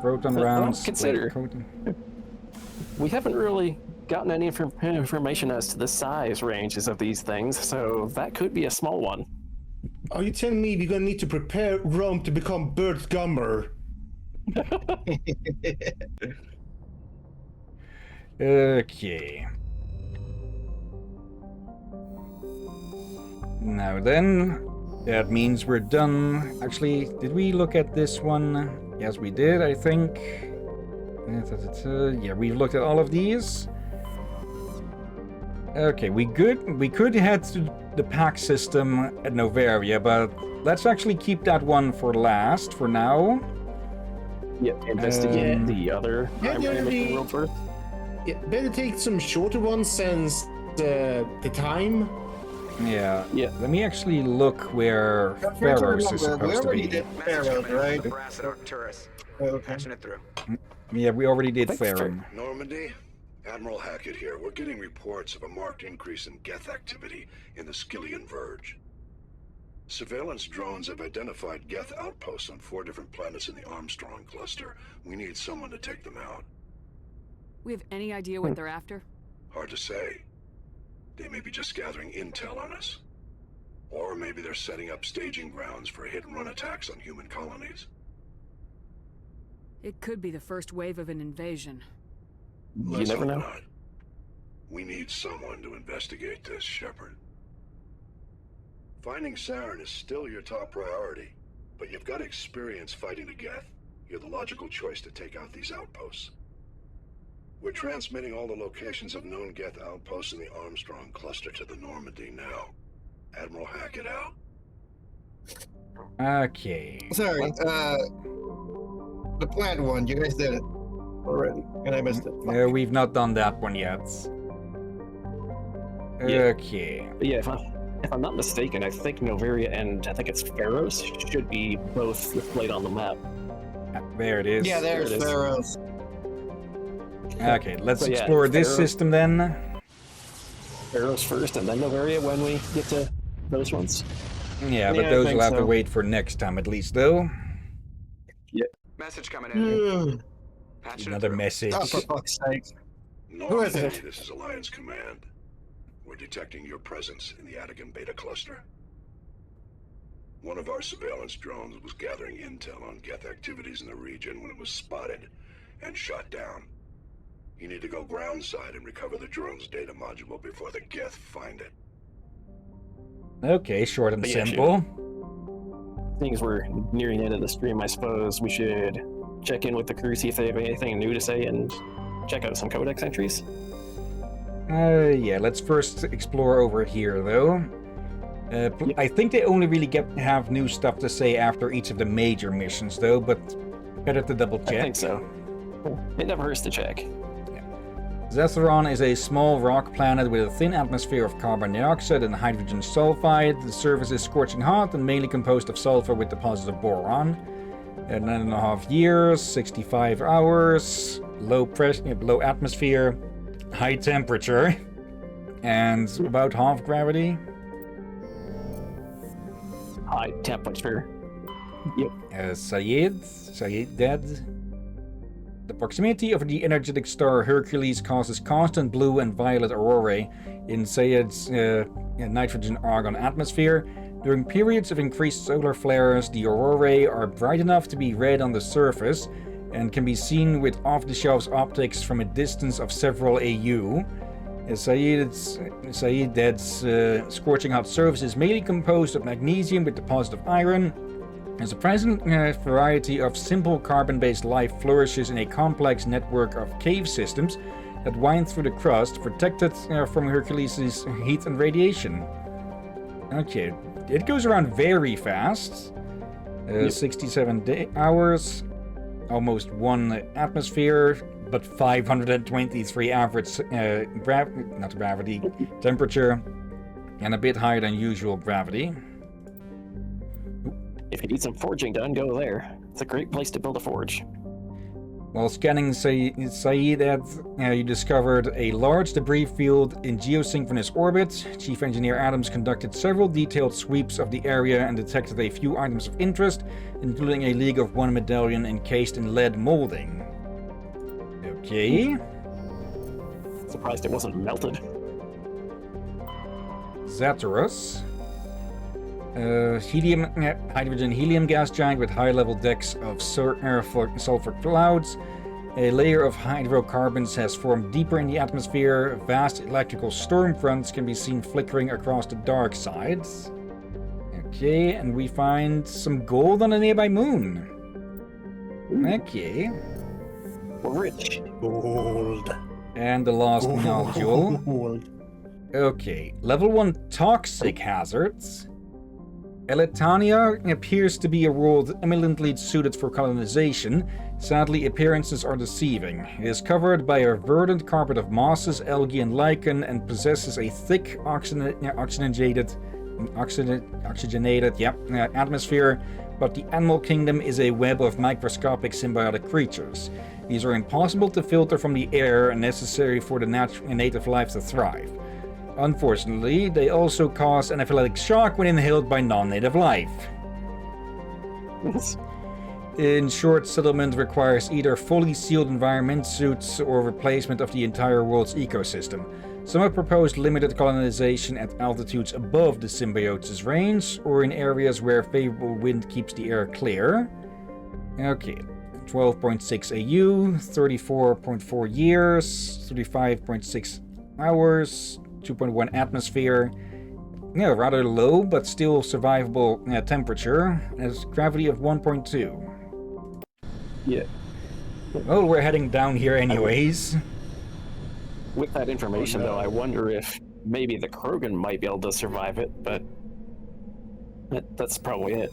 Proton rounds. Consider. We haven't really gotten any information as to the size ranges of these things, so that could be a small one. Are you telling me we're gonna need to prepare Rome to become Bert Gummer? Okay. Now then, that means we're done. Actually, did we look at this one? Yes, we did, I think. Yeah, we've looked at all of these. Okay, we could head to the pack system at Novaria, but let's actually keep that one for last, for now. Yeah, investigate the other world first. Yeah, better take some shorter ones since the time. Yeah. Let me actually look where Pharaohs is supposed to be. Pharaohs, right? Brass at Arcturus. Patching it through. Yeah, we already did Pharaoh. Normandy, Admiral Hackett here. We're getting reports of a marked increase in Geth activity in the Skillian Verge. Surveillance drones have identified Geth outposts on 4 different planets in the Armstrong cluster. We need someone to take them out. We have any idea what they're after? Hard to say. They may be just gathering intel on us. Or maybe they're setting up staging grounds for hit-and-run attacks on human colonies. It could be the first wave of an invasion. Let's never hope know. not. We need someone to investigate this, Shepard. Finding Saren is still your top priority, but you've got experience fighting the Geth. You're the logical choice to take out these outposts. We're transmitting all the locations of known Geth outposts in the Armstrong cluster to the Normandy now. Admiral Hackett out. Okay. Sorry, the planned one, you guys did it already, and I missed it. We've not done that one yet. Okay. Yeah, if I'm not mistaken, I think Novaria and I think it's Pharaohs should be both displayed on the map. There it is. Yeah, there's Pharaohs. Okay, let's So, yeah, explore this Pharaoh- system then. Pharaohs first, and then Novaria when we get to those ones. Yeah, but I those think will have to so. wait for next time at least, though. Yep. Message coming in. Another message. Oh, for fuck's sake. Normandy, is it? this is Alliance Command. We're detecting your presence in the Attican Beta Cluster. One of our surveillance drones was gathering intel on Geth activities in the region when it was spotted and shot down. You need to go groundside and recover the drone's data module before the Geth find it. Okay, short and But yeah, simple. Seeing as we're nearing the end of the stream, I suppose we should check in with the crew, see if they have anything new to say, and check out some codex entries. Yeah, let's first explore over here, though. I think they only really have new stuff to say after each of the major missions, though, but better to double check. I think so. It never hurts to check. Zetheron is a small rock planet with a thin atmosphere of carbon dioxide and hydrogen sulfide. The surface is scorching hot and mainly composed of sulfur with deposits of boron. 9.5 years, 65 hours, low pressure, low atmosphere, high temperature, and about half gravity. High temperature. Yep. Sayed dead. The proximity of the energetic star Hercules causes constant blue and violet aurorae in Sayed's nitrogen-argon atmosphere. During periods of increased solar flares, the aurorae are bright enough to be red on the surface and can be seen with off-the-shelf optics from a distance of several AU. Sayed's scorching hot surface is mainly composed of magnesium with deposit of iron. As a present variety of simple carbon-based life flourishes in a complex network of cave systems, that wind through the crust, protected from Hercules' heat and radiation. Okay, it goes around very fast. 67 hours, almost 1 atmosphere, but 523 average not gravity, temperature, and a bit higher than usual gravity. If you need some forging done, go there. It's a great place to build a forge. While scanning Saeed, you discovered a large debris field in geosynchronous orbit. Chief Engineer Adams conducted several detailed sweeps of the area and detected a few items of interest, including a League of One medallion encased in lead molding. Okay. Surprised it wasn't melted. Zatorus. Hydrogen-helium gas giant with high-level decks of sulfur clouds. A layer of hydrocarbons has formed deeper in the atmosphere. Vast electrical storm fronts can be seen flickering across the dark sides. Okay, and we find some gold on a nearby moon. Okay. Rich. Gold. And the last nodule. Okay, level 1 toxic hazards. Elitania appears to be a world eminently suited for colonization. Sadly, appearances are deceiving. It is covered by a verdant carpet of mosses, algae, and lichen, and possesses a thick oxygenated atmosphere, but the animal kingdom is a web of microscopic symbiotic creatures. These are impossible to filter from the air and necessary for the native life to thrive. Unfortunately, they also cause anaphylactic shock when inhaled by non-native life. In short, settlement requires either fully sealed environment suits or replacement of the entire world's ecosystem. Some have proposed limited colonization at altitudes above the symbiote's range, or in areas where favorable wind keeps the air clear. Okay, 12.6 AU, 34.4 years, 35.6 hours, 2.1 atmosphere. Yeah, rather low, but still survivable temperature. Has gravity of 1.2. Yeah. Well, we're heading down here anyways. With that information, though, I wonder if maybe the Krogan might be able to survive it, but that's probably it.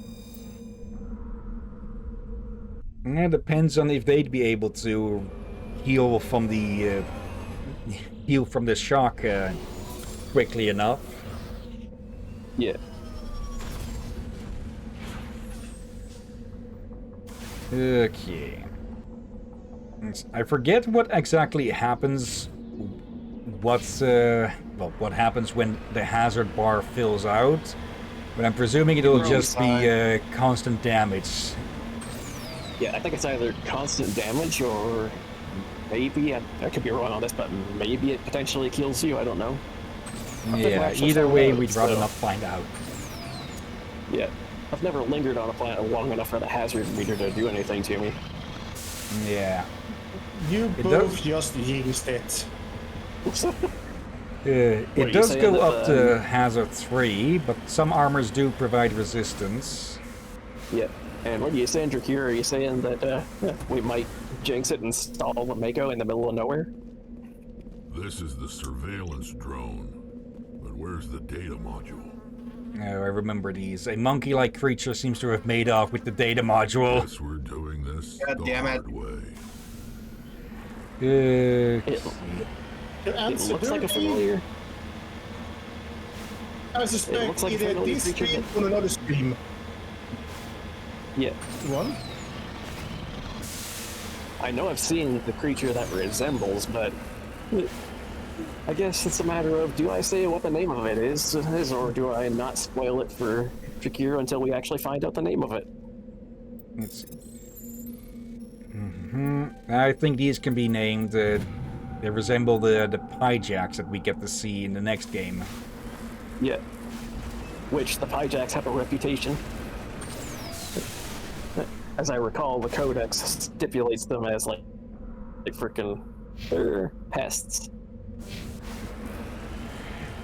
Yeah, depends on if they'd be able to heal from the shock quickly enough. Yeah. Okay. I forget what exactly happens. What happens when the hazard bar fills out? But I'm presuming it'll just be constant damage. Yeah, I think it's either constant damage or maybe, I could be wrong on this, but maybe it potentially kills you, I don't know. Yeah, either way, we'd rather not find out. Yeah, I've never lingered on a planet long enough for the hazard meter to do anything to me. Yeah. You both just jinxed it. It does go up to hazard 3, but some armors do provide resistance. Yeah, and what are you saying, Drakir? Are you saying that we might jinx it and stall the Mako in the middle of nowhere? This is the surveillance drone, but where's the data module? Oh, I remember these. A monkey-like creature seems to have made off with the data module. Guess we're doing this God damn it. hard way. It looks like a familiar. I suspect either this stream or another stream. Yeah. One? I know I've seen the creature that resembles, but I guess it's a matter of, do I say what the name of it is, or do I not spoil it for Drakir until we actually find out the name of it? Let's see. I think these can be named. They resemble the Pyjacks that we get to see in the next game. Yeah. Which the Pyjacks have a reputation. As I recall, the Codex stipulates them as like frickin' pests.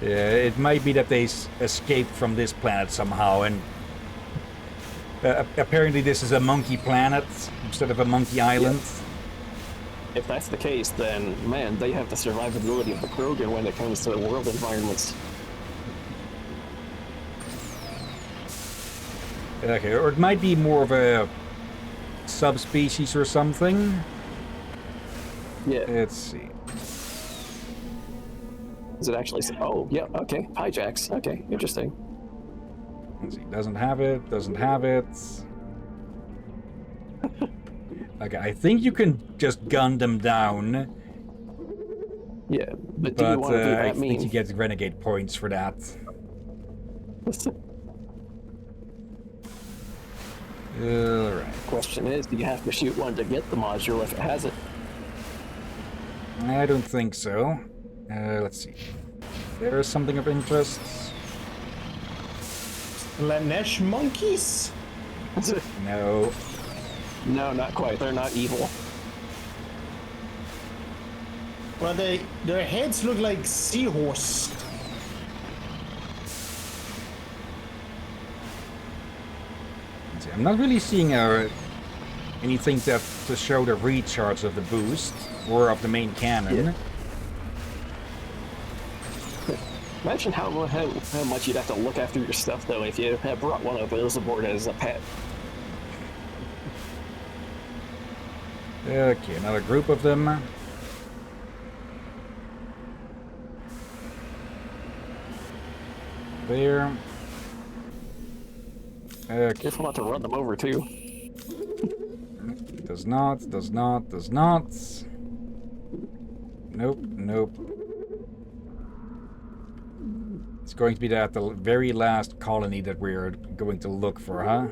Yeah, it might be that they escaped from this planet somehow, and apparently this is a monkey planet instead of a monkey island. if that's the case, then, man, they have the survivability of the Krogan when it comes to world environments. Okay, or it might be more of a subspecies or something. Yeah. Let's see. Is it actually... Oh, yeah, okay. Hijacks. Okay, interesting. Let's see. Doesn't have it, doesn't have it. Okay, I think you can just gun them down. Yeah, but do you want to be that I mean? think you get renegade points for that. Alright. Question is, do you have to shoot one to get the module if it has it? I don't think so. Let's see. There is something of interest. Slanesh monkeys? No. No, not quite. They're not evil. Well, their heads look like seahorse. I'm not really seeing anything to show the recharge of the boost or of the main cannon. Yeah. Imagine how much you'd have to look after your stuff, though, if you had brought one of those aboard as a pet. Okay, another group of them. There. Okay. Careful not to run them over, too. Does not, does not, does not. Nope, nope. It's going to be that the very last colony that we're going to look for, huh?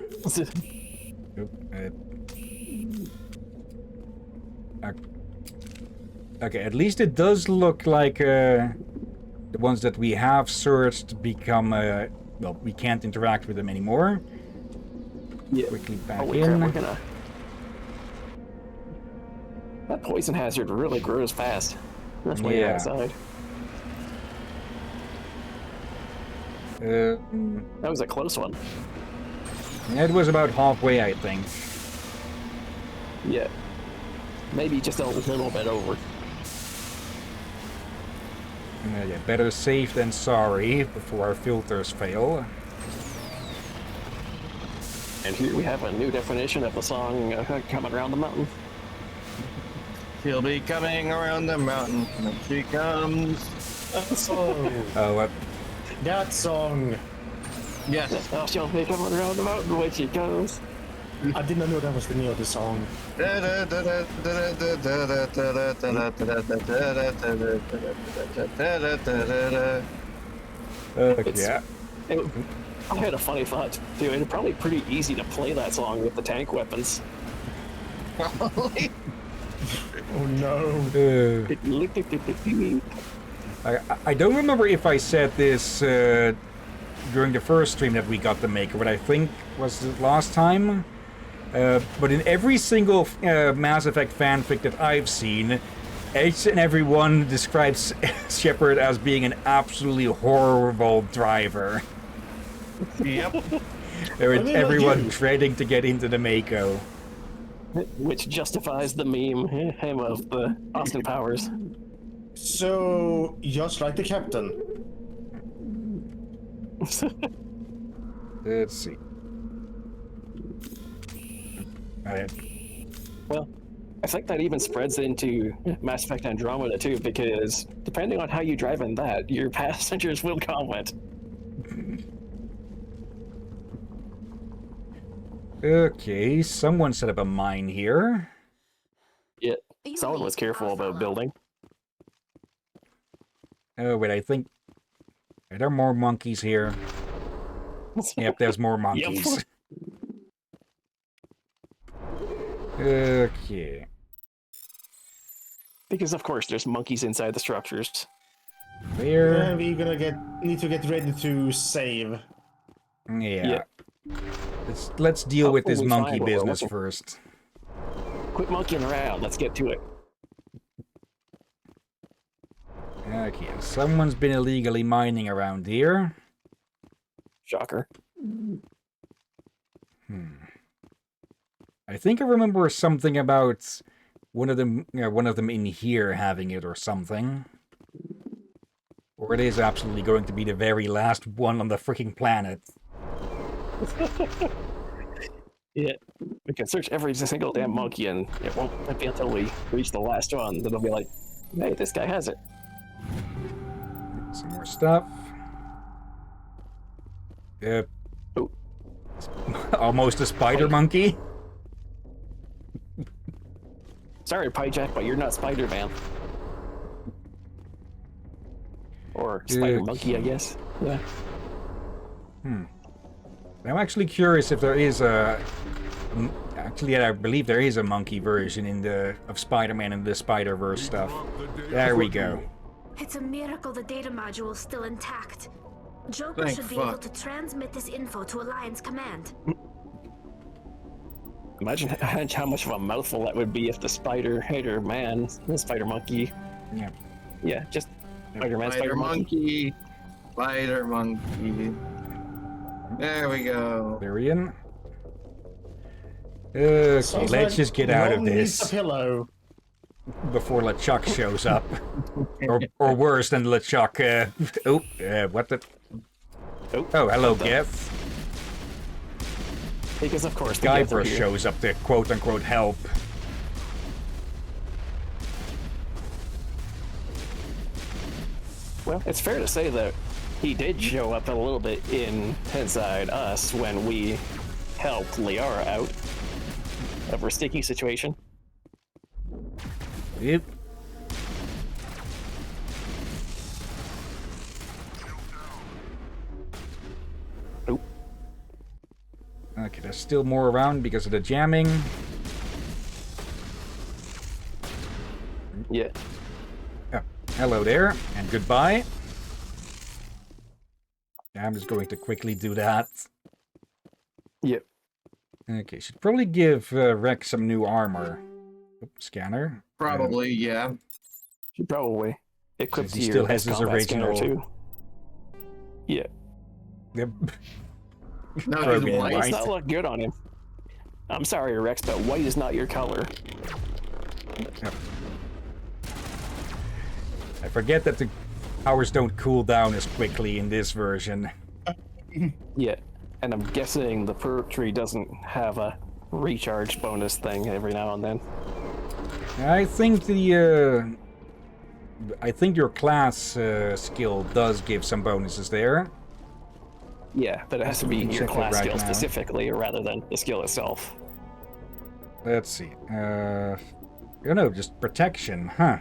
Okay, at least it does look like the ones that we have searched become, well, we can't interact with them anymore. Yeah. Quickly back Holy in. crap, we're gonna... That poison hazard really grows fast. That's why you're outside. That was a close one. It was about halfway, I think. Yeah. Maybe just a little bit over. Yeah, better safe than sorry before our filters fail. And here we have a new definition of the song Coming Around the Mountain. She'll be coming around the mountain when she comes. Oh, what? That song. Yes. Oh, she'll be coming around the mountain when she comes. I did not know that was the name of the song. Yeah. I had a funny thought too. It'd probably be pretty easy to play that song with the tank weapons. Probably. Oh no. I don't remember if I said this during the first stream that we got the Maker, but I think was the last time. But in every single Mass Effect fanfic that I've seen, each and every one describes Shepard as being an absolutely horrible driver. Yep. Everyone dreading to get into the Mako. Which justifies the meme him of the Austin Powers. So, just like the captain. Let's see. Well, I think that even spreads into Mass Effect Andromeda too, because depending on how you drive in that, your passengers will comment. Okay, someone set up a mine here. Yeah, someone was careful about building. Oh, wait, I think... Are there more monkeys here? Yep, there's more monkeys. Okay. Because of course there's monkeys inside the structures. Where? Yeah, we're gonna need to get ready to save. Yeah. Let's deal with this monkey business looking. first. Quit monkeying around, let's get to it. Okay, someone's been illegally mining around here. Shocker. I think I remember something about one of them in here having it or something. Or it is absolutely going to be the very last one on the freaking planet. Yeah, we can search every single damn monkey, and it won't be until we reach the last one that it'll be like, hey, this guy has it. Some more stuff. Yep. Oh. Almost a spider monkey. Sorry, Pyjack, but you're not Spider-Man. Or Spider Monkey, I guess. Yeah. I'm actually curious if there is a... Actually, I believe there is a monkey version of Spider-Man in the Spider-Verse stuff. There we go. It's a miracle the data module is still intact. Joker should be able to transmit this info to Alliance Command. Imagine how much of a mouthful that would be if the Spider-Man, the Spider Monkey. Yeah. Yeah, just Spider-Man, Spider Monkey. Spider Monkey. There we go. Varian. Okay, let's just get out of this. A pillow. Before LeChuck shows up. or worse than LeChuck. What the... Oh, hello, Geth. Because of course Guybrush shows up to quote-unquote help. Well, it's fair to say that he did show up a little bit inside us when we helped Liara out of her sticky situation. Yep. Oh. Okay, there's still more around because of the jamming. Yeah. Oh, hello there, and goodbye. I'm just going to quickly do that. Yep. Okay, should probably give Rex some new armor. Oops, scanner. Probably, yeah. Should probably. Equip He still has his original. Too. Yeah. Yep. No, white does not look good on him. I'm sorry, Rex, but white is not your color. Yep. I forget that the powers don't cool down as quickly in this version. Yeah, and I'm guessing the perk tree doesn't have a recharge bonus thing every now and then. I think I think your class skill does give some bonuses there. Yeah, but it has to be your class right skill now. specifically rather than the skill itself. Let's see. I don't know, just protection, huh?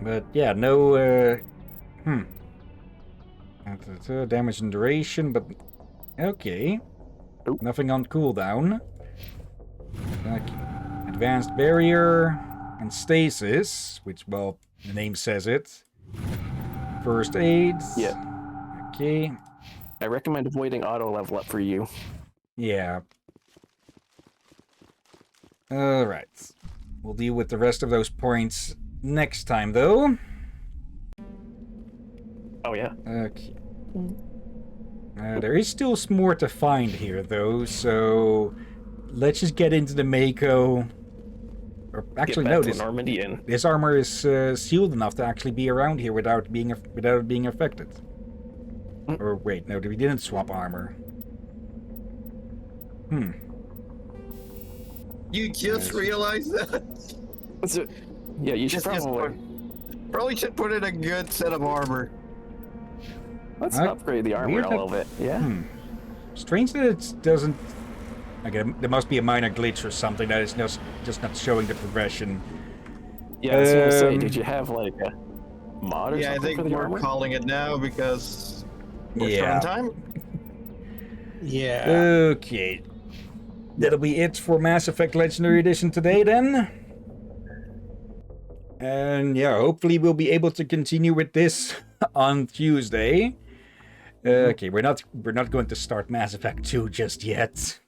But yeah, no, damage and duration, but okay. Nothing on cooldown. Okay. Advanced barrier and stasis, which, well, the name says it. First aid. Yeah. Okay. I recommend avoiding auto level up for you. Yeah. Alright. We'll deal with the rest of those points next time, though. Oh, yeah. Okay. There is still more to find here, though, so let's just get into the Mako. Or actually, no, this armor is sealed enough to actually be around here without it being affected. Or wait, no, we didn't swap armor. You just realized that? Yeah, you should probably should put in a good set of armor. Let's upgrade the armor a little bit. Yeah. Strange that it doesn't. Okay, there must be a minor glitch or something that is just not showing the progression. Yeah, I was gonna say, did you have like a mod or yeah, something I think for the we're armor? calling it now because we're Yeah. on time. Yeah. Okay. That'll be it for Mass Effect Legendary Edition today, then. And yeah, hopefully we'll be able to continue with this on Tuesday. Okay, we're not going to start Mass Effect 2 just yet.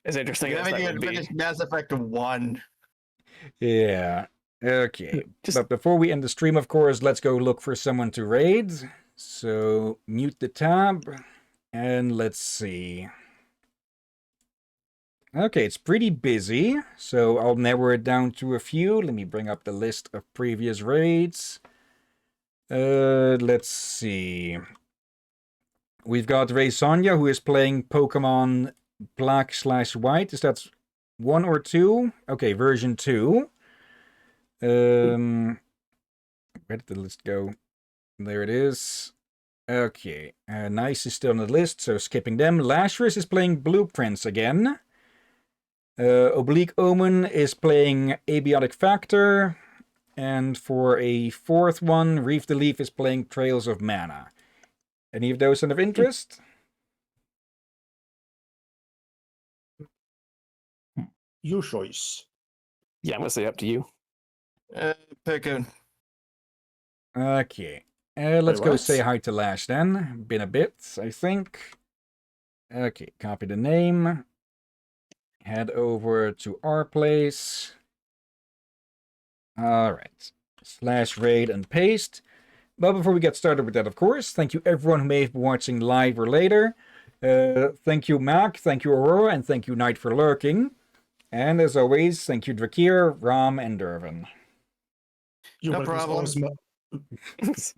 As interesting We as haven't that even would be. finished Mass Effect 1. Yeah. Okay. But before we end the stream, of course, let's go look for someone to raid. So mute the tab and let's see. Okay, it's pretty busy, so I'll narrow it down to a few. Let me bring up the list of previous raids. Let's see. We've got Ray Sonia, who is playing Pokemon Black/White. Is that 1 or 2? Okay, version 2. Where did the list go? There it is. Okay, Nice is still on the list, so skipping them. Lazarus is playing Blueprints again. Oblique Omen is playing Abiotic Factor. And for a fourth one, Reef the Leaf is playing Trails of Mana. Any of those of interest? Your choice. Yeah, I'm gonna say up to you. Pick it. Okay. Let's Wait, go what? say hi to Lash then. Been a bit, I think. Okay, copy the name. Head over to our place. Alright. /raid and paste. But before we get started with that, of course, thank you everyone who may have been watching live or later. Thank you, Mac, thank you, Aurora, and thank you, Knight, for lurking. And as always, thank you, Drakir, Ram, and Dervin. You're No welcome, problem. Spars.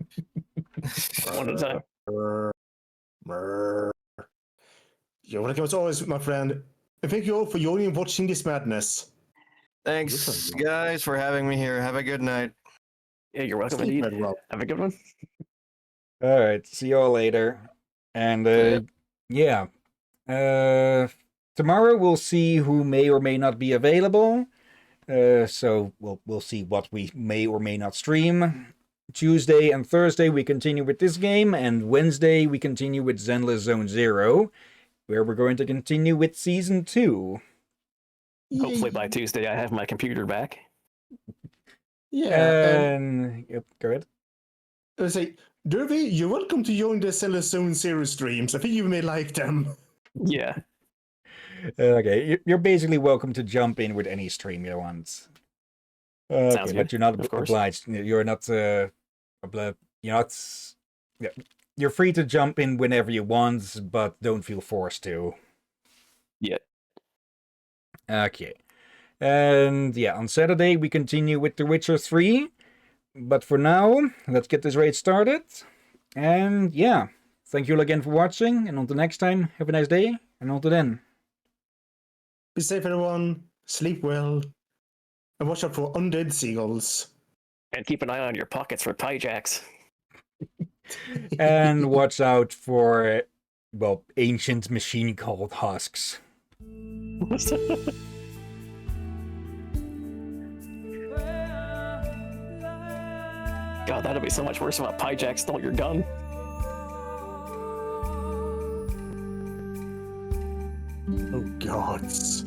One at a time. You're welcome as always, my friend. And thank you all for joining and watching this madness. Thanks, guys, for having me here. Have a good night. Yeah, you're welcome Sleep indeed. well, Rob. Have a good one. Alright, see you all later. And, yeah. Tomorrow we'll see who may or may not be available. So we'll see what we may or may not stream. Tuesday and Thursday we continue with this game, and Wednesday we continue with Zenless Zone Zero, where we're going to continue with Season 2. Hopefully by Tuesday I have my computer back. Yeah. Yep, go ahead. I was say, Derby, you're welcome to join the Zelda Zone Zero streams. I think you may like them. Yeah. Okay, you're basically welcome to jump in with any stream you want. Sounds Okay, good. but you're not Of course. obliged. You're not. You're not. Yeah, you're free to jump in whenever you want, but don't feel forced to. Yeah. Okay. And yeah, on Saturday we continue with The Witcher 3. But for now, let's get this raid started. And yeah, thank you all again for watching. And until next time, have a nice day. And until then. Be safe, everyone. Sleep well. And watch out for undead seagulls. And keep an eye on your pockets for Pyjax. And watch out for, well, ancient machine called husks. God, that'd be so much worse if a Pyjax stole your gun. Oh, gods.